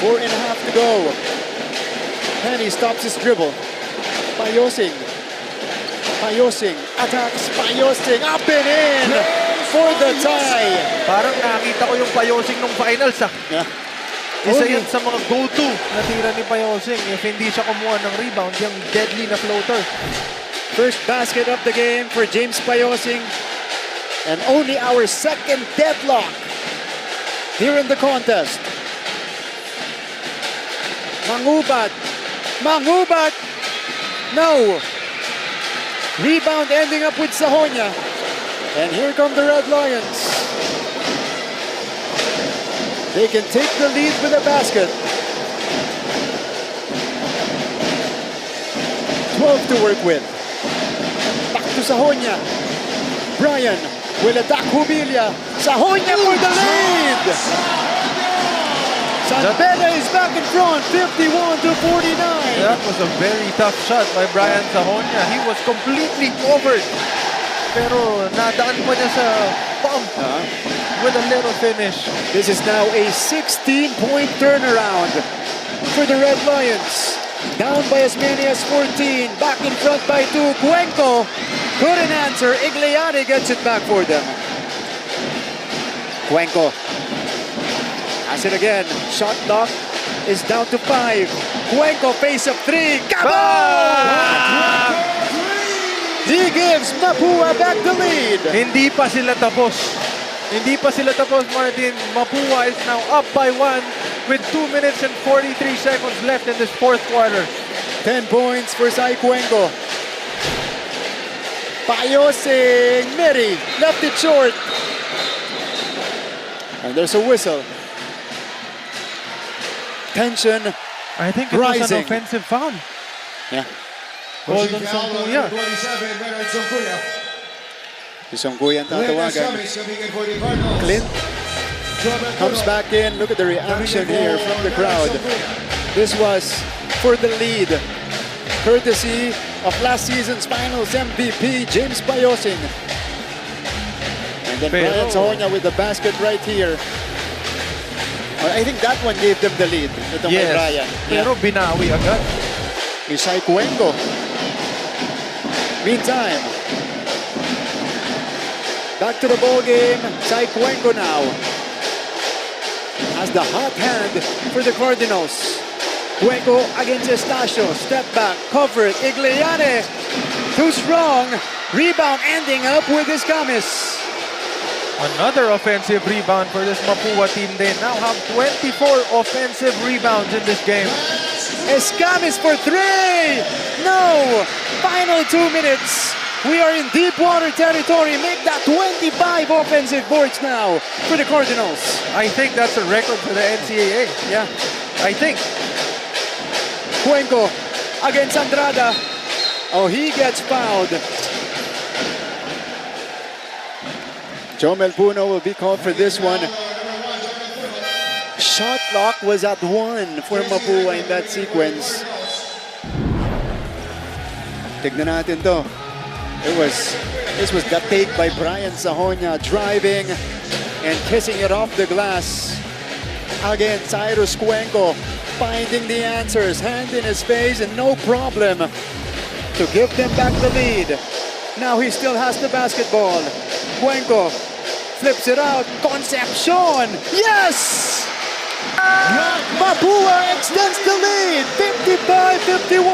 4.5 to go. Penny stops his dribble. Payosing. Payosing attacks. Payosing up and in for the tie. Parang nakita ko yung Payosing nung finals Isa yan sa mga go-to na tira ni Payosing. If hindi siya kumuha ng rebound, yung deadly na floater. First basket of the game for James Payosing. And only our second deadlock here in the contest. Mangubat Mangubat. No. Rebound ending up with Sahonia. And here come the Red Lions. They can take the lead with a basket. 12 to work with. Back to Sahonia. Brian will attack Hubilia. Sahonia for the lead! San Beda is back in front, 51 to 49. That was a very tough shot by Brian Sahonia. He was completely covered. Pero nadaan pa niya sa bump with a little finish. This is now a 16-point turnaround for the Red Lions. Down by as many as 14. Back in front by 2. Cuenco couldn't answer. Igliani gets it back for them. Cuenco has it again. Shot clock is down to 5. Cuenco face up 3. Kabam! He gives Mapua back the lead. Hindi pa sila tapos. Hindi pa sila tapos, Martin. Mapua is now up by 1 with 2 minutes and 43 seconds left in this fourth quarter. 10 points for Sai Cuenco. Payosing Meri left it short. And there's a whistle. Tension I think it rising. was an offensive foul. Yeah. Called on Songkuya. Si Songkuya ang tatawagan. Clint comes back in. Look at the reaction here from the crowd. This was for the lead. Courtesy of last season's finals MVP, James Payosing. And then Brian Sahonia with the basket right here. I think that one gave them the lead. Ito kay Brian. Pero binawi agad. Isai Cuenco. Meantime, back to the ball game. Sai Cuenco now has the hot hand for the Cardinals. Cuenco against Estacio. Step back, covered. Igliani, too strong. Rebound ending up with Escamis. Another offensive rebound for this Mapua team. They now have 24 offensive rebounds in this game. Escamis for 3! No! Final 2 minutes. We are in deep water territory. Make that 25 offensive boards now for the Cardinals. I think that's a record for the NCAA. Yeah. I think. Cuenco against Andrada. Oh, he gets fouled. Jomel Puno will be called for this one. Shot clock was at 1 for Mapua in that sequence. Tignan natin to. This was the take by Brian Sahonia, driving and kissing it off the glass. Again, Cyrus Cuenco finding the answers, hand in his face, and no problem to give them back the lead. Now he still has the basketball. Cuenco flips it out. Concepcion! Yes! Mapua extends the lead, 55-51.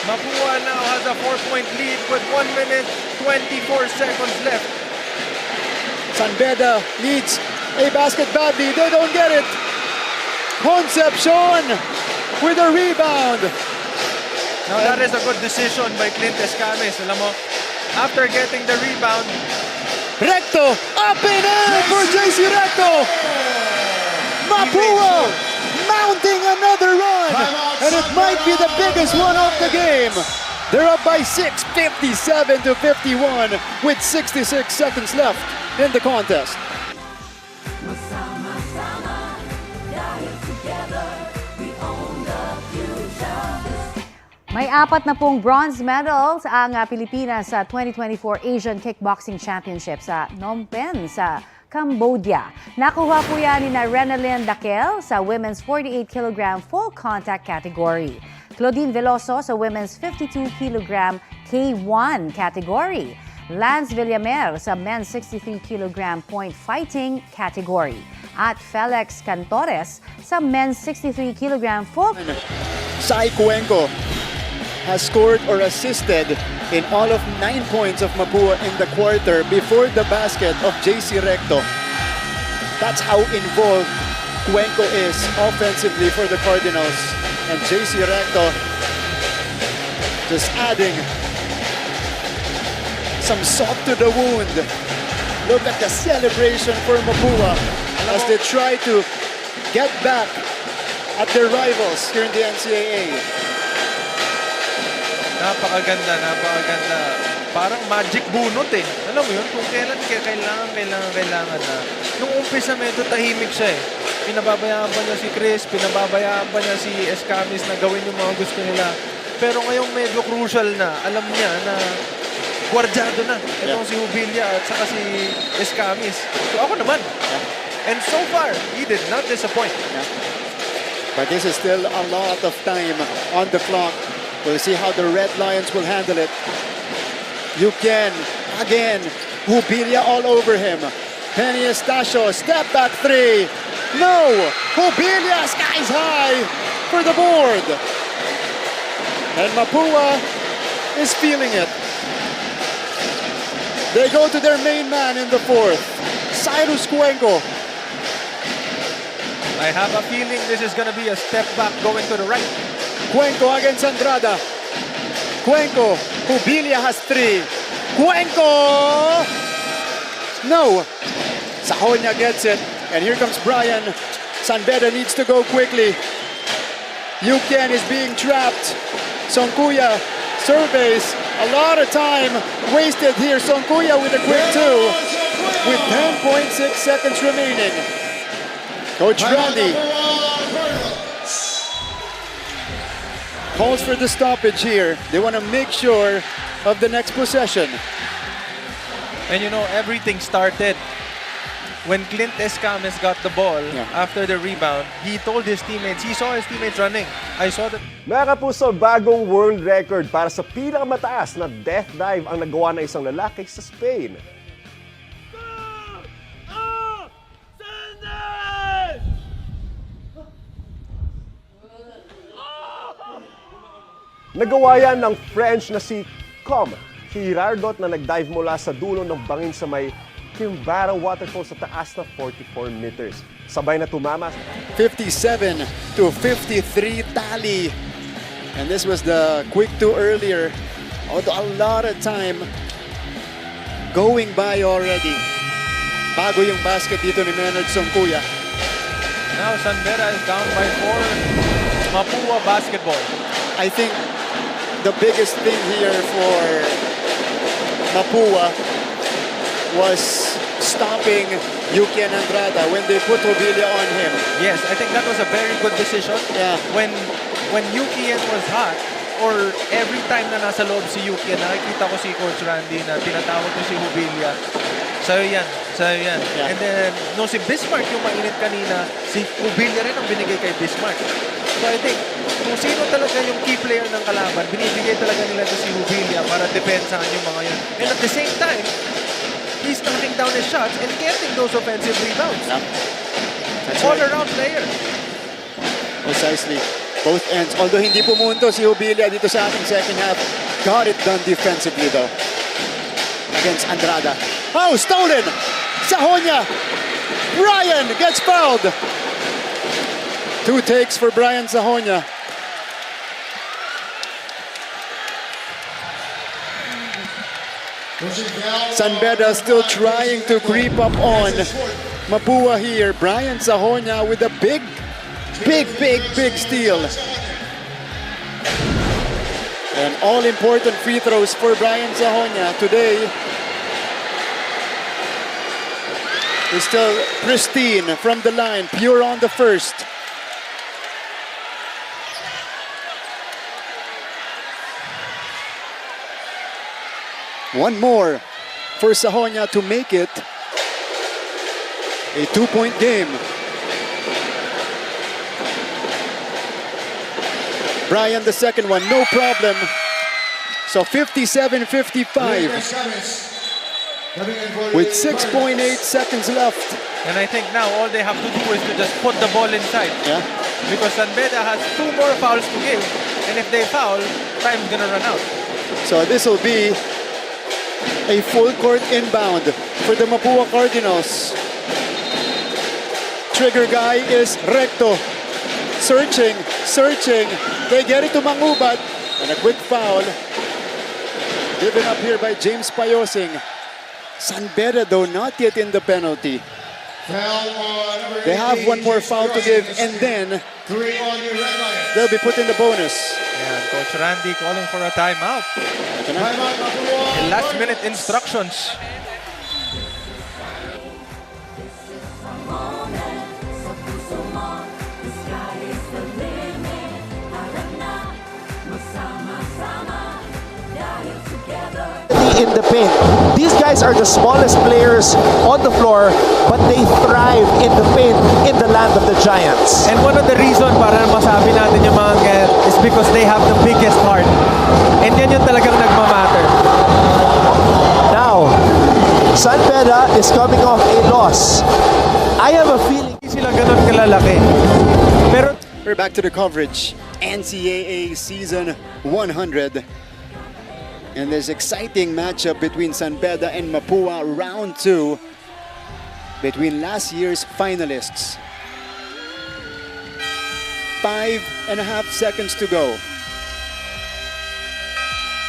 Mapua now has a 4-point lead with 1 minute, 24 seconds left. San Beda needs a basket badly. They don't get it. Concepcion with a rebound. Now that is a good decision by Clint Escamis. Alam mo, after getting the rebound, Recto, up and in for JC Recto. Mapua mounting another run, and it might be the biggest one of the game. They're up by 6, 57-51, with 66 seconds left in the contest. May 4 na pong bronze medals ang Pilipinas sa 2024 Asian Kickboxing Championship sa Phnom Penh sa Cambodia. Nakuha po yan ni Renalyn Daquel sa women's 48 kg full contact category. Claudine Veloso sa women's 52 kg K1 category. Lance Villamer sa men's 63 kg point fighting category. At Felix Cantores sa men's 63 kg full. Sai Cuenco has scored or assisted in all of 9 points of Mapua in the quarter before the basket of JC Recto. That's how involved Cuenco is offensively for the Cardinals. And JC Recto just adding some salt to the wound. Look at the celebration for Mapua as they try to get back at their rivals here in the NCAA. Napakaganda. Parang magic bunot eh. Alam mo yun, kung kailan kailangan na. Nung umpisa medyo tahimik siya eh. Pinababayaan pa niya si Chris, pinababayaan pa niya si Escamis na gawin yung mga gusto nila. Pero ngayong medyo crucial na, alam niya na guardyado na. Itong si Jubilia at saka si Escamis. So ako naman. And so far, he did not disappoint. But this is still a lot of time on the clock. We'll see how the Red Lions will handle it. You can, again, Jubilia all over him. Penny Estacio, step back three. No! Jubilia skies high for the board. And Mapua is feeling it. They go to their main man in the fourth, Cyrus Cuenco. I have a feeling this is going to be a step back going to the right. Cuenco against Andrada. Cuenco, Jubilia has three. Cuenco! No. Sahonia gets it. And here comes Brian. San Beda needs to go quickly. Yukian is being trapped. Songkuya surveys. A lot of time wasted here. Songkuya with a quick two. With 10.6 seconds remaining. Coach Randy calls for the stoppage here. They want to make sure of the next possession. And you know, everything started when Clint Escames got the ball after the rebound. He told his teammates, he saw his teammates running. I saw that. Mga kapuso, bagong world record para sa pinakamataas na death dive ang nagawa ng isang lalaki sa Spain. Nagawa yan ng French na si Girardot na nagdive mula sa dulo ng bangin sa may Kimbarang waterfall sa taas na 44 meters. Sabay na tumama. 57 to 53 tally. And this was the quick two earlier. Although a lot of time going by already. Bago yung basket dito ni Menard Songkuya. Now San Beda is down by 4. Mapua basketball. I think the biggest thing here for Mapua was stopping Yukian Andrada when they put Jubilia on him. Yes, I think that was a very good decision. Yeah. When Yukian was hot, or every time na nasa loob si Yukian, nakikita ko si Coach Randy na tinatawag ko si Jubilia. Sa'yo yan. Yeah. And then, no, si Bismarck yung mainit kanina, si Jubilia rin ang binigay kay Bismarck. So I think, kung sino talaga yung key player ng kalaban, binibigay talaga nila ito si Jubilia para depensahan yung mga yun. And at the same time, he's knocking down his shots and getting those offensive rebounds. All-around player. Precisely. Both ends. Although hindi pumunto si Jubilia dito sa ating second half, got it done defensively though. Against Andrada. Oh, stolen! Sahonia! Brian gets fouled! 2 takes for Brian Sahonia. San Beda still trying to creep up on Mapua here. Brian Sahonia with a big steal. And all important free throws for Brian Sahonia today. He's still pristine from the line, pure on the first. One more for Sahonia to make it a 2-point game. Brian, the second one, no problem. So 57-55 with 6.8 seconds left. And I think now all they have to do is to just put the ball inside. Yeah. Because San Beda has 2 more fouls to give. And if they foul, time's gonna run out. So this will be a full court inbound for the Mapua Cardinals. trigger guy is Recto. Searching. They get it to Mangubat. And a quick foul. Given up here by James Payosing. San Beda, though, not yet in the penalty. They have one more foul to give, and then they'll be put in the bonus. Yeah, Coach Randy calling for a timeout. Last-minute instructions. In the paint. These guys are the smallest players on the floor, but they thrive in the paint in the land of the Giants. And one of the reason para masabi natin yung mga ganyan is because they have the biggest heart. And yan yung talagang nagmamatter. Now, San Beda is coming off a loss. I have a feeling hindi sila ganun kalalaki. Pero we're back to the coverage. NCAA Season 100. And this exciting matchup between San Beda and Mapúa, round 2, between last year's finalists. 5.5 seconds to go.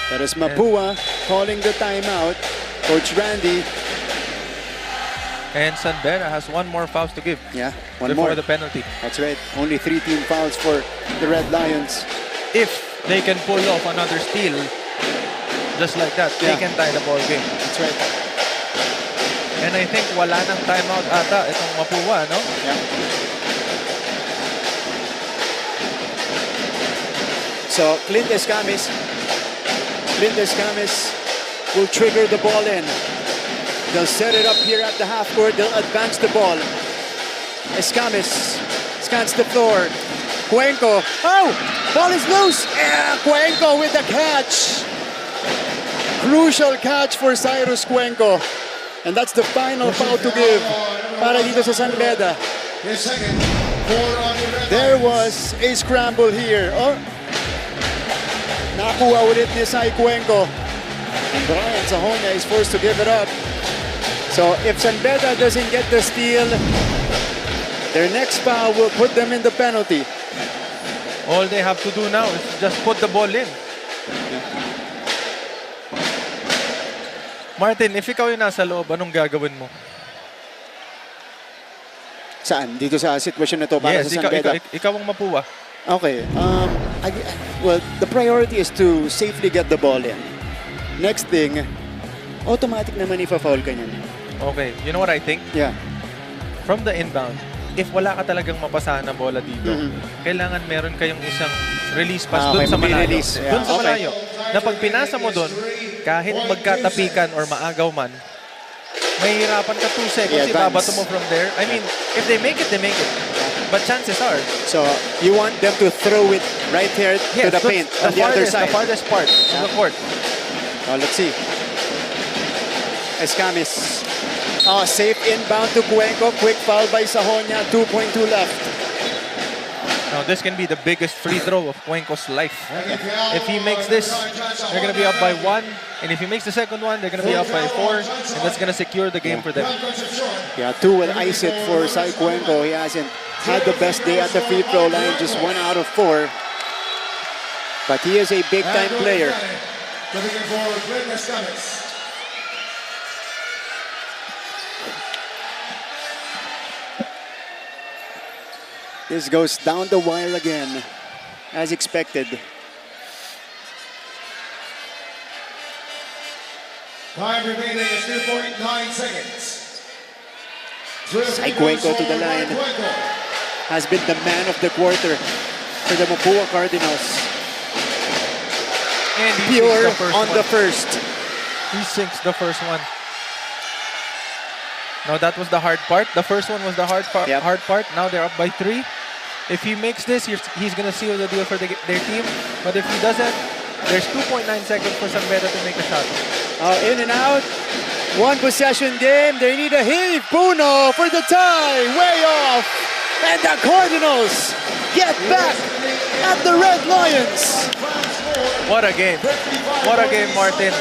That is Mapúa calling the timeout. Coach Randy. And San Beda has one more fouls to give. Yeah, one before more. the penalty. That's right. Only 3 team fouls for the Red Lions. If they can pull off another steal, just like that, they can tie the ball game. That's right. And I think wala nang timeout ata itong Mapúa, no? Yeah. So, Clint Escamis will trigger the ball in. They'll set it up here at the half court. They'll advance the ball. Escamis scans the floor. Cuenco. Oh! Ball is loose! Yeah, Cuenco with the catch. Crucial catch for Cyrus Cuenco. And that's the final foul to give para dito sa San Beda. There was a scramble here. Oh, nakuha ulit ni Sai Cuenco. And Brian Sahonia is forced to give it up. So if San Beda doesn't get the steal, their next foul will put them in the penalty. All they have to do now is just put the ball in. Martin, if ikaw yung nasa loob, anong gagawin mo? Saan? Dito sa sitwasyon na to para sa San Beda? Ikaw ang Mapúa. Okay. Well, the priority is to safely get the ball in. Next thing, automatic naman ifa-foul ka niyan. Okay. You know what I think? Yeah. From the inbound, if wala ka talagang mapasahan na bola dito, kailangan meron kayong isang release pass doon sa malayo. Doon sa malayo. Na pag pinasa mo doon, kahit magkatapikan or maagaw man, mahihirapan ka 2 seconds ibabato mo from there. I mean, if they make it, they make it. But chances are. So, you want them to throw it right here to the paint on the other side. The farthest part of the court. Let's see. Escamis. Safe inbound to Cuenco. Quick foul by Sahonia. 2.2 left. Now, this can be the biggest free throw of Cuenco's life. If he makes this, they're going to be up by 1. And if he makes the second one, they're going to be up by 4. And that's going to secure the game for them. Yeah, 2 will ice it for Sai Cuenco. He hasn't had the best day at the free throw line. Just 1 out of 4. But he is a big-time player. This goes down the wire again, as expected. Time remaining is 2.9 seconds. Sai Cuenco to the line. Has been the man of the quarter for the Mapúa Cardinals. And pure on the first. He sinks the first one. Now that was the hard part. The first one was the hard part. Now they're up by 3. If he makes this, he's going to seal the deal for their team. But if he doesn't, there's 2.9 seconds for San Beda to make a shot. In and out. 1 possession game. They need a heave. Puno for the tie. Way off. And the Cardinals get back at the Red Lions. What a game. What a game, Martin.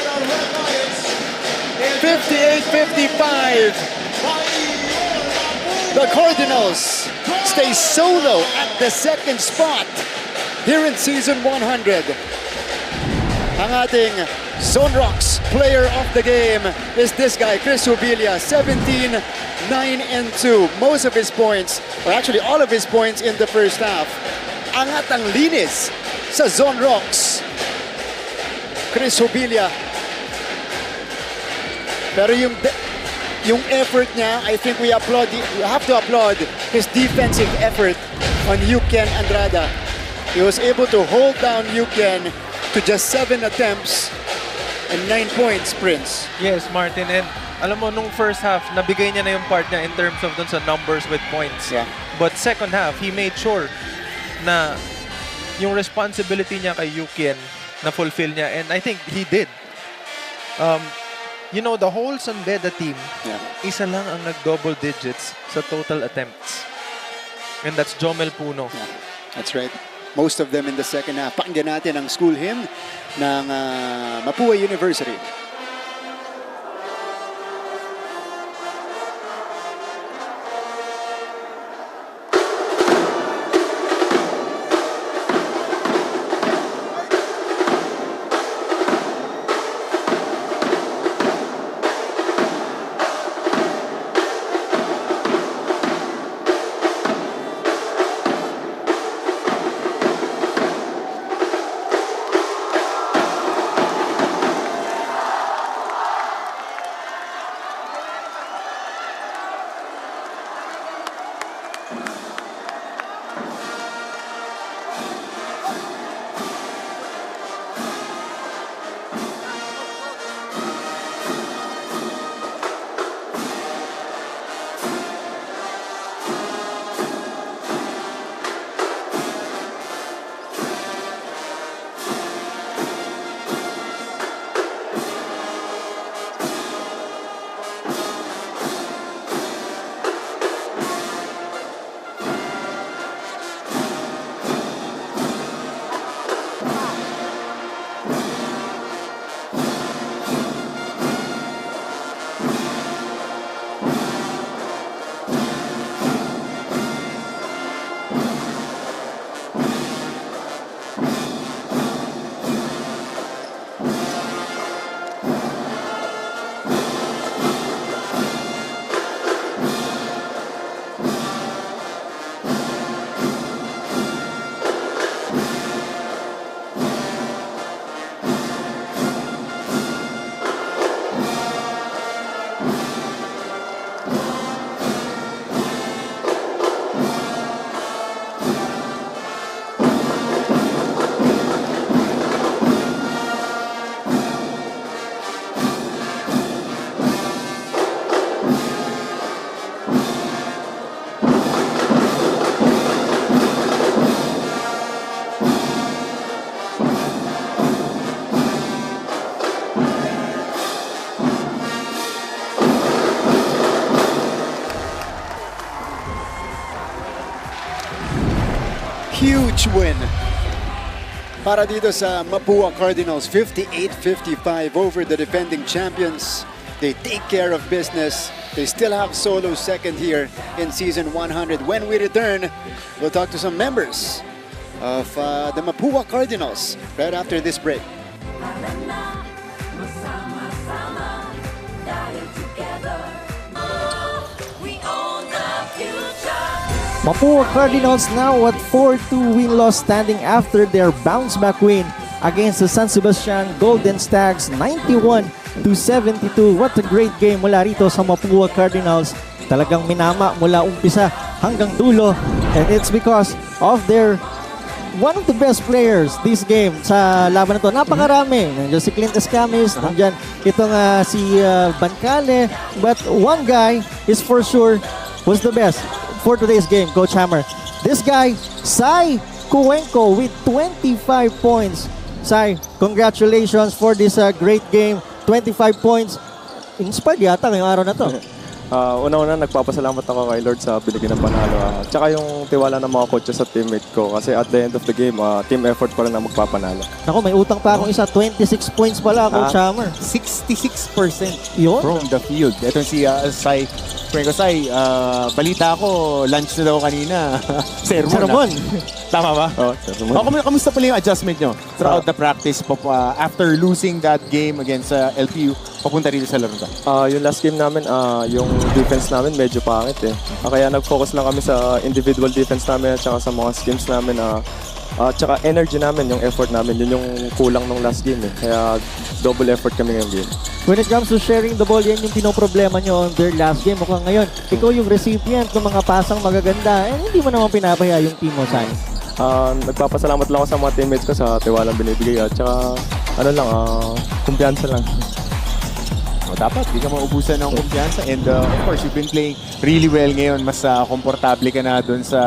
58-55. The Cardinals stay solo at the second spot here in Season 100. Ang ating Zone Rocks player of the game is this guy, Chris Hubilia, 17, 9, and 2. Most of his points, or actually all of his points in the first half. Angat ang linis sa Zone Rocks. Chris Hubilia. Pero yung effort niya, I think we have to applaud his defensive effort on Yuken Andrada. He was able to hold down Yuken to just 7 attempts and 9 points, Prince. Yes, Martin. And alam mo, nung first half, nabigay niya na yung part niya in terms of dun sa numbers with points. Yeah. But second half, he made sure na yung responsibility niya kay Yuken na fulfill niya. And I think he did. You know, the whole San Beda team, isa lang ang nag-double digits sa total attempts. And that's Jomel Puno. Yeah, that's right. Most of them in the second half. Pakinggan natin ang school hymn ng Mapúa University. Huge win para dito sa Mapúa Cardinals, 58-55 over the defending champions. They take care of business. They still have solo second here in Season 100. When we return, we'll talk to some members of the Mapúa Cardinals right after this break. Mapúa Cardinals now at 4-2 win-loss standing after their bounce-back win against the San Sebastian Golden Stags, 91-72. What a great game mula rito sa Mapúa Cardinals. Talagang minama mula umpisa hanggang dulo, and it's because of their one of the best players this game sa laban na to. Napakarami. Nandiyan si Clint Escamis, nandiyan itong si Bancale, but one guy is for sure was the best for today's game, Coach Hammer. This guy, Sai Cuenco with 25 points. Sai, congratulations for this great game. 25 points. Inspired yata ngayong araw na to. Una-una, nagpapasalamat ako kay Lord sa binigyan ng panalo. Tsaka yung tiwala ng mga coaches sa teammate ko. Kasi at the end of the game, team effort pa rin na magpapanalo. Ako, may utang pa akong isa. 26 points pala, Coach Hammer. 66% Yun? from the field. Ito si Sai Pregosay, balita ko, lunch na daw kanina. Sermon. Sermon. Tama ba? Oh, sermon. Kamusta pala yung adjustment nyo throughout the practice after losing that game against LPU, papunta rito sa laro ka? Yung last game namin, yung defense namin medyo pangit eh. Kaya nag-focus lang kami sa individual defense namin at saka sa mga schemes namin. Tsaka energy namin, yung effort namin, yun yung kulang nung last game eh. Kaya double effort kami ngayong game. When it comes to sharing the ball, yan yung pinoproblema nyo on their last game. Mukhang ngayon, ikaw yung recipient ng mga pasang magaganda. Hindi mo naman pinapaya yung team mo, Sai. Nagpapasalamat lang ako sa mga teammates ko sa tiwalang binibigay at tsaka kumpiyansa lang. Dapat, di ka maubusan ng kumpiyansa. And of course, you've been playing really well ngayon. Mas komportable ka na doon sa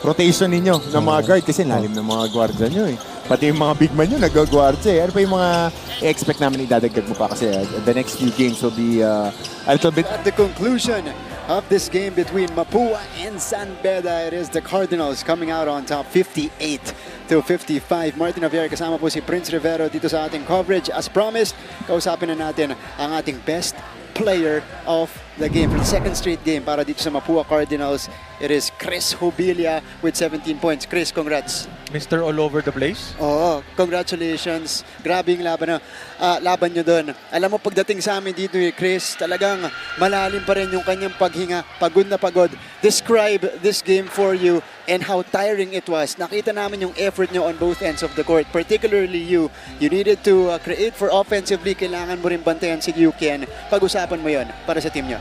rotation ninyo ng mga guard kasi lalim ng mga guardia nyo eh. Pati yung mga big man nyo nag-guardia eh. Ano pa yung mga expect namin idadagdag mo pa kasi the next few games will be a little bit... At the conclusion of this game between Mapúa and San Beda, it is the Cardinals coming out on top 58-55. Martin Javier kasama po si Prince Rivero dito sa ating coverage. As promised, kausapin na natin ang ating best player of the game for the second straight game para dito sa Mapúa Cardinals. It is Chris Hobilia with 17 points. Chris, congrats. Mr. All Over the Place? Oo, congratulations. Grabe yung laban nyo doon. Alam mo, pagdating sa amin dito Chris, talagang malalim pa rin yung kanyang paghinga. Pagod na pagod. Describe this game for you and how tiring it was. Nakita namin yung effort nyo on both ends of the court. Particularly you. You needed to create for offensively. Kailangan mo rin bantayan si Yuken. Pag-usapan mo yon para sa team nyo.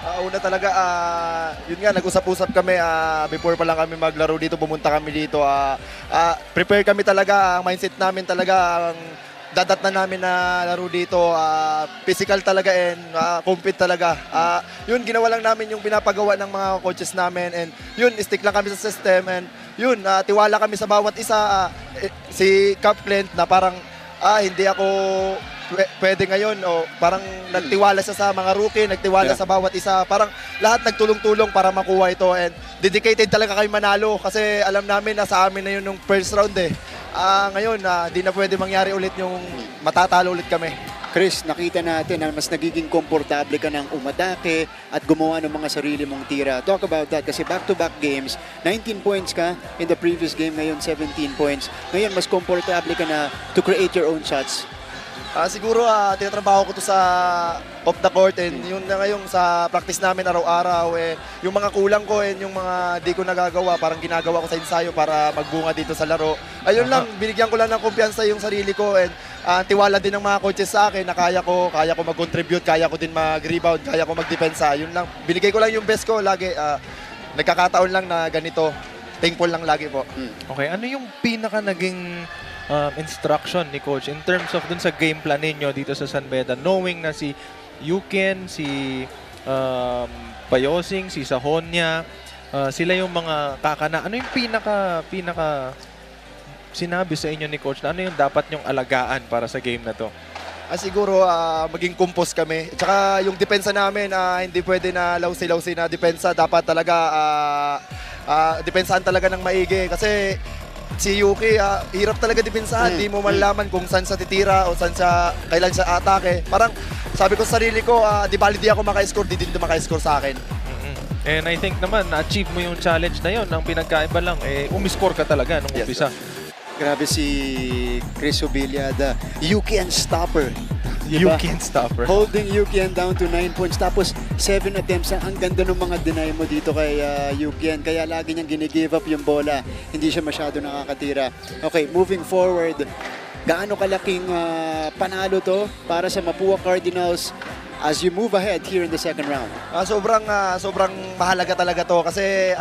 Una talaga, yun nga, nag-usap-usap kami before pa lang kami maglaro dito, pumunta kami dito. Prepare kami talaga, ang mindset namin talaga, ang dadat na namin na laro dito, physical talaga and compete talaga. Yun, ginawa lang namin yung pinapagawa ng mga coaches namin and yun, stick lang kami sa system and yun, tiwala kami sa bawat isa. Si Cap Clint na parang, hindi ako pwede ngayon o parang nagtiwala siya sa mga rookie, nagtiwala sa bawat isa, parang lahat nagtulong-tulong para makuha ito and dedicated talaga kami manalo kasi alam namin na sa amin na yun nung first round eh. Ngayon, di na pwede mangyari ulit yung matatalo ulit kami. Chris, nakita natin na mas nagiging komportable ka ng umatake at gumawa ng mga sarili mong tira. Talk about that kasi back-to-back games, 19 points ka in the previous game, ngayon 17 points. Ngayon, mas komportable ka na to create your own shots. Siguro tinatrabaho ko to sa off the court and yun na ngayon sa practice namin araw-araw yung mga kulang ko and yung mga di ko nagagawa parang ginagawa ko sa ensayo para magbunga dito sa laro. Ayun lang, binigyan ko lang ng kumpiyansa yung sarili ko and tiwala din ng mga coaches sa akin na kaya ko mag-contribute, kaya ko din mag-rebound, kaya ko mag-depensa. Yun lang, binigay ko lang yung best ko lagi. Nagkakataon lang na ganito. Thankful lang lagi po. Okay, ano yung pinaka naging instruction ni coach in terms of dun sa game plan ninyo dito sa San Beda, knowing na si Yuken, si Payosing, si Sahonia, sila yung mga kakana. Ano yung pinaka sinabi sa inyo ni coach na ano yung dapat nyong alagaan para sa game na to? Siguro maging compose kami. Tsaka yung depensa namin, hindi pwede na lawsi-lawsi na depensa. Dapat talaga depensahan talaga ng maigi kasi si Yuki, hirap talaga depensahan. Di mo malaman kung saan sa titira o saan sa kailan sa atake. Parang sabi ko sa sarili ko, di bali di ako maka-score, di din maka-score sa akin. And I think naman, na-achieve mo yung challenge na yun. Ang pinagkaiba lang, umiscore ka talaga nung umpisa. Grabe si Chris Hobilia, the Yukian stopper. Diba? Yukian stopper. Holding Yukian down to 9 points. Tapos 7 attempts. Ang ganda ng mga deny mo dito kay Yukian. Kaya lagi niyang gini-give up yung bola. Hindi siya masyado nakakatira. Okay, moving forward. Gaano kalaking panalo to para sa Mapúa Cardinals as you move ahead here in the second round? Sobrang mahalaga talaga to kasi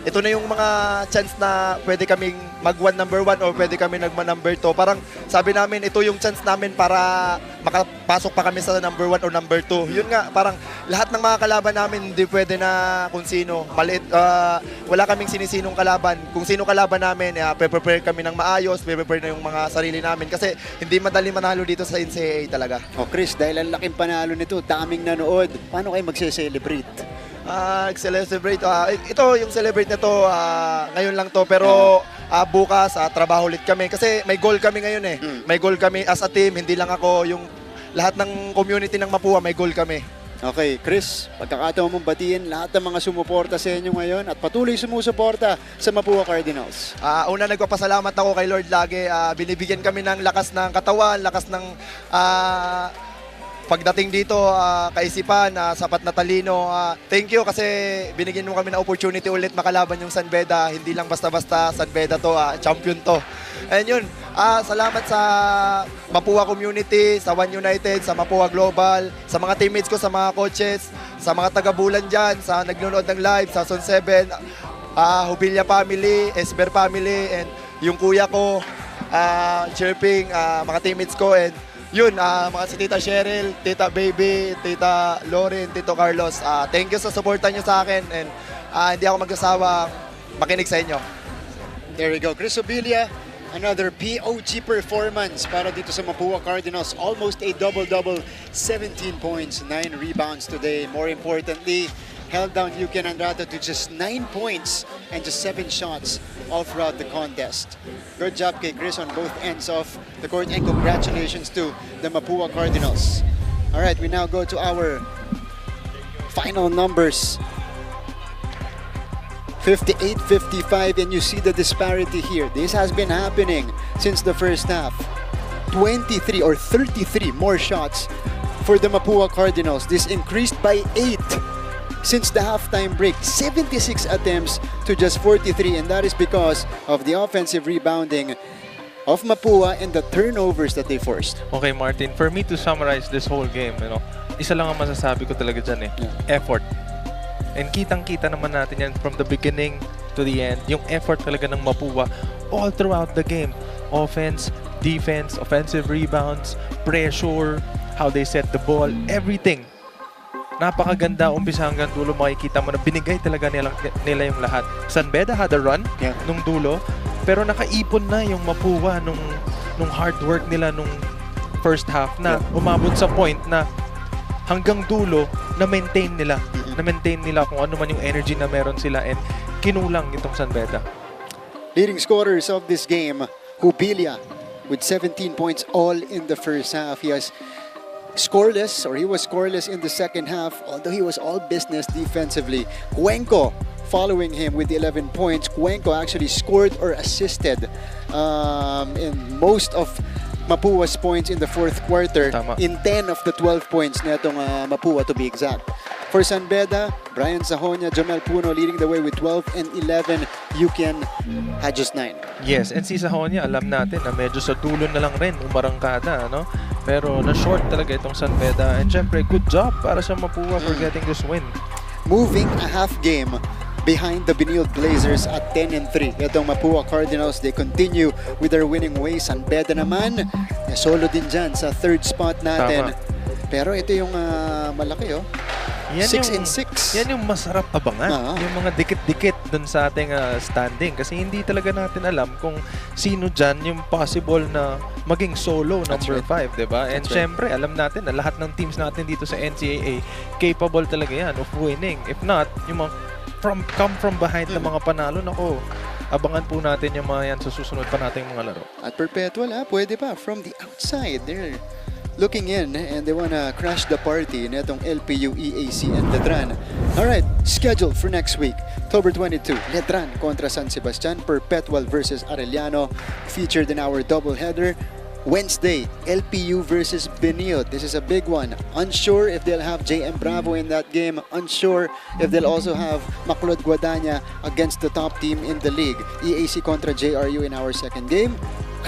ito na yung mga chance na pwede kaming mag-1 number 1 o pwede kami nag-1 number 2. Parang sabi namin ito yung chance namin para makapasok pa kami sa number 1 o number 2. Yun nga, parang lahat ng mga kalaban namin hindi pwede na kung sino. Maliit, wala kaming sinisinong kalaban. Kung sino kalaban namin, prepare kami ng maayos, prepare na yung mga sarili namin kasi hindi madali manalo dito sa NCAA talaga. Chris, dahil ang laking panalo nito, daming nanood. Paano kayo magse-celebrate? Celebrate. Ito yung celebrate na to, ngayon lang to. Pero bukas, trabaho ulit kami. Kasi may goal kami ngayon eh. May goal kami as a team. Hindi lang ako, yung lahat ng community ng Mapúa, may goal kami. Okay, Chris, pagkakataon mong batiin lahat ng mga sumuporta sa inyo ngayon at patuloy sumusuporta sa Mapua Cardinals. Una, nagpapasalamat ako kay Lord lagi. Binibigyan kami ng lakas ng katawan, lakas ng pagdating dito, kaisipan, sapat na talino. Thank you kasi binigyan mo kami ng opportunity ulit makalaban yung San Beda. Hindi lang basta-basta San Beda to, champion to. And yun, salamat sa Mapua community, sa One United, sa Mapua Global, sa mga teammates ko, sa mga coaches, sa mga taga-Bulan dyan, sa nagnunood ng live, sa Son 7, Hubilia family, Esber family, and yung kuya ko, chirping, mga teammates ko, and yun, mga si Tita Cheryl, Tita Baby, Tita Lauren, Tito Carlos, thank you sa supportan nyo sa akin, and hindi ako magsasawa makinig sa inyo. There we go. Chris Hubilia, another POG performance para dito sa Mapua Cardinals. Almost a double-double, 17 points, 9 rebounds today. More importantly, held down Yuken Andrada to just 9 points and just 7 shots all throughout the contest. Good job kay Chris on both ends of the court, and congratulations to the Mapua Cardinals. All right, we now go to our final numbers. 58-55, and you see the disparity here. This has been happening since the first half. 23 or 33 more shots for the Mapua Cardinals. This increased by 8 since the halftime break. 76 attempts to just 43, and that is because of the offensive rebounding of Mapua and the turnovers that they forced. Okay, Martin, for me to summarize this whole game, isa lang ang masasabi ko talaga dyan effort. And kitang-kita naman natin yan from the beginning to the end. Yung effort talaga ng Mapua all throughout the game. Offense, defense, offensive rebounds, pressure, how they set the ball, everything. Napakaganda, umpisa hanggang dulo, makikita mo na binigay talaga nila yung lahat. San Beda had a run nung dulo, pero nakaipon na yung Mapua nung hard work nila nung first half na umabot sa point na hanggang dulo na-maintain nila. Na-maintain nila kung ano man yung energy na meron sila, and kinulang itong San Beda. Leading scorers of this game, Hubilia with 17 points all in the first half. He was scoreless in the second half, although he was all business defensively. Cuenco following him with 11 points. Cuenco actually scored or assisted in most of Mapua's points in the fourth quarter. In 10 of the 12 points netong Mapua to be exact. For San Beda, Brian Sahonia, Jomel Puno leading the way with 12 and 11. Yuken had just 9. Yes, and si Sahonia, alam natin na medyo sa dulo na lang rin umarangkada, pero na-short talaga itong San Beda. And syempre, good job para sa Mapua for getting this win. Moving a half game behind the Benilde Blazers at 10 and 3. Itong Mapua Cardinals, they continue with their winning ways. San Beda naman, solo din dyan sa third spot natin. Pero ito yung malaki, 6 and 6. Yan yung masarap abangan. Yung mga dikit-dikit dun sa ating standing. Kasi hindi talaga natin alam kung sino dyan yung possible na maging solo number 5, diba? And syempre, alam natin na lahat ng teams natin dito sa NCAA capable talaga yan of winning. If not, yung mga come from behind na mga panalo, abangan po natin yung mga yan sa susunod pa nating mga laro. At Perpetual, pwede pa. From the outside, they're looking in and they wanna crash the party netong LPU, EAC, and Letran. Alright, scheduled for next week, October 22, Letran kontra San Sebastian, Perpetual versus Arellano, featured in our doubleheader. Wednesday, LPU versus Benilde. This is a big one. Unsure if they'll have JM Bravo in that game. Unsure if they'll also have Makulod Guadagna against the top team in the league. EAC kontra JRU in our second game.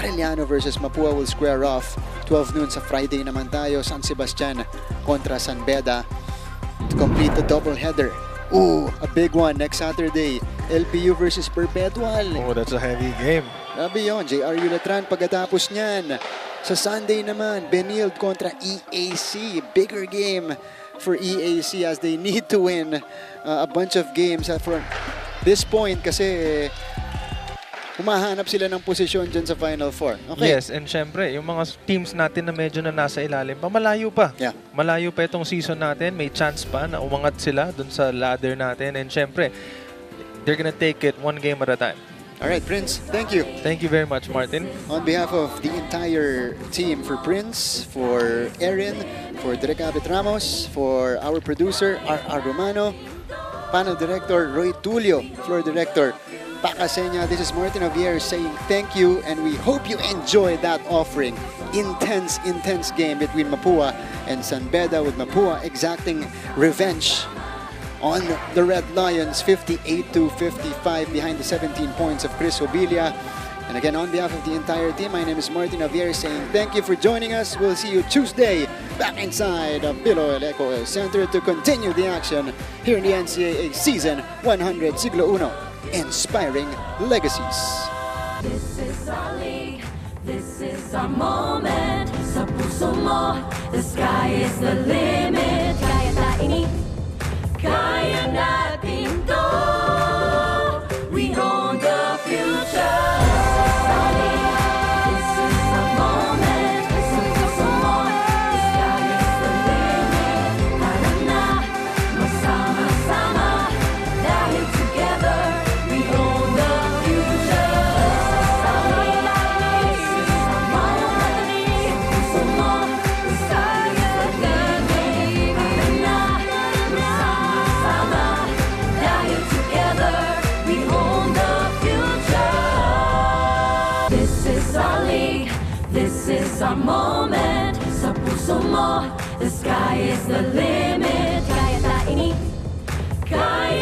Arellano versus Mapua will square off. 12 noon sa Friday naman tayo. San Sebastian kontra San Beda to complete the doubleheader. Ooh, a big one next Saturday. LPU versus Perpetual. Oh, that's a heavy game. Grabe yun. JRU Letran pagkatapos niyan. Sa Sunday naman, Benilde kontra EAC. Bigger game for EAC as they need to win a bunch of games from this point kasi humahanap sila ng posisyon dyan sa Final Four. Okay. Yes, and syempre, yung mga teams natin na medyo na nasa ilalim pa, malayo pa. Yeah. Malayo pa itong season natin. May chance pa na umangat sila dun sa ladder natin. And syempre, they're gonna take it one game at a time. All right, Prince, thank you. Thank you very much, Martin. On behalf of the entire team, for Prince, for Erin, for Direk Abet Ramos, for our producer, R.R. Romano, panel director, Roy Tulio, floor director, Pakasenya. This is Martin Javier saying thank you, and we hope you enjoy that offering. Intense game between Mapua and San Beda, with Mapua exacting revenge on the Red Lions, 58-55 behind the 17 points of Chris Obilia. And again, on behalf of the entire team, my name is Martin Javier saying thank you for joining us. We'll see you Tuesday back inside of Bilo Eleco Center to continue the action here in the NCAA Season 100 Siglo Uno, inspiring legacies. This is our league, this is our moment. Sa puso mo, the sky is the limit. Kaya tainip, kaya natin to. We own the future. This is our moment. Sa puso mo, the sky is the limit. Tara na, masama-sama, dahil together we own the future. This is our moment. Sa puso mo, the sky is the limit. Tara na, masama-sama, dahil together we own the future. This is our league, this is our moment. Sa puso mo, the sky is the limit. Kaya tainip, kaya